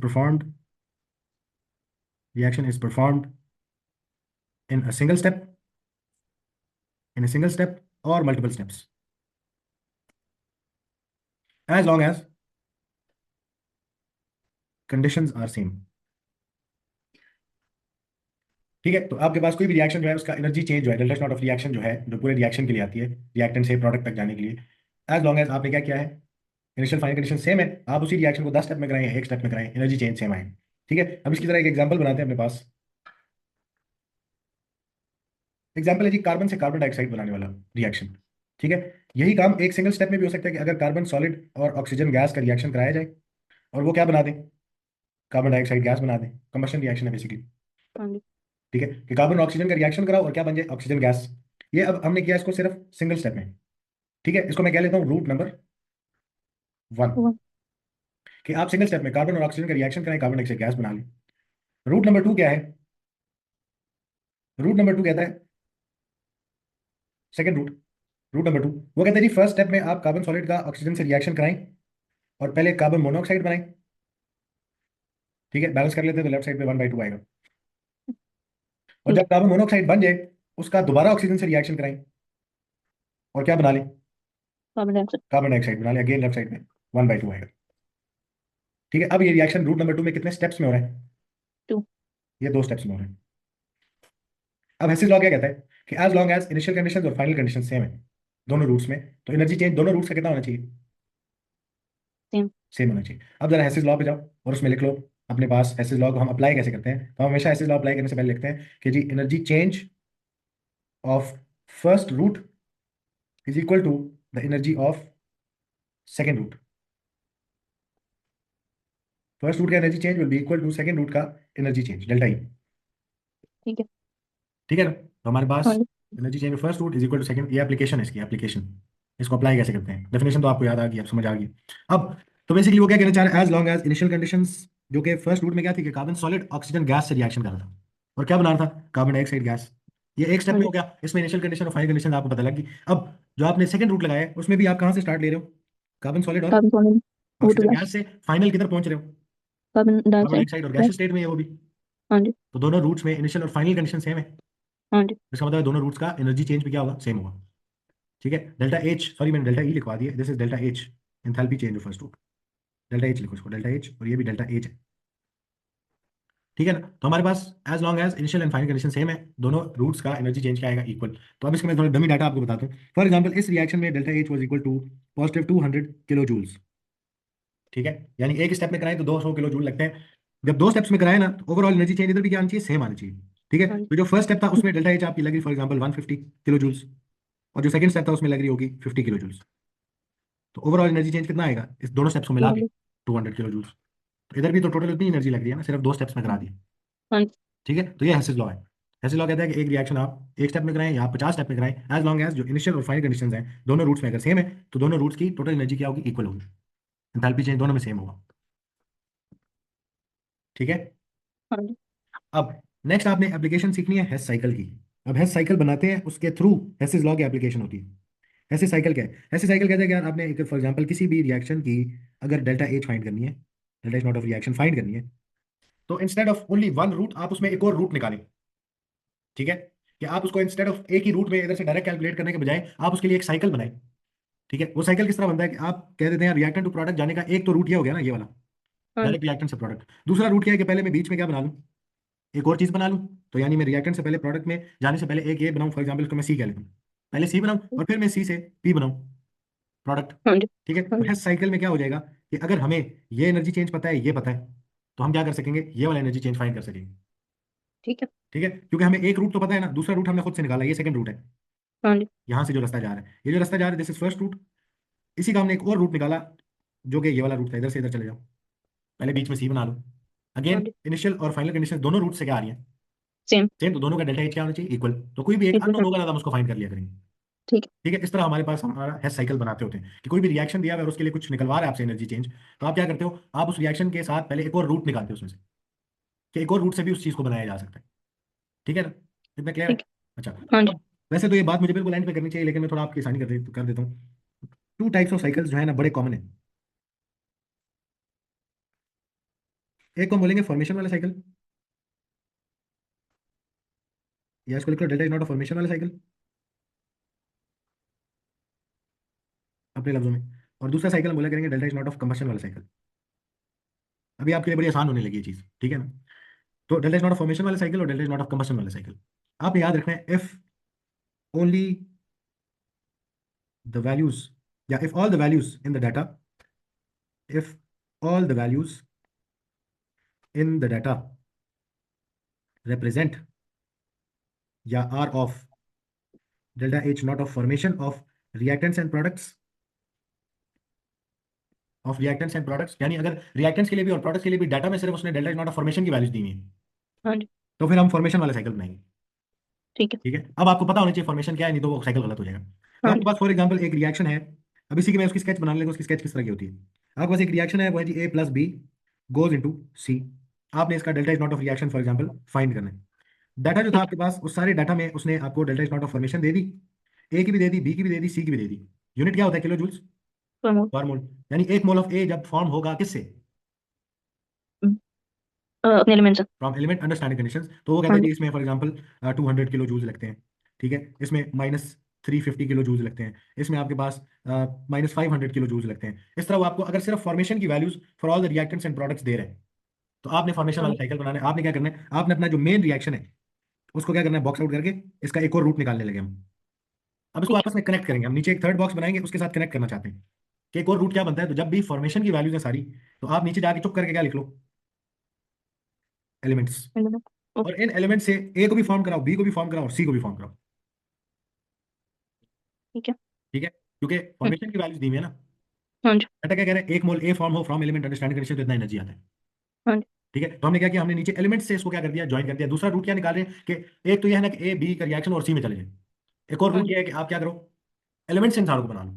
performed in a single step or multiple steps, as long as conditions are same। ठीक है, तो आपके पास कोई भी रिएक्शन जो है उसका एनर्जी चेंज जो है, डेल्टा नॉट ऑफ रिएक्शन जो है जो पूरे रिएक्शन के लिए आती है, रिएक्टेंट से प्रोडक्ट तक जाने के लिए, एज लॉन्ग एज आपने क्या किया है, इनिशियल फाइनल कंडीशन सेम है, आप उसी रिएक्शन को 10 स्टेप में कराएं एक स्टेप में कराएं, एनर्जी चेंज सेम आए। ठीक है, अब इसकी तरह एक एग्जांपल बनाते हैं अपने पास। एग्जाम्पल है जी कार्बन से कार्बन डाइऑक्साइड बनाने वाला रिएक्शन। ठीक है, यही काम एक सिंगल स्टेप में भी हो सकता है कि अगर कार्बन सॉलिड और ऑक्सीजन गैस का रिएक्शन कराया जाए और वो क्या बना दें, कार्बन डाइऑक्साइड गैस बना दें, कंबशन रिएक्शन है बेसिकली। हाँ जी। ठीक है, कि कार्बन और ऑक्सीजन का रिएक्शन कराओ और क्या बन जाए, ऑक्सीजन गैस। ये अब हमने किया इसको सिर्फ सिंगल स्टेप में। ठीक है, इसको मैं कह लेता हूँ रूट नंबर 1, वन। कि आप सिंगल स्टेप में कार्बन और ऑक्सीजन का रिएक्शन कराएं, कार्बन डाइऑक्साइड गैस बना लें। रूट नंबर 2 क्या है, रूट नंबर 2 कहता है सेकंड रूट नंबर 2 वो कहता है जी फर्स्ट स्टेप में आप कार्बन सॉलिड का ऑक्सीजन से रिएक्शन कराएं और पहले कार्बन मोनोऑक्साइड बनाएं। ठीक है, बैलेंस कर लेते हैं तो लेफ्ट साइड पे 1/2 आएगा, और ठीक जब है। कार्बन मोनोऑक्साइड बन जाए उसका दोबारा ऑक्सीजन से रिएक्शन कराएं और क्या बना लें, कार्बन डाइऑक्साइड। कार्बन डाइऑक्साइड बना लें, अगेन लेफ्ट साइड में 1/2 आएगा। ठीक है, अब ये रिएक्शन रूट नंबर 2 में कितने स्टेप्स में हो रहा है, टू। ये 2 स्टेप्स में हो रहा है। अब हेसिस लॉ क्या कहता है कि as long as initial conditions और फाइनल कंडीशन सेम है दोनों रूट्स में, तो एनर्जी चेंज दोनों रूट्स का कितना होना चाहिए, सेम। सेम होना चाहिए। अब जरा हेसिस लॉ पे जाओ और उसमें लिख लो अपने पास हेसिस लॉ को हम अप्लाई कैसे करते हैं, तो हम हमेशा हेसिस लॉ अप्लाई करने से पहले लिखते हैं कि जी energy change of first route is equal to the energy of second route. First route का energy change will be equal to second route का एनर्जी चेंज डेल्टा ई। ठीक है। ठीक है ना? तो हमारे हाँ पास जी। Energy change first route is equal to second, ये एप्लीकेशन है, इसकी एप्लीकेशन, इसको अप्लाई कैसे करते हैं, डेफिनेशन तो आपको याद आ गई, अब समझ आ गई। अब तो बेसिकली वो क्या कहना चाह रहे हैं, as long as initial conditions जो कि फर्स्ट रूट में क्या थी कि कार्बन सॉलिड ऑक्सीजन गैस से रिएक्शन कर रहा था और क्या बना रहा था, कार्बन डाइऑक्साइड गैस। ये एक स्टेप हाँ में जी। हो गया, इसमें इनिशियल कंडीशन और फाइनल कंडीशन आपको पता लगी। अब जो आपने सेकंड रूट लगाया है उसमें भी आप कहाँ से स्टार्ट ले रहे हो, कार्बन सॉलिड और carbon solid. O two oxygen gas. Gas से, फाइनल किधर पहुंच रहे हो, कार्बन कार्बन डाइऑक्साइड डाइऑक्साइड और गैस। गैस स्टेट में है वो भी। हाँ जी। तो दोनों रूट्स में इनिशियल और फाइनल कंडीशन सेम है, हाँ जी। इसका मतलब है दोनों रूट्स का एनर्जी चेंज भी क्या होगा, सेम होगा। ठीक है, डेल्टा एच, सॉरी मैंने डेल्टा ई लिखवा दिया, this is delta H, enthalpy change of first route, delta H लिखो इसको, डेल्टा एच, और ये भी डेल्टा एच है। ठीक है ना? तो हमारे पास as long as initial and final condition same है, दोनों रूट्स का एनर्जी चेंज क्या आएगा, इक्वल। तो अब इसके मैं थोड़ा डमी डाटा आपको बताता हूँ। फॉर एग्जाम्पल इस रिएक्शन में delta H was equal to positive 200 kilo joules. ठीक है, यानी एक स्टेप में कराएं तो 200 किलो जूल लगते हैं, जब 2 स्टेप्स में कराए ना तो ओवरऑल एनर्जी चेंज इधर भी क्या आनी चाहिए, सेम आनी चाहिए। ठीक है, हाँ जी। तो जो फर्स्ट स्टेप था उसमें डेल्टा एच आपकी लग रही फॉर एग्जाम्पल 150 किलो जूल्स, और जो सेकंड स्टेप था उसमें लग रही होगी 50 किलो जूल्स। तो ओवरऑल एनर्जी चेंज कितना आएगा इस दोनों स्टेप्स को टू मिला के? Hundred 200 kilo joules. तो इधर भी तो टोटल उतनी एनर्जी लग रही है ना, सिर्फ दो स्टेप्स में करा दी। हाँ जी। ठीक है, तो ये हेसिस लॉ है। हेसिस लॉ कहता है कि एक रिएक्शन आप एक स्टेप में कराएं या 50 स्टेप में कराएं, एज लॉन्ग एज जो इनिशियल और फाइनल कंडीशंस हैं दोनों रूट्स में अगर सेम है तो दोनों रूट्स की टोटल एनर्जी क्या होगी, इक्वल होगी। एंथैल्पी चेंज दोनों में सेम होगा। ठीक है। हाँ जी। अब नेक्स्ट आपने एप्लीकेशन सीखनी है हेस साइकिल की। अब हेस साइकिल बनाते हैं, उसके थ्रू हेसिस लॉ की एप्लीकेशन होती है। हेसिस साइकिल क्या है? हेसिस साइकिल कहते हैं कि यार आपने एक फॉर एग्जांपल किसी भी रिएक्शन की अगर डेल्टा एच फाइंड करनी है, delta H not of reaction find करनी है, तो instead of only one route आप उसमें एक और रूट निकालें। ठीक है, कि आप उसको इंस्टेड ऑफ एक ही रूट में इधर से डायरेक्ट कैलकुलेट करने के बजाय आप उसके लिए एक साइकिल बनाएं। ठीक है, वो साइकिल किस तरह बनता है कि आप कह देते हैं रिएक्टेंट टू प्रोडक्ट जाने का एक तो रूट ये हो गया ना, ये वाला हाँ जी। डायरेक्ट रिएक्टेंट से प्रोडक्ट। दूसरा रूट क्या है कि पहले मैं बीच में क्या बना लूं, एक और चीज बना लूं। तो यानी मैं रिएक्टेंट से पहले प्रोडक्ट में जाने से पहले एक ये बनाऊं, फॉर एग्जांपल इसको मैं सी कह लेता हूं, पहले सी बनाऊं और फिर मैं सी से पी बनाऊं प्रोडक्ट। हाँ जी। ठीक है, हाँ तो जी। इस साइकिल में क्या हो जाएगा कि अगर हमें ये एनर्जी चेंज पता है, ये पता है, तो हम क्या कर सकेंगे, ये वाला एनर्जी चेंज फाइंड कर सकेंगे। ठीक है। ठीक है, क्योंकि हमें एक रूट तो पता है ना, दूसरा रूट हमने खुद से निकाला, ये सेकंड रूट है। हाँ जी। यहाँ से जो रास्ता जा रहा है, ये जो रास्ता जा रहा है दिस इज फर्स्ट रूट। इसी का हमने एक और रूट निकाला जो कि ये वाला रूट था, इधर से इधर चले जाओ, पहले बीच में सी बना लो। हाँ अगेन जी। इनिशियल और फाइनल कंडीशन दोनों रूट से क्या आ रही है, सेम। सेम। तो दोनों का डेल्टा एच क्या होना चाहिए, इक्वल। तो कोई भी एक इक्वल अननोन है। होगा ना, तो हम उसको फाइंड कर लिया करेंगे। ठीक है। ठीक है, इस तरह हमारे पास हमारा हेस साइकिल बनाते होते हैं कि कोई भी रिएक्शन दिया हुआ है और उसके लिए कुछ निकलवा रहा है आपसे एनर्जी चेंज, तो आप क्या करते हो, आप उस रिएक्शन के साथ पहले एक और रूट निकालते हो उसमें से, कि एक और रूट से भी उस चीज को बनाया जा सकता है। ठीक है ना, इतना क्लियर ठीक है? है। अच्छा, हाँ जी। अब वैसे तो ये बात मुझे बिल्कुल एंड पे करनी चाहिए, लेकिन मैं थोड़ा आपकी आसानी कर देता हूँ। टू टाइप्स ऑफ साइकिल्स जो है ना बड़े कॉमन है। एक को हम बोलेंगे फॉर्मेशन वाला साइकिल, या इसको लिख लो delta is not a formation वाला साइकिल अपने लफ्जों में। और दूसरा साइकिल हम बोला करेंगे delta is not of combustion वाला साइकिल। अभी आपके लिए बड़ी आसान होने लगी ये चीज, ठीक है ना। तो delta is not of formation वाला साइकिल और delta is not of combustion वाला साइकिल, आपने याद रखना है इफ ओनली द वैल्यूज, या if all the values in the data, if all the values in the data represent या are of delta H not of formation of reactants and products, of reactants and products, यानी अगर रिएक्टेंट्स के लिए भी और प्रोडक्ट्स के लिए भी डाटा में सिर्फ उसने delta H not of formation की वैल्यूज दी हुई है, हाँ जी। तो फिर हम फॉर्मेशन वाला साइकिल बनाएंगे। ठीक है। ठीक है, अब आपको पता होना चाहिए फॉर्मेशन क्या है, नहीं तो वो साइकिल गलत हो जाएगा। तो हाँ आपके जी। पास फॉर एग्जाम्पल एक रिएक्शन है, अब इसी की मैं उसकी स्केच बनाने लगा, उसकी स्केच किस तरह की होती है। आपके पास एक रिएक्शन है, वो है जी ए प्लस बी गोज इनटू सी। आपने इसका delta is not of reaction for example find करना है। डाटा जो था ठीक है। आपके पास, उस सारे डाटा में उसने आपको delta is not of formation दे दी, ए की भी दे दी, बी की भी दे दी, सी की भी दे दी। यूनिट क्या होता है, किलो जूल्स प्रमोद। पर मोल। यानी एक मोल ऑफ ए जब फॉर्म होगा किससे, अपने एलिमेंट से। From element understanding conditions. तो वो कहते हाँ हैं जी। कि इसमें फॉर एग्जांपल 200 किलो जूल लगते हैं। ठीक है, इसमें -350 किलो जूल लगते हैं, इसमें आपके पास -500 किलो जूल लगते हैं। इस तरह वो आपको अगर सिर्फ फॉर्मेशन की values for all the reactants and products दे रहे हैं, तो आपने फॉर्मेशन हाँ वाला जी। साइकिल बनाना है। आपने क्या करना है, आपने अपना जो मेन रिएक्शन है उसको क्या करना है, बॉक्स आउट करके इसका एक और रूट निकालने लगे हम। अब इसको ठीक है। आपस में कनेक्ट करेंगे, हम नीचे एक थर्ड बॉक्स बनाएंगे, उसके साथ कनेक्ट करना चाहते हैं कि एक और रूट क्या बनता है। तो जब भी फॉर्मेशन की वैल्यूज है सारी, तो आप नीचे जाके चुप करके क्या लिख लो, एलिमेंट्स। एलिमेंट। और ओके। इन एलिमेंट से ए को भी फॉर्म कराओ, बी को भी फॉर्म कराओ और सी को भी फॉर्म कराओ। ठीक है। ठीक है, क्योंकि हम्म, फॉर्मेशन की वैल्यूज दी हुई है ना। हाँ जी। बेटा क्या कह रहे हैं, एक मोल ए फॉर्म हो फ्रॉम एलिमेंट अंडरस्टैंडिंग कंडीशन तो इतना एनर्जी आता है। हाँ जी। ठीक है, तो हमने क्या किया, हमने नीचे एलिमेंट से इसको क्या कर दिया, ज्वाइन कर दिया। दूसरा रूट क्या निकाल रहे हैं कि एक तो ये है ना कि ए बी का रिएक्शन और सी में चले जाए। एक और हाँ रूट जी। ये है कि आप क्या करो, एलिमेंट से इंसान को बना लो।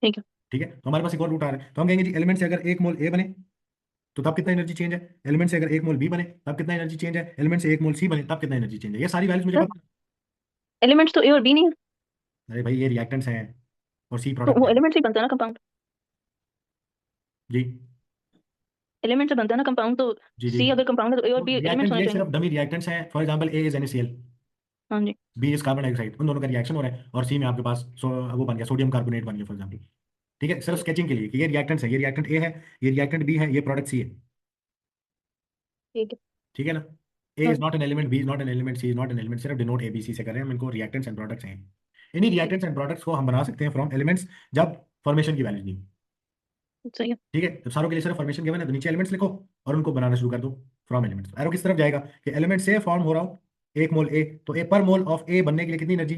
ठीक है। ठीक है, तो हमारे पास एक और रूट आ रहा है, तो हम कहेंगे जी एलिमेंट से अगर एक मोल ए बने तो तब कितना एनर्जी चेंज है, एलिमेंट से अगर एक मोल बी बने तब कितना एनर्जी चेंज है, एलिमेंट से एक मोल सी बने तब कितना एनर्जी चेंज है। ये सारी वैल्यूज मुझे सर, पता एलिमेंट्स तो ए और बी नहीं है। है। अरे भाई ये रिएक्टेंट्स हैं और सी तो प्रोडक्ट वो है। एलिमेंट से ही बनता है ना कंपाउंड। जी एलिमेंट से बनता है ना कंपाउंड, तो जी जी। सी अगर कंपाउंड है तो ए और तो बी एलिमेंट्स रिएक्टेंट होने ये चाहिए ना। सिर्फ डमी रिएक्टेंट्स हैं, for example A is NaCl, हाँ जी। बी इज कार्बन डाइऑक्साइड, उन दोनों का रिएक्शन हो रहा है और सी में आपके पास वो बन गया सोडियम कार्बोनेट बन गया फॉर एग्जांपल। ठीक है, सिर्फ ठीक। स्केचिंग के लिए कि ये रिएक्टेंट्स है, ये रिएक्टेंट ए है, ये रिएक्टेंट बी है, ये प्रोडक्ट सी है। ठीक है। ठीक है ना, ए हाँ इज जी। Not an element, B is not an element, C is not an element, सिर्फ डिनोट ए बी सी से कर रहे हैं हम इनको, रिएक्टेंट्स एंड प्रोडक्ट्स हैं। इन्हीं ठीक। रिएक्टेंट्स एंड प्रोडक्ट्स को हम बना सकते हैं फ्रॉम एलिमेंट्स जब फॉर्मेशन की वैल्यू नहीं। सही है। ठीक है, तो सारों के लिए सिर्फ फॉर्मेशन गिवन है, तो नीचे एलिमेंट्स लिखो और उनको बनाना शुरू कर दो फ्रॉम एलिमेंट्स। एरो किस तरफ जाएगा कि एलिमेंट से फॉर्म हो रहा हूँ 1 मोल ए, तो ए पर मोल ऑफ ए बनने के लिए कितनी energy,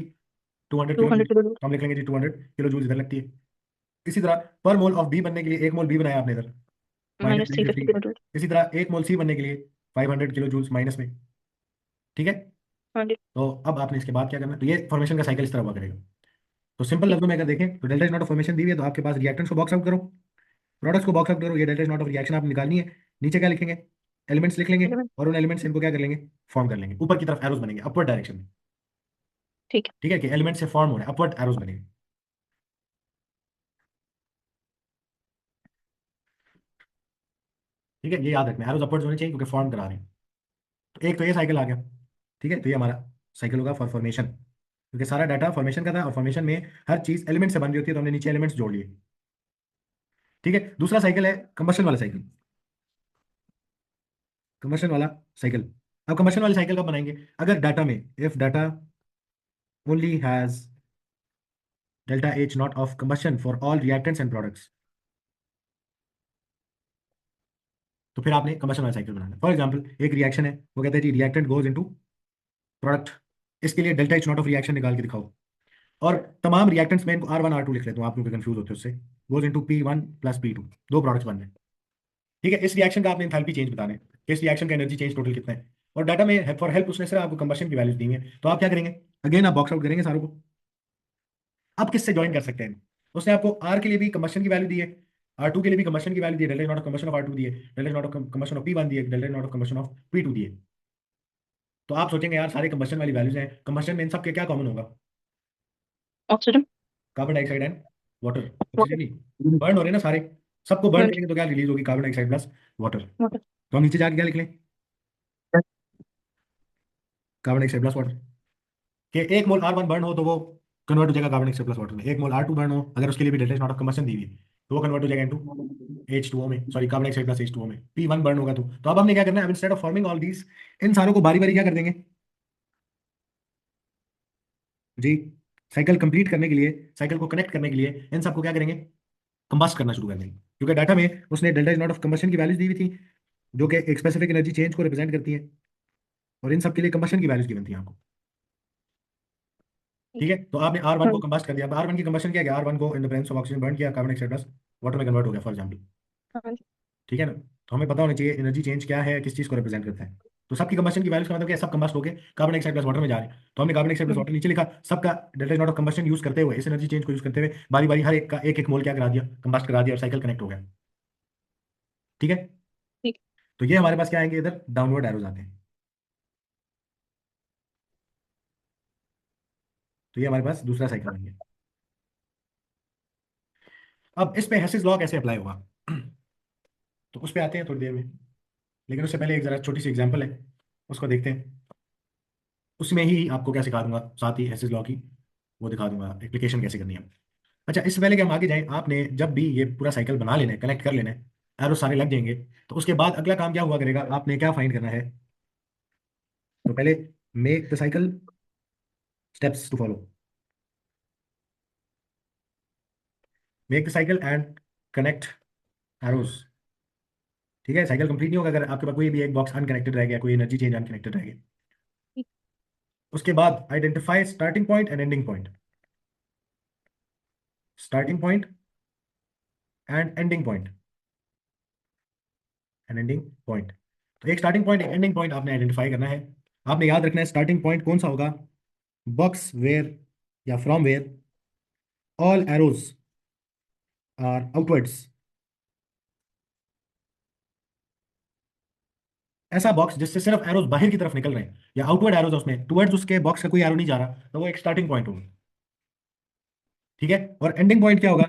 200 two kilo joule. Hundred kilo joule. तो हम लिख लेंगे जी 200 किलो जूल इधर लगती है। इसी तरह पर मोल ऑफ बी बनने के लिए 1 मोल बी बनाया आपने इधर, माइनस माइनस 350 किलो जूल। इसी तरह 1 मोल सी बनने के लिए 500 किलो जूल्स माइनस में। ठीक है, हाँ जी। तो अब आपने इसके बाद क्या करना है, तो ये फॉर्मेशन का साइकिल इस तरह हुआ करेगा। तो सिंपल ठीक। लफ्जों में अगर देखें तो delta is not of formation दी हुई है, तो आपके पास रिएक्टेंट्स को बॉक्स आउट करो, प्रोडक्ट्स को बॉक्स आउट करो, ये delta is not of reaction आप निकालनी है। नीचे क्या लिखेंगे, एलिमेंट्स लिख लेंगे, एलिमेंट। और उन एलिमेंट्स इनको क्या कर लेंगे, फॉर्म कर लेंगे, ऊपर की तरफ एरोज बनेंगे अपवर्ड डायरेक्शन में। ठीक है। ठीक है, कि एलिमेंट से फॉर्म हो रहे हैं अपवर्ड एरोज बनेंगे। ठीक है, ये याद रखना है, एरोज अपवर्ड होने चाहिए क्योंकि फॉर्म करा रहे हैं। तो एक तो ये साइकिल आ गया। ठीक है, तो ये हमारा साइकिल होगा फॉर फॉर्मेशन, क्योंकि सारा डाटा फॉर्मेशन का था, और फॉर्मेशन में हर चीज एलिमेंट से बन रही होती है, तो हमने नीचे एलिमेंट्स जोड़ लिए। ठीक है, दूसरा साइकिल है कंबशन वाला साइकिल। कंबशन वाला साइकिल, अब कंबशन वाली साइकिल कब बनाएंगे, अगर डाटा में if data only has delta H not of combustion for all reactants and products, तो फिर आपने कंबशन वाला साइकिल बनाना है। फॉर एग्जांपल एक रिएक्शन है, वो कहता है जी रिएक्टेंट गोज इनटू प्रोडक्ट, इसके लिए delta H not of reaction निकाल के दिखाओ। और तमाम रिएक्टेंट्स में इनको R1 R2 लिख लेता हूँ, आप लोग कंफ्यूज होते हो उससे। Goes into P1 plus P2, दो प्रोडक्ट्स बन रहे हैं। ठीक है, इस रिएक्शन का आपने एंथैल्पी चेंज बताना है कि इस रिएक्शन का एनर्जी चेंज टोटल कितना है। और डाटा में फॉर हेल्प उसने सिर्फ आपको कंबशन की वैल्यूज दी है, तो आप क्या करेंगे, अगेन आप बॉक्स आउट करेंगे सारों को। अब किससे ज्वाइन कर सकते हैं, उसने आपको आर के लिए भी कंबशन की वैल्यू दी है, R2 के लिए भी कंबशन की वैल्यू दी है, delta not of combustion of R2 दी है, delta not of combustion of P1 दी है, delta not of combustion of P2 दी है। तो आप सोचेंगे यार सारे कंबशन वाली वैल्यूज हैं, कंबशन में इन सब के क्या कॉमन होगा, oxygen. Carbon dioxide and water, water. Oxygen he burn हो रहे हैं ना सारे, सबको हाँ बर्न जी। करेंगे तो क्या रिलीज होगी, carbon dioxide plus water. Water. तो हम नीचे जाके क्या लिख लें, कार्बन डाइऑक्साइड प्लस वाटर, कि 1 मोल R1 बर्न हो तो वो कन्वर्ट हो जाएगा कार्बन डाइऑक्साइड प्लस वाटर में, 1 मोल R2 बर्न हो अगर उसके लिए भी डेल्टा नॉट ऑफ कंबशन दी हुई है, तो वो कन्वर्ट हो जाएगा इनटू H2O में, sorry carbon dioxide plus H2O में, P1 बर्न होगा तो अब हमने क्या करना है, अब instead of forming all these, इन सारों को बारी बारी क्या कर देंगे जी, साइकिल कंप्लीट करने के लिए, साइकिल को कनेक्ट करने के लिए इन सबको क्या करेंगे, कंबस्ट करना शुरू कर देंगे, क्योंकि डाटा में उसने delta is not of combustion की वैल्यूज दी हुई थी, जो कि एक स्पेसिफिक एनर्जी चेंज को रिप्रेजेंट करती है, और इन सब के लिए कंबशन की वैल्यूज गिवन थी आपको। ठीक है, तो आपने R1 हाँ को जी। कंबस्ट कर दिया, अब R1 की कंबशन क्या है, R1 को इन the presence of oxygen burn किया, कार्बन डाइऑक्साइड प्लस वाटर में कन्वर्ट हो गया फॉर एग्जाम्पल। हाँ जी। ठीक है ना, तो हमें पता होना चाहिए एनर्जी चेंज क्या है, किस चीज को रिप्रेजेंट करता है। तो सबकी कंबशन की वैल्यूज का मतलब क्या है, सब कंबस्ट होकर कार्बन डाइऑक्साइड प्लस वाटर में जा रहे हैं, तो हमने कार्बन डाइऑक्साइड प्लस हम्म। वाटर नीचे लिखा, सबका delta not of combustion use करते हुए, इस एनर्जी चेंज को यूज करते हुए बारी बारी हर एक का एक एक मोल क्या करा दिया, कंबस्ट करा दिया, और साइकिल कनेक्ट हो गया। ठीक है, ठीक। तो ये हमारे पास क्या आएंगे, इधर डाउनवर्ड एरोज आते हैं, तो ये हमारे पास दूसरा साइकिल बन गया। अब इस पे हेसिस लॉ कैसे अप्लाई होगा तो उस पे आते हैं थोड़ी देर में, लेकिन उससे पहले एक जरा छोटी सी एग्जांपल है, उसको देखते हैं। उसमें ही आपको क्या सिखा दूंगा, साथ ही हेसिस लॉ की वो दिखा दूंगा एप्लीकेशन कैसे करनी है। अच्छा, इससे पहले कि हम आगे जाएं, आपने जब भी ये पूरा साइकिल बना लेना है, कनेक्ट कर लेना है, एरो सारे लग जाएंगे, तो उसके बाद अगला काम क्या हुआ करेगा, आपने क्या फाइंड करना है, तो पहले make the cycle steps to follow, make the cycle and connect arrows. ठीक है, साइकिल कंप्लीट नहीं होगा अगर आपके पास कोई भी एक बॉक्स अनकनेक्टेड रह गया, कोई एनर्जी चेंज अनकनेक्टेड रह गया। ठीक। उसके बाद identify starting point and ending point, starting point and ending point, and ending point. तो एक स्टार्टिंग पॉइंट एक एंडिंग पॉइंट आपने आइडेंटिफाई करना है। आपने याद रखना है स्टार्टिंग पॉइंट कौन सा होगा, बॉक्स वेयर या from where all arrows are outwards, ऐसा बॉक्स जिससे सिर्फ एरोज बाहर की तरफ निकल रहे हैं, या आउटवर्ड एरोज उसमें टुवर्ड्स उसके बॉक्स का कोई एरो नहीं जा रहा, तो वो एक स्टार्टिंग पॉइंट होगा। ठीक है, और एंडिंग पॉइंट क्या होगा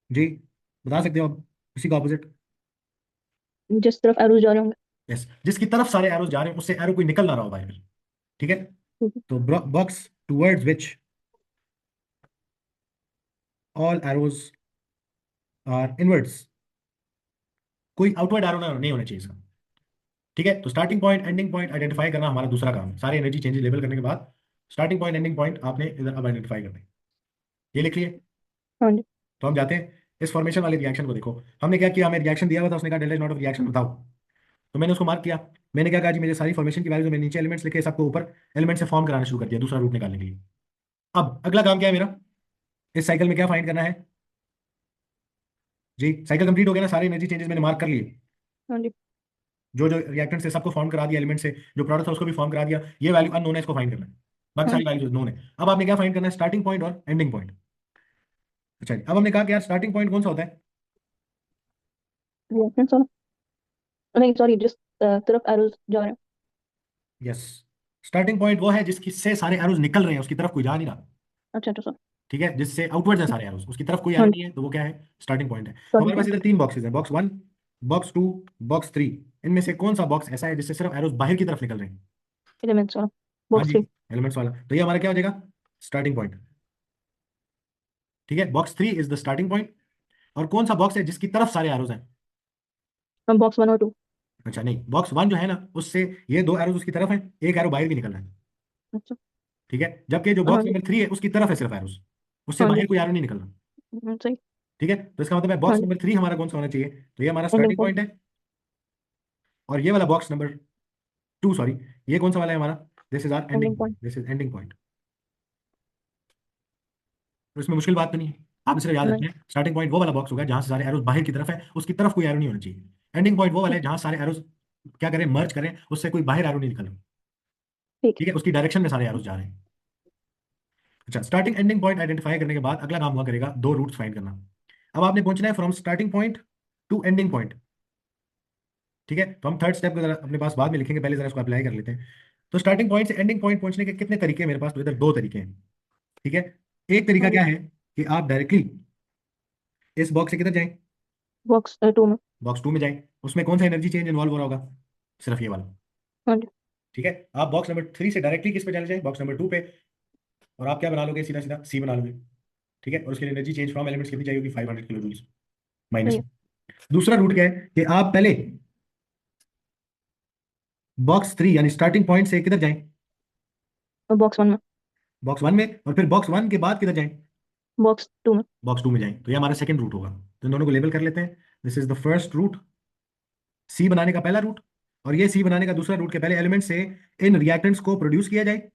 जी, बता सकते हो आप, इसी का ऑपोजिट। जिस तरफ एरोज जा रहे होंगे। यस, जिसकी तरफ सारे एरोज जा रहे हैं उससे एरो कोई निकल ना रहा हो बाहर। ठीक है, ठीक है। तो box towards which all arrows are inwards, कोई आउटवर्ड एरो ना नहीं होना चाहिए इसका। ठीक है, तो starting point ending point identify करना हमारा दूसरा काम है, सारे एनर्जी चेंजेस लेवल करने के बाद स्टार्टिंग पॉइंट एंडिंग पॉइंट आपने इधर अब आइडेंटिफाई करना है। ये लिख लिए। हाँ जी। तो हम जाते हैं इस फॉर्मेशन वाले रिएक्शन को। देखो हमने क्या किया, हमें रिएक्शन दिया हुआ था, उसने कहा delta is not of reaction बताओ। तो मैंने उसको मार्क किया। मैंने क्या कहा जी, मेरी सारी फॉर्मेशन की वैल्यू जो मैंने नीचे एलिमेंट्स लिखे सबको ऊपर एलिमेंट से फॉर्म कराना शुरू कर दिया दूसरा रूट निकालने के लिए। अब अगला काम क्या है मेरा, इस साइकिल में क्या फाइंड करना है जी। साइकिल कंप्लीट हो गया ना, सारे एनर्जी चेंजेस मैंने मार्क कर लिए। हाँ जी। जो जो रिएक्टेंट से सबको फॉर्म करा दिया एलिमेंट से, जो प्रोडक्ट था उसको भी फॉर्म करा दिया। ये वैल्यू अननोन है, इसको फाइंड करना है। बाकी हाँ सारी वैल्यूज नोन है। अब आपने क्या फाइंड करना है, स्टार्टिंग पॉइंट और एंडिंग पॉइंट। अच्छा जी, अब हमने कहा कि यार स्टार्टिंग पॉइंट कौन सा होता है। रिएक्टेंस वाला, नहीं सॉरी, जिस तरफ एरोज जा रहे हैं। यस, स्टार्टिंग पॉइंट वो है जिसकी से सारे एरोज निकल रहे हैं, उसकी तरफ कोई जा नहीं रहा। अच्छा अच्छा सर। ठीक है, जिससे आउटवर्ड्स है सारे एरोज, उसकी तरफ कोई हाँ एरो जी। नहीं है, तो वो क्या है, स्टार्टिंग पॉइंट है। तो स्टार्टिंग हमारे पास पॉइंट। इधर तीन बॉक्सेस हैं, box one, box two, box three. इनमें से कौन सा बॉक्स ऐसा है जिससे सिर्फ एरोज बाहर की तरफ निकल रहे हैं। एलिमेंट्स वाला। हाँ बॉक्स जी, 3। एलिमेंट्स वाला, तो ये हमारा क्या हो जाएगा, स्टार्टिंग पॉइंट। ठीक है, box three is the starting point. और कौन सा बॉक्स है जिसकी तरफ सारे एरोज हैं। बॉक्स 1 और 2। अच्छा नहीं, बॉक्स वन जो है ना, उससे ये दो एरोज उसकी तरफ है, एक एरो बाहर भी निकल रहा है। अच्छा। ठीक है, जबकि जो हाँ बॉक्स जी। नंबर थ्री है उसकी तरफ है सिर्फ एरोज, उससे हाँ जी। बाहर कोई एरो नहीं निकल रहा। सही। ठीक है, तो इसका मतलब है हाँ बॉक्स जी। नंबर थ्री हमारा कौन सा होना चाहिए, तो ये हमारा एंडिंग स्टार्टिंग पॉइंट। पॉइंट है। और ये वाला बॉक्स नंबर टू, सॉरी, ये कौन सा वाला है हमारा, this is our ending ending point, point. This is ending point. तो इसमें मुश्किल बात तो नहीं है, आपने सिर्फ याद नहीं। रखना है स्टार्टिंग पॉइंट वो वाला बॉक्स होगा जहां से सारे एरोज बाहर की तरफ है, उसकी तरफ कोई एरो नहीं होना चाहिए। एंडिंग पॉइंट वो वाला है ठीक। जहां सारे एरोज क्या करें, मर्ज करें, उससे कोई बाहर एरो नहीं निकल रहा। ठीक है। ठीक है, उसकी डायरेक्शन में सारे एरोज जा रहे हैं। अच्छा, स्टार्टिंग एंडिंग पॉइंट आइडेंटिफाई करने के बाद अगला काम हुआ करेगा दो रूट्स फाइंड करना। अब आपने पहुंचना है from starting point to ending point. ठीक है, तो हम थर्ड स्टेप को जरा अपने पास बाद में लिखेंगे, पहले जरा इसको अप्लाई कर लेते हैं। तो स्टार्टिंग पॉइंट से एंडिंग पॉइंट पहुंचने के कितने तरीके हैं मेरे पास, तो इधर दो तरीके हैं। ठीक है, एक तरीका हाँ जी। क्या है कि आप डायरेक्टली इस बॉक्स से किधर जाएं, बॉक्स 2 में। बॉक्स टू में जाएं। उसमें कौन सा एनर्जी चेंज इन्वॉल्व हो रहा होगा, सिर्फ ये वाला। हाँ जी। ठीक है, आप बॉक्स नंबर थ्री से डायरेक्टली किस पे चले जाएं, बॉक्स नंबर टू पे। और आप क्या बना लोगे, सीधा सीधा सी बना लोगे। ठीक है, और उसके लिए एनर्जी चेंज फ्रॉम एलिमेंट्स कितनी चाहिए होगी, 500 किलो जूल्स सही माइनस। है। दूसरा रूट क्या है कि आप पहले बॉक्स थ्री यानी स्टार्टिंग पॉइंट से किधर जाएं, और बॉक्स 1 में। बॉक्स वन में, और फिर बॉक्स वन के बाद किधर जाएं, बॉक्स 2 में। बॉक्स टू में जाएं। तो ये हमारा सेकंड रूट होगा, तो इन दोनों को लेबल कर लेते हैं। This is the first route, C बनाने का पहला रूट। और ये सी बनाने का दूसरा रूट के पहले एलिमेंट से इन रिएक्टेंट्स को प्रोड्यूस किया जाए,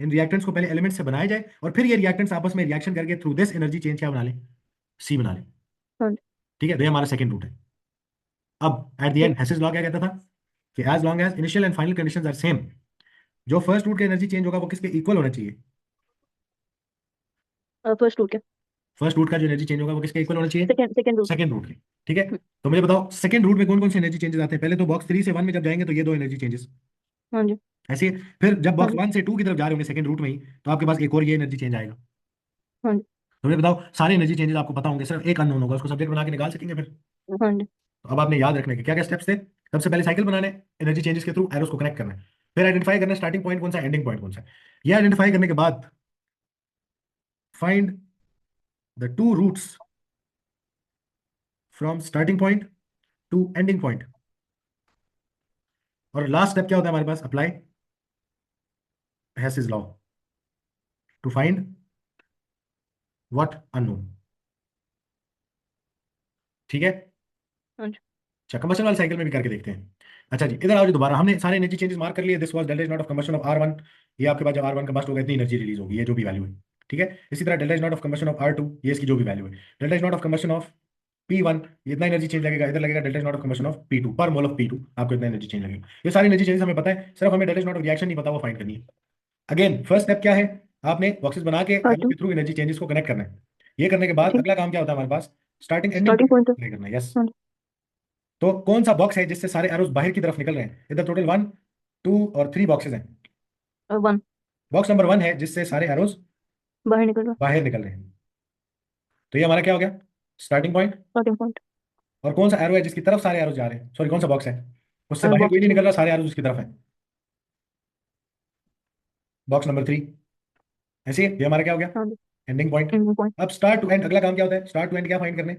इन रिएक्टेंट्स को पहले एलिमेंट से बनाया जाए, और फिर ये रिएक्टेंट्स आपस में रिएक्शन करके थ्रू दिस एनर्जी चेंज क्या बना ले, सी बना ले। हाँ जी। ठीक है, तो ये हमारा सेकंड रूट है। अब एट द ठीक। एंड हेसिस लॉ क्या कहता था कि as long as initial and final conditions are same, जो फर्स्ट रूट का एनर्जी चेंज होगा वो किसके इक्वल होना चाहिए, फर्स्ट रूट के। फर्स्ट रूट का जो एनर्जी चेंज होगा वो किसके इक्वल होना चाहिए, सेकंड रूट के। सेकंड रूट के। ठीक है, तो मुझे बताओ सेकंड रूट में कौन कौन से एनर्जी चेंजेस आते हैं। पहले तो बॉक्स थ्री से वन में जब जाएंगे तो ये दो एनर्जी चेंजेस हाँ जी। ऐसे ही। फिर जब हाँ बॉक्स जी। वन से टू की तरफ जा रहे होंगे सेकंड रूट में ही, तो आपके पास एक और ये एनर्जी चेंज आएगा। हाँ जी। तो मुझे बताओ सारे एनर्जी चेंजेस आपको पता होंगे, सिर्फ एक अननोन होगा, उसको सब्जेक्ट बना के निकाल सकेंगे फिर। हाँ जी। तो अब आपने याद रखने के क्या क्या स्टेप्स थे। सबसे पहले साइकिल बनाने, एनर्जी चेंजेस के थ्रू एरोस को कनेक्ट करना है। फिर आइडेंटिफाई करना स्टार्टिंग पॉइंट कौन सा, एंडिंग पॉइंट कौन सा है। ये आइडेंटिफाई करने के बाद find the two routes from starting point to ending point. और लास्ट स्टेप क्या होता है हमारे पास, apply Hess's law to find what unknown. ठीक है, हाँ जी। अच्छा कंबशन वाले साइकिल में भी करके देखते हैं। अच्छा जी, इधर आओ जी, दोबारा हमने सारे एनर्जी चेंजेस मार्क कर लिए। This was delta is not of combustion of R1। ये आपके पास जब R1 कंबस्ट होगा इतनी एनर्जी रिलीज होगी, ये जो भी वैल्यू है। ठीक है, इसी तरह delta is not of combustion of R2, ये इसकी जो भी वैल्यू है। Delta is not of combustion of P1, इतना एनर्जी चेंज लगेगा, इधर लगेगा delta is not of combustion of P2, पर मोल ऑफ P2 आपको इतना एनर्जी चेंज लगेगा। ये सारी एनर्जी चेंजेस हमें पता है, सिर्फ हमें delta is not of reaction नहीं पता, वो फाइंड करनी है। अगेन फर्स्ट स्टेप क्या है, आपने बॉक्सेस बना के एरो कार्टून। के थ्रू एनर्जी चेंजेस को कनेक्ट करना है। ये करने के बाद ठीक। अगला काम क्या होता है हमारे पास, starting ending starting point. Point करना है। यस, हाँ जी। तो कौन सा बॉक्स है जिससे सारे एरोस बाहर की तरफ निकल रहे हैं, इधर टोटल वन, टू और थ्री बॉक्सेस हैं। 1 बॉक्स नंबर वन है जिससे सारे एरोस बाहर निकल रहा। बाहर निकल रहे हैं, तो ये हमारा क्या हो गया, स्टार्टिंग पॉइंट। Starting point. और कौन सा एरो है जिसकी तरफ सारे एरोस जा रहे हैं, सॉरी कौन सा बॉक्स है उससे बाहर कोई बॉक्स नहीं 3। निकल रहा, सारे एरोस उसकी तरफ है, बॉक्स नंबर थ्री। ऐसे ही ये हमारा क्या हो गया, हाँ जी। Ending point. Ending point. अब स्टार्ट टू एंड अगला काम क्या होता है, स्टार्ट टू एंड क्या फाइंड करने,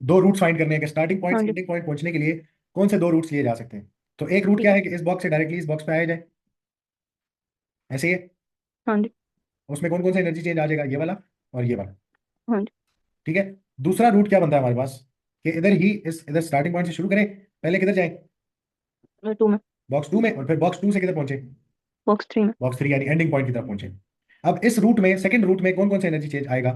दो रूट्स फाइंड करने हैं कि स्टार्टिंग पॉइंट हाँ से जी। एंडिंग पॉइंट पहुंचने के लिए कौन से दो रूट्स लिए जा सकते हैं। तो एक रूट ठीक क्या है। है कि इस बॉक्स से डायरेक्टली इस बॉक्स पे आया जाए, ऐसे ही है। हाँ जी। उसमें कौन कौन सा एनर्जी चेंज आ जाएगा, ये वाला और ये वाला। हाँ जी। ठीक है। दूसरा रूट क्या बनता है हमारे पास, कि इधर ही इस इधर स्टार्टिंग पॉइंट से शुरू करें, पहले किधर जाए, 2 में। बॉक्स 2 में, और फिर बॉक्स 2 से किधर पहुंचे, बॉक्स 3 में। बॉक्स 3 यानी एंडिंग पॉइंट की तरफ पहुंचे। अब इस रूट में, सेकंड रूट में कौन कौन सा एनर्जी चेंज आएगा,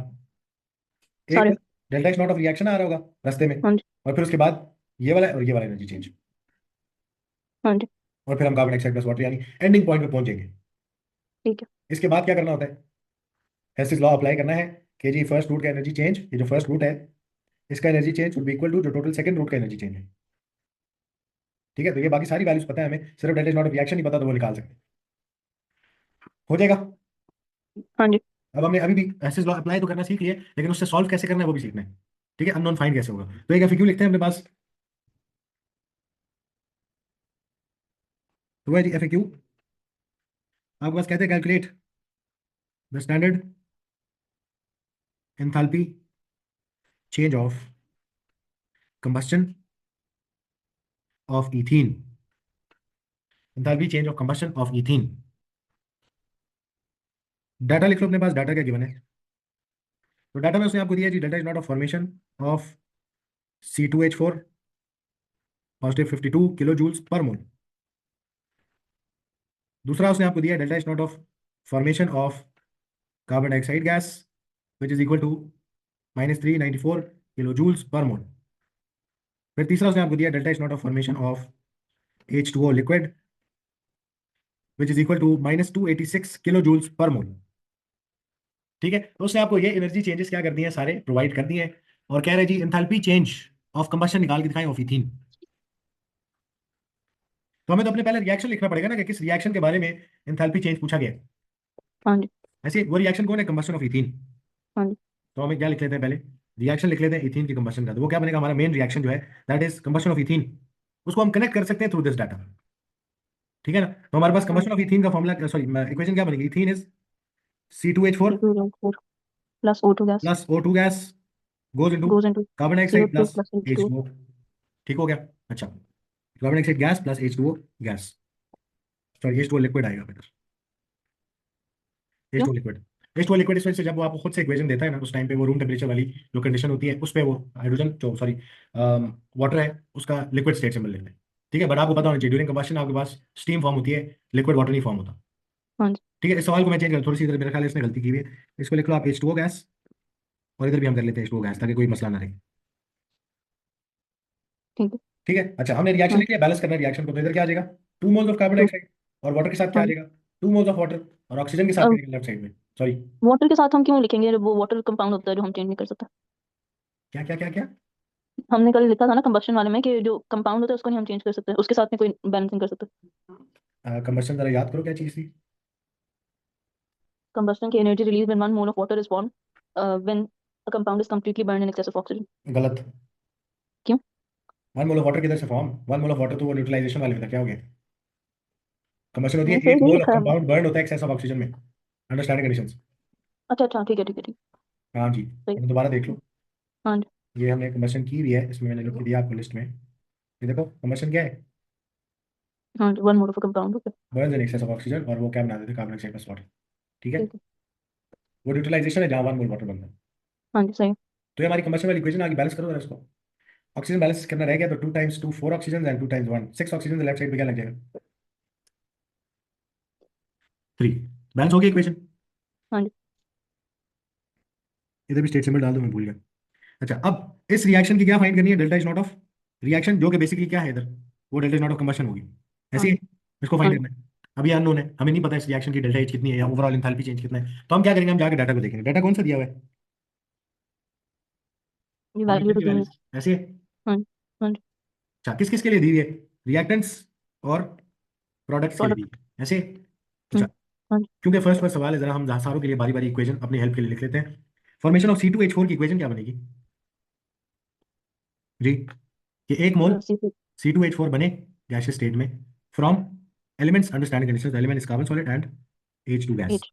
एक सारे। Delta H not of reaction आ रहा होगा रास्ते में, हाँ जी। और फिर उसके बाद ये वाला और ये वाला एनर्जी चेंज, हाँ जी। और फिर हम कार्बन डाइऑक्साइड प्लस वाटर यानी एंडिंग पॉइंट पे पहुंचेंगे। ठीक है। इसके बाद क्या करना होता है, हेसिस लॉ अप्लाई करना है कि जी फर्स्ट रूट का एनर्जी चेंज, ये जो फर्स्ट रूट है इसका energy change would be equal to जो टोटल सेकंड रूट का एनर्जी चेंज है। ठीक है, तो ये बाकी सारी वैल्यूज पता है हमें, सिर्फ delta H not of reaction नहीं पता तो वो निकाल सकते हैं। हो जाएगा। हाँ जी। अब हमने अभी भी हेसिस लॉ अप्लाई तो करना सीख लिया है, लेकिन उससे सॉल्व कैसे करना है वो भी सीखना है। ठीक है, अननोन फाइंड कैसे होगा, तो एक एफएक्यू लिखते हैं अपने पास। तो है जी एफएक्यू, आपके पास कहते हैं calculate the standard enthalpy change of combustion of ethene, enthalpy change of combustion of ethene. Data लिख लो अपने पास, डाटा क्या गिवन है। तो डाटा में उसने आपको दिया जी, data is not of formation of C2H4 positive 52 kilo joules per mole. दूसरा उसने आपको दिया delta is not of formation of carbon dioxide gas which is equal to -394 kilo joules per mole. फिर तीसरा उसने आपको दिया delta is not of formation of H2O liquid which is equal to -286 kilo joules per mole. ठीक है, तो उसने आपको ये एनर्जी चेंजेस क्या कर दिए हैं, सारे प्रोवाइड कर दिए हैं, और कह रहे हैं जी एंथैल्पी चेंज ऑफ कंबशन निकाल के दिखाएं ऑफ ईथीन। तो हमें तो अपने पहले रिएक्शन लिखना पड़ेगा ना, कि किस रिएक्शन के बारे में एंथैल्पी चेंज पूछा गया है। हाँ जी। ऐसे वो रिएक्शन कौन है, कंबशन ऑफ ईथीन। हाँ जी। तो हमें क्या लिख लेते हैं, पहले रिएक्शन लिख लेते हैं इथीन की कंबशन का, तो वो क्या बनेगा, हमारा मेन रिएक्शन जो है that is combustion of ethene. उसको हम कनेक्ट कर सकते हैं थ्रू दिस डाटा। ठीक है ना, तो हमारे पास हाँ कंबशन ऑफ इथीन का फॉर्मूला, सॉरी इक्वेशन क्या बनेगी, इथीन इज C2H4 जी। 2 plus O2 gas plus O2 gas goes into goes into carbon dioxide CO2 plus plus H2O। H2O। ठीक हो गया। अच्छा, carbon dioxide gas plus H2O gas, sorry H2O liquid आएगा बेटा, क्यों? H2O liquid. H2O लिक्विड इस वजह से जब वो आपको खुद से इक्वेशन देता है ना, उस टाइम पे वो रूम टेम्परेचर वाली जो कंडीशन होती है उस पे वो हाइड्रोजन जो सॉरी वाटर है उसका लिक्विड स्टेट सिंबल लेते हैं। ठीक है, बट आपको पता होना चाहिए ड्यूरिंग कंबशन आपके पास स्टीम फॉर्म होती है, लिक्विड वाटर नहीं फॉर्म होता। हाँ जी। ठीक है, इस सवाल को मैं चेंज कर, थोड़ी सी इधर मेरा ख्याल है इसने गलती की हुई है, इसको लिख लो आप H2O गैस, और इधर भी हम कर लेते हैं H2O गैस ताकि कोई मसला ना रहे। ठीक है। ठीक है, अच्छा हमने रिएक्शन हाँ। लिख लिया, बैलेंस करना है रिएक्शन को, तो इधर क्या आ जाएगा, 2 moles of carbon two. Dioxide, और वाटर के साथ क्या हाँ आ जी। जाएगा, 2 मोल्स ऑफ वाटर, और ऑक्सीजन के साथ क्या अब आएगा लेफ्ट साइड में, सॉरी वाटर के साथ हम क्यों लिखेंगे, जब वो वाटर कंपाउंड होता है जो हम चेंज नहीं कर सकते। क्या क्या क्या क्या, हमने कल लिखा था ना कंबशन वाले में कि जो कंपाउंड होता है उसको नहीं हम चेंज कर सकते, उसके साथ में कोई बैलेंसिंग कर सकते। कंबशन जरा याद करो क्या चीज थी। कंबशन की energy release when 1 mole of water is formed when a compound is completely burn in excess of oxygen. गलत। क्यों? 1 मोल ऑफ वाटर किधर से फॉर्म, 1 मोल ऑफ वाटर तो वो न्यूट्रलाइजेशन वाले में था, क्या हो गया, कंबशन होती है नहीं, सही 1 नहीं मोल ऑफ लिखा है हमने। कंपाउंड बर्न होता है एक्सेस ऑफ ऑक्सीजन में, अंडरस्टैंडिंग कंडीशंस। अच्छा अच्छा, ठीक है ठीक है ठीक। हाँ जी, सही। तो दोबारा देख लो, हाँ जी। ये हमने कंबशन की भी है, इसमें मैंने लिख दिया आपको लिस्ट में, ये देखो कंबशन क्या है, हाँ जी, 1 mole of compound. Okay. Burns in excess of oxygen, और वो क्या बना देते हैं, कार्बन डाइऑक्साइड प्लस वाटर। ठीक है, ठीक है। वो न्यूट्रलाइजेशन है जहाँ 1 मोल वाटर बनता है। हाँ जी सही। तो ये हमारी कंबशन वाली इक्वेशन आगे बैलेंस करो जरा इसको, ऑक्सीजन बैलेंस करना रह गया, तो 2 times 2 4 oxygen and 2 times 1 6 oxygen, left side पे क्या लग जाएगा, 3। बैलेंस हो गया इक्वेशन। हाँ जी। इधर भी स्टेट सिंबल डाल दो, मैं भूल गया। अच्छा, अब इस रिएक्शन की क्या फाइंड करनी है, delta is not of reaction, जो कि बेसिकली क्या है इधर, वो delta is not of combustion होगी, ऐसी हाँ है, जी। इसको हाँ फाइंड जी। करना है। अभी अननोन है, हमें नहीं पता इस रिएक्शन की डेल्टा एच कितनी है या ओवरऑल एंथैल्पी चेंज कितना है, तो हम क्या करेंगे, हम जाके डाटा को देखेंगे, डाटा कौन सा दिया हुआ है, ये वैल्यू फॉर्मेशन तो की दी है। वैल्यूज ऐसे है। हाँ जी। हाँ जी। अच्छा, किस किस के लिए दी हुई है, रिएक्टेंट्स और प्रोडक्ट्स के लिए दी प्रोडक्ट। है ऐसे। अच्छा, हाँ जी। क्योंकि फर्स्ट फर्स्ट सवाल है, जरा हम सारों के लिए बारी बारी इक्वेशन अपनी हेल्प के लिए लिख लेते हैं। फॉर्मेशन ऑफ C2H4 की इक्वेशन क्या बनेगी जी, कि एक मोल सी। C2H4 बने गैसियस स्टेट में from elements understanding conditions, element is carbon solid and H2 gas. H.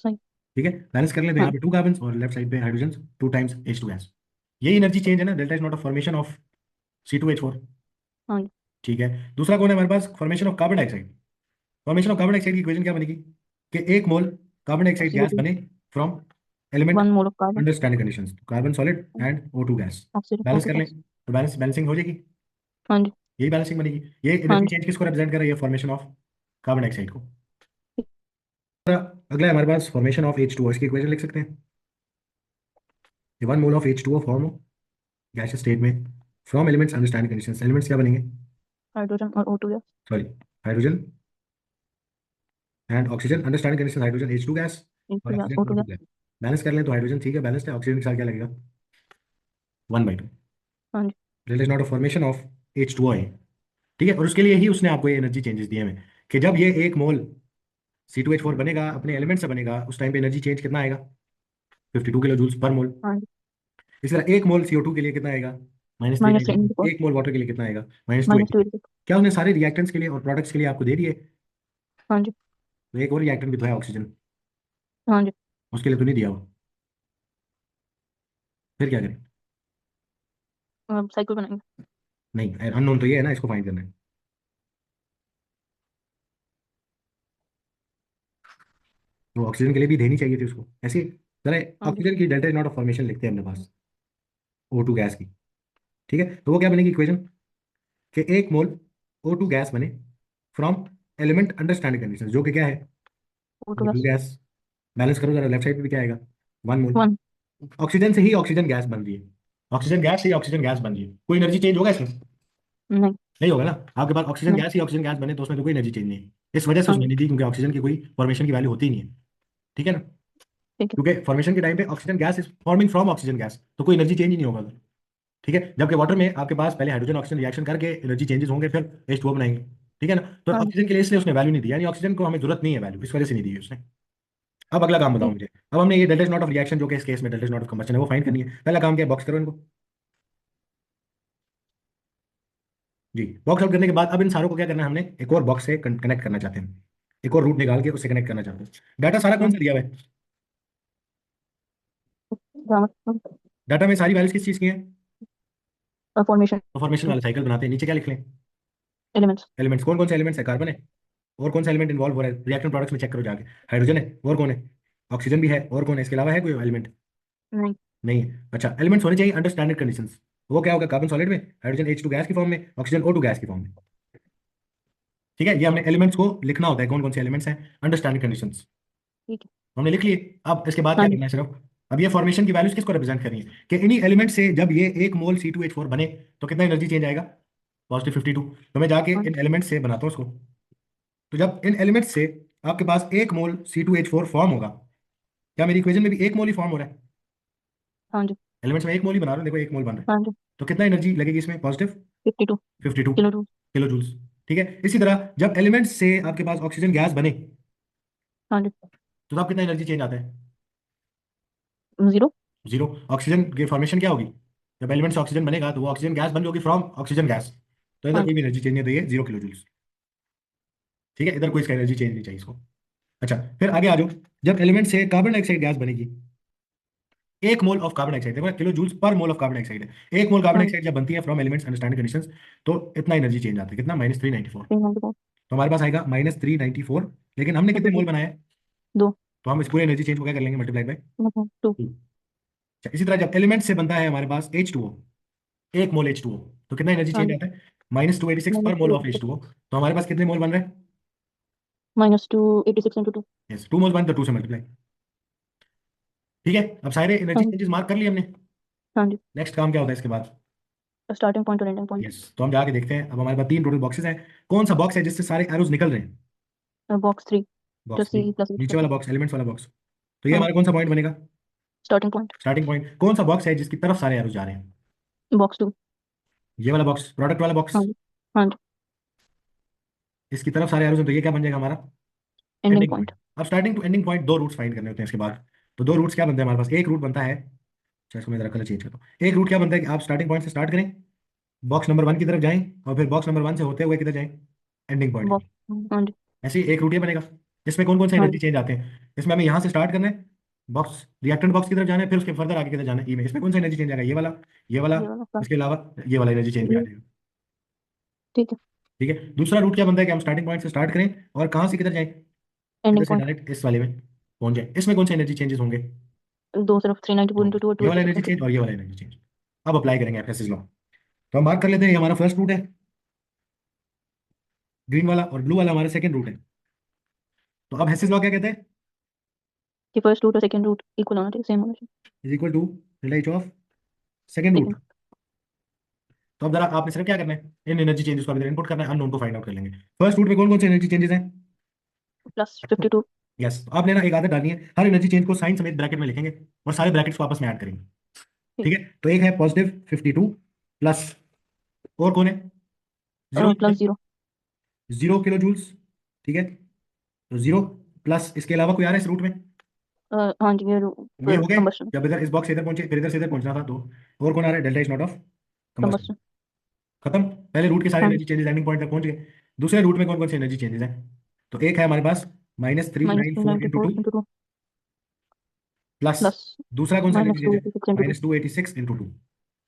सही। ठीक है, बैलेंस कर लें, तो हाँ। यहाँ पे 2 कार्बन और लेफ्ट साइड पे हाइड्रोजन 2 टाइम्स H2 गैस। यही एनर्जी चेंज है ना, delta is not a formation of C2H4। हाँ जी। ठीक है, दूसरा कौन है हमारे पास, formation of carbon dioxide. Formation of carbon dioxide की इक्वेशन क्या बनेगी, कि एक mole carbon dioxide gas CO2 बने from element 1 mole of carbon under standard conditions, carbon solid and O2 gas. Oxygen balance O2 कर लें गैस। तो बैलेंसिंग हो जाएगी, हाँ जी। यही बैलेंसिंग बनेगी। ये हाँ एनर्जी जी। चेंज किसको रिप्रेजेंट कर रहा है? ये फॉर्मेशन ऑफ कार्बन डाइऑक्साइड को। अगला है हमारे पास फॉर्मेशन ऑफ H2O, इसकी इक्वेशन लिख सकते हैं। ये 1 मोल ऑफ H2O फॉर्म हो गैसियस स्टेट में from elements under standard conditions. Elements क्या बनेंगे? हाइड्रोजन और O2 gas. Sorry, hydrogen and oxygen under standard condition, hydrogen H2 gas और O2 gas oxygen O2 O2 gas. Gas. Balance कर लें तो हाइड्रोजन ठीक है, बैलेंस्ड है। ऑक्सीजन के साथ क्या लगेगा? 1/2। हाँ जी। It is not a formation of H2O है, ठीक है। और उसके लिए ही उसने आपको ये एनर्जी चेंजेस दिए हैं कि जब ये 1 मोल C2H4 बनेगा, अपने एलिमेंट से बनेगा, उस टाइम पे एनर्जी चेंज कितना आएगा? 52 किलो जूल्स पर मोल। हाँ जी। इसी तरह 1 मोल CO2 के लिए कितना आएगा? -3 माइनस नाइन्टी। 3 1 मोल वाटर के लिए कितना आएगा? -2 माइनस 2। 86। क्या उसने सारे रिएक्टेंट्स के लिए और प्रोडक्ट्स के लिए आपको दे दिए? हाँ जी। तो एक और रिएक्टेंट भी तो है, ऑक्सीजन, हाँ जी। उसके लिए तो नहीं दिया वो। फिर क्या करें? अब साइकिल बनाएंगे। नहीं, अननोन तो ये है ना, इसको फाइंड करना है। तो ऑक्सीजन के लिए भी देनी चाहिए थी उसको ऐसे। जरा हाँ जी। ऑक्सीजन की delta is not of formation लिखते हैं अपने पास O2 गैस की, ठीक है। तो वो क्या बनेगी इक्वेशन कि 1 मोल O2 गैस बने from element under standard condition, जो कि क्या है? O2 O2 gas. Gas. Balance करो जरा, लेफ्ट साइड पे भी क्या आएगा? 1 मोल। 1। ऑक्सीजन से ही ऑक्सीजन गैस बन रही है, ऑक्सीजन गैस से ही ऑक्सीजन गैस बन रही है, कोई एनर्जी चेंज होगा इसमें? नहीं। नहीं होगा ना। आपके पास ऑक्सीजन नहीं। गैस ही ऑक्सीजन गैस बने तो उसमें तो कोई एनर्जी चेंज नहीं है। इस वजह से हाँ उसमें जी। नहीं दी, क्योंकि ऑक्सीजन की कोई फॉर्मेशन की वैल्यू होती ही नहीं है, ठीक है ना। ठीक है। क्योंकि फॉर्मेशन के टाइम पे oxygen gas is forming from oxygen gas, तो कोई एनर्जी चेंज ही नहीं होगा, ठीक है। जबकि वाटर में आपके पास पहले हाइड्रोजन ऑक्सीजन रिएक्शन करके एनर्जी चेंजेस होंगे, फिर H2O बनाएंगे, ठीक है ना। तो हाँ जी। ऑक्सीजन के लिए इसलिए उसने वैल्यू नहीं दी, यानी ऑक्सीजन को हमें जरूरत नहीं है वैल्यू, इस वजह से नहीं दी है उसने। अब अगला काम बताओ ठीक। मुझे। अब हमने ये delta is not of reaction, जो कि इस केस में delta is not of combustion है, वो फाइंड करनी है। पहला काम क्या है? बॉक्स करो इनको। जी, बॉक्स आउट करने के बाद अब इन सारों को क्या करना है? हमने एक और बॉक्स से कनेक्ट करना चाहते हैं, एक और रूट निकाल के उससे कनेक्ट करना चाहते हैं। डाटा सारा कौन हाँ। सा दिया हुआ है? ग्रामर। डाटा में सारी वैल्यूज किस चीज़ की हैं? फॉर्मेशन। फॉर्मेशन वाले साइकिल बनाते हैं। नीचे क्या लिख लें? एलिमेंट्स। एलिमेंट्स। कौन कौन से एलिमेंट्स है? कार्बन है, और कौन सा एलिमेंट इन्वॉल्व हो रहा है रिएक्शन प्रोडक्ट्स में? चेक करो जाके। हाइड्रोजन है, और कौन है? ऑक्सीजन भी है, और कौन है? इसके अलावा है कोई एलिमेंट? नहीं। नहीं है। अच्छा, एलिमेंट्स होने चाहिए अंडर स्टैंडर्ड कंडीशंस। वो क्या होगा? कार्बन सॉलिड में, हाइड्रोजन H2 गैस की फॉर्म में, ऑक्सीजन O2 गैस की फॉर्म में, ठीक है। ये हमने एलिमेंट्स को लिखना होता है, कौन कौन से एलिमेंट्स हैं अंडर स्टैंडर्ड कंडीशंस, ठीक है। हमने लिख लिए। अब इसके बाद हाँ क्या जी। करना है सिर्फ? अब ये फॉर्मेशन की वैल्यूज किसको रिप्रेजेंट कर रही है कि इन्हीं एलिमेंट से जब ये 1 मोल C2H4 बने तो कितना एनर्जी चेंज आएगा? +52। तो मैं जाके हाँ इन जी। एलिमेंट से बनाता हूँ उसको। तो जब इन एलिमेंट से आपके पास 1 मोल C2H4 फॉर्म होगा, क्या मेरी इक्वेशन में भी 1 मोल ही फॉर्म हो रहा है? हाँ जी। एलिमेंट्स में 1 मोल ही बना रहा हूँ, देखो 1 मोल बन रहा है। हाँ जी। तो कितना एनर्जी लगेगी इसमें? +52 52 किलो जूल। किलो जूल्स, ठीक है। इसी तरह जब एलिमेंट्स से आपके पास ऑक्सीजन गैस बने हाँ जी। तो तब कितना एनर्जी चेंज आता है? 0। 0। ऑक्सीजन की फॉर्मेशन क्या होगी? जब एलिमेंट से ऑक्सीजन बनेगा तो वो ऑक्सीजन गैस बन रही होगी फ्रॉम ऑक्सीजन गैस, तो इधर हाँ कोई जी। भी एनर्जी चेंज नहीं, तो ये 0 किलो जूल्स, ठीक है। इधर कोई इसका एनर्जी चेंज नहीं चाहिए इसको। अच्छा, फिर आगे आ जाओ। जब एलिमेंट से कार्बन डाइऑक्साइड गैस बनेगी, 1 मोल ऑफ कार्बन डाइऑक्साइड, देखो kilo joules per mole of carbon dioxide है। 1 मोल कार्बन हाँ जी। डाइऑक्साइड जब बनती है फ्रॉम एलिमेंट्स अंडरस्टैंडिंग कंडीशंस, तो इतना एनर्जी चेंज आता है, कितना? -394। 394। तो हमारे पास आएगा -394, लेकिन हमने कितने मोल बनाए हैं? 2। तो हम इस पूरे एनर्जी चेंज को क्या कर लेंगे? मल्टीप्लाई बाय मतलब 2। 2। अच्छा, इसी तरह जब एलिमेंट से बनता है हमारे पास H2O, 1 मोल H2O, तो कितना एनर्जी हाँ चेंज जी। आता है? -286 पर मोल ऑफ H2O। तो हमारे पास कितने मोल बन रहे हैं? -286 × 2। यस, 2 मोल बन, तो 2 से मल्टीप्लाई, ठीक है। अब सारे एनर्जी हाँ जी। चेंजेस मार्क कर लिए हमने। हाँ जी। नेक्स्ट काम क्या होता है इसके बाद? स्टार्टिंग पॉइंट और एंडिंग पॉइंट। यस, तो हम जाके देखते हैं। अब हमारे पास 3 टोटल बॉक्सेस हैं। कौन सा बॉक्स है जिससे सारे एरोज निकल रहे हैं? बॉक्स 3 जो बॉक्स 3, नीचे C++ वाला है। बॉक्स, एलिमेंट्स वाला बॉक्स। तो ये हाँ जी। हमारा कौन सा पॉइंट बनेगा? Starting point. Starting point. कौन सा बॉक्स है जिसकी तरफ सारे एरोज जा रहे हैं? बॉक्स 2। ये वाला बॉक्स, प्रोडक्ट वाला हाँ बॉक्स, जी। हाँ जी। इसकी तरफ सारे एरोज हैं, तो ये क्या बन जाएगा हमारा? Ending ending point. पॉइंट। अब स्टार्टिंग टू एंडिंग पॉइंट दो रूट्स फाइंड करने होते हैं इसके बाद। तो दो रूट्स क्या बनते हैं हमारे पास? एक रूट बनता है, अच्छा इसको मैं जरा कलर चेंज करता हूँ। एक रूट क्या बनता है कि आप स्टार्टिंग पॉइंट से स्टार्ट करें, बॉक्स नंबर 1 की तरफ जाएं, और फिर बॉक्स नंबर 1 से होते हुए किधर जाएं? एंडिंग पॉइंट की। बॉक्स। हाँ जी। ऐसे ही एक रूट ये बनेगा, जिसमें कौन कौन से हाँ एनर्जी जी। चेंज आते हैं। इसमें हमें यहाँ से स्टार्ट करना है, बॉक्स रिएक्टेंट बॉक्स की तरफ जाना है, फिर उसके फर्दर आगे किधर जाना है? ई में। इसमें कौन सा एनर्जी चेंज आएगा? ये वाला, ये वाला, ये वाला इसके अलावा ये वाला एनर्जी चेंज भी आ ये। जाएगा, ठीक है। ठीक है। दूसरा रूट क्या बनता है कि हम स्टार्टिंग पॉइंट से स्टार्ट करें और कहाँ से किधर जाएं? इधर एंडिंग से पॉइंट। डायरेक्ट इस वाले में, पहुंच जाए। इसमें कौन से एनर्जी चेंजेस होंगे? दो सिर्फ 394 इंटू 2 और ये 2 वाला 86 एनर्जी इंटू चेंज और ये वाला एनर्जी चेंज। अब अप्लाई करेंगे एफएसएस लॉ। तो हम मार्क कर लेते हैं, ये हमारा फर्स्ट रूट है, ग्रीन वाला, और ब्लू वाला हमारा सेकंड रूट है। तो अब हेसिस लॉ क्या कहते हैं? कि फर्स्ट रूट और सेकंड रूट इक्वल होना चाहिए, सेम होना चाहिए। Is equal to delta H of second route. Second तो अब जरा आपने सिर्फ क्या करना है, इन एनर्जी चेंजेस को अभी इनपुट करना है, अननोन को फाइंड आउट कर लेंगे। फर्स्ट रूट में कौन कौन से एनर्जी चेंजेस हैं? प्लस 52 यस, तो आपने ना एक आदत डालनी है, हर एनर्जी चेंज को साइन समेत ब्रैकेट में लिखेंगे और सारे ब्रैकेट्स को आपस में ऐड करेंगे। ठीक, ठीक है, तो एक है पॉजिटिव 52 प्लस, और कौन है? Zero plus 0। 0 kilo joules. ठीक है, तो 0 प्लस इसके अलावा कोई आ रहा है इस रूट में? हाँ जी, ये ये हो गए। कंबस्शन। जब इधर इस बॉक्स से इधर पहुंचे, फिर इधर से इधर पहुंचना था, तो और कौन आ रहा है? Delta is not of combustion. Combustion. खत्म। पहले रूट के सारे हाँ जी, एनर्जी चेंजेस एंडिंग पॉइंट तक पहुंच गए। दूसरे रूट में कौन कौन से एनर्जी चेंजेस हैं? तो एक है हमारे पास minus three minus nine three four ninety into four two into 2 plus, plus दूसरा कौन सा एनर्जी माइनस चेंज टू है? Eighty six into 2। -286 इंटू 2।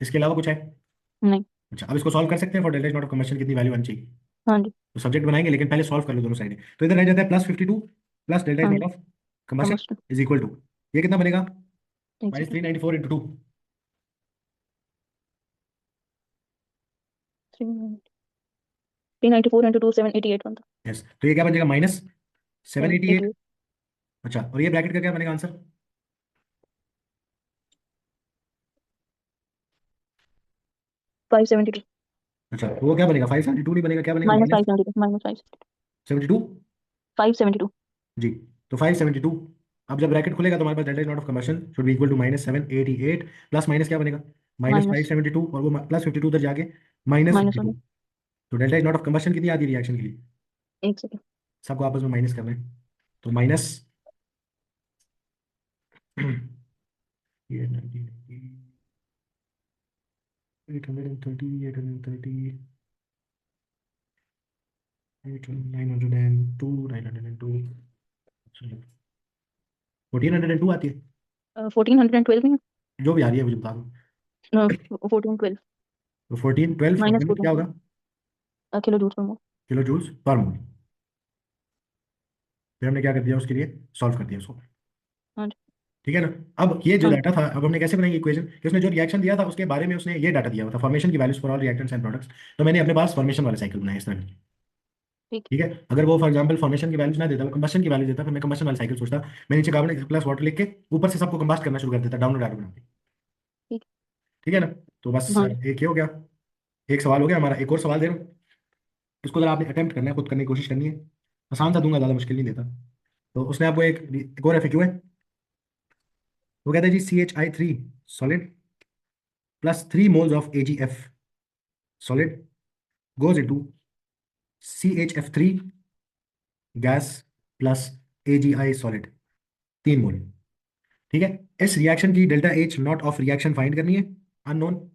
इसके अलावा कुछ है? नहीं। अच्छा, अब इसको सॉल्व कर सकते हैं for delta is not of combustion, कितनी वैल्यू आनी चाहिए? हाँ जी। तो सब्जेक्ट बनाएंगे, लेकिन पहले सॉल्व कर लो दोनों साइड। तो इधर रह जाता है +52 प्लस डेल्टा इज हाँ नॉट जी, of combustion combustion. Is equal to, ये कितना बनेगा? एक minus second. Three ninety four into two 394 into 2 788 बनता। यस, तो ये क्या बन जाएगा? -788। 788। अच्छा, और ये ब्रैकेट का क्या बनेगा आंसर? 572। अच्छा, तो वो क्या बनेगा? 572 नहीं बनेगा, क्या बनेगा? Minus minus 572, minus 5। 72। 572। जी, तो 572। अब जब ब्रैकेट खुलेगा तो हमारे पास delta is not of combustion should be equal to -788 plus minus क्या बनेगा? Minus five minus seventy two और वो +52 उधर जाके माइनस माइनस फिफ्टी होने। टू तो delta is not of combustion कितनी आती है रिएक्शन के लिए? एक सेकेंड। सबको आपस में माइनस करना है, तो माइनस ये 830 830 902 902 1402 आती है। 1412 में। जो भी आ रही है मुझे बता दो। 1412। तो 1412 माइनस यूनिट क्या 1412 होगा? किलो जूल पर मोल। Kilo joules per mole. फिर हमने क्या कर दिया उसके लिए? सॉल्व कर दिया उसको। हाँ जी। ठीक है ना? अब ये जो हाँ जी। डाटा था, अब हमने कैसे बनाई इक्वेशन कि उसने जो रिएक्शन दिया था उसके बारे में उसने ये डाटा दिया हुआ था, फॉर्मेशन की values for all reactants and products. तो मैंने अपने पास फॉर्मेशन वाला साइकिल बनाया इस तरह की। ठीक। ठीक है, अगर वो फॉर एग्जांपल फॉर्मेशन की वैल्यूज ना देता, वो कंबशन की वैल्यू देता, फिर मैं कंबशन वाला साइकिल सोचता। मैं नीचे कार्बन प्लस वाटर लिख के ऊपर से सबको कंबास्ट करना शुरू कर देता, डाउनलोड डाटा बना के। ठीक। ठीक है ना? तो बस हाँ जी। एक ये हो गया। एक सवाल हो गया हमारा, एक और सवाल दे रहा हूँ। इसको जरा आपने अटेम्प्ट करना है, खुद करने की कोशिश करनी है। आसान सा दूंगा, ज़्यादा मुश्किल नहीं देता। तो उसने आपको एक और एफएक्यू है। वो कहता है जी CH3 solid plus 3 moles of AgF solid goes into CHF3 gas plus AgI solid, 3 मोल। ठीक है, इस रिएक्शन की delta H not of reaction find करनी है, अननोन।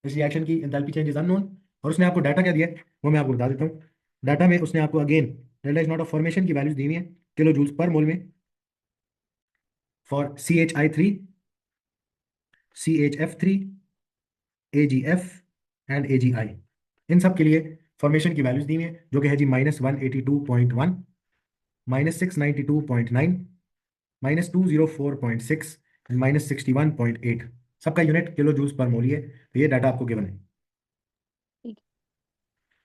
इस रिएक्शन की एंथैल्पी चेंज इज अननोन। और उसने आपको डाटा क्या दिया है वो मैं आपको बता देता हूँ। डाटा में उसने आपको again delta is not of formation की वैल्यूज दी हुई है किलो जूल्स पर मोल में, for CHI3 CHF3 AgF and AgI। इन सब के लिए फॉर्मेशन की वैल्यूज दी हुई है, जो कि है जी -182.1, -692.9, -204.6, -61.8। सबका यूनिट किलो जूल्स पर मोल ही है। तो ये डाटा आपको गिवन है। ठीक।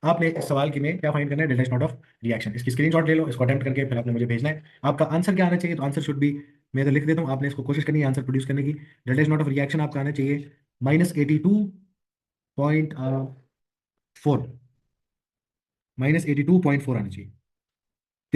आपने इस सवाल की में क्या फाइंड करना है? Delta is not of reaction. इसकी स्क्रीनशॉट ले लो, इसको अटेम्प्ट करके फिर आपने मुझे भेजना है। आपका आंसर क्या आना चाहिए? तो आंसर शुड बी, मैं इधर लिख देता हूँ, आपने इसको कोशिश करनी है आंसर प्रोड्यूस करने की। Delta is not of reaction आपका आना चाहिए -82.4, -82.4 आना चाहिए।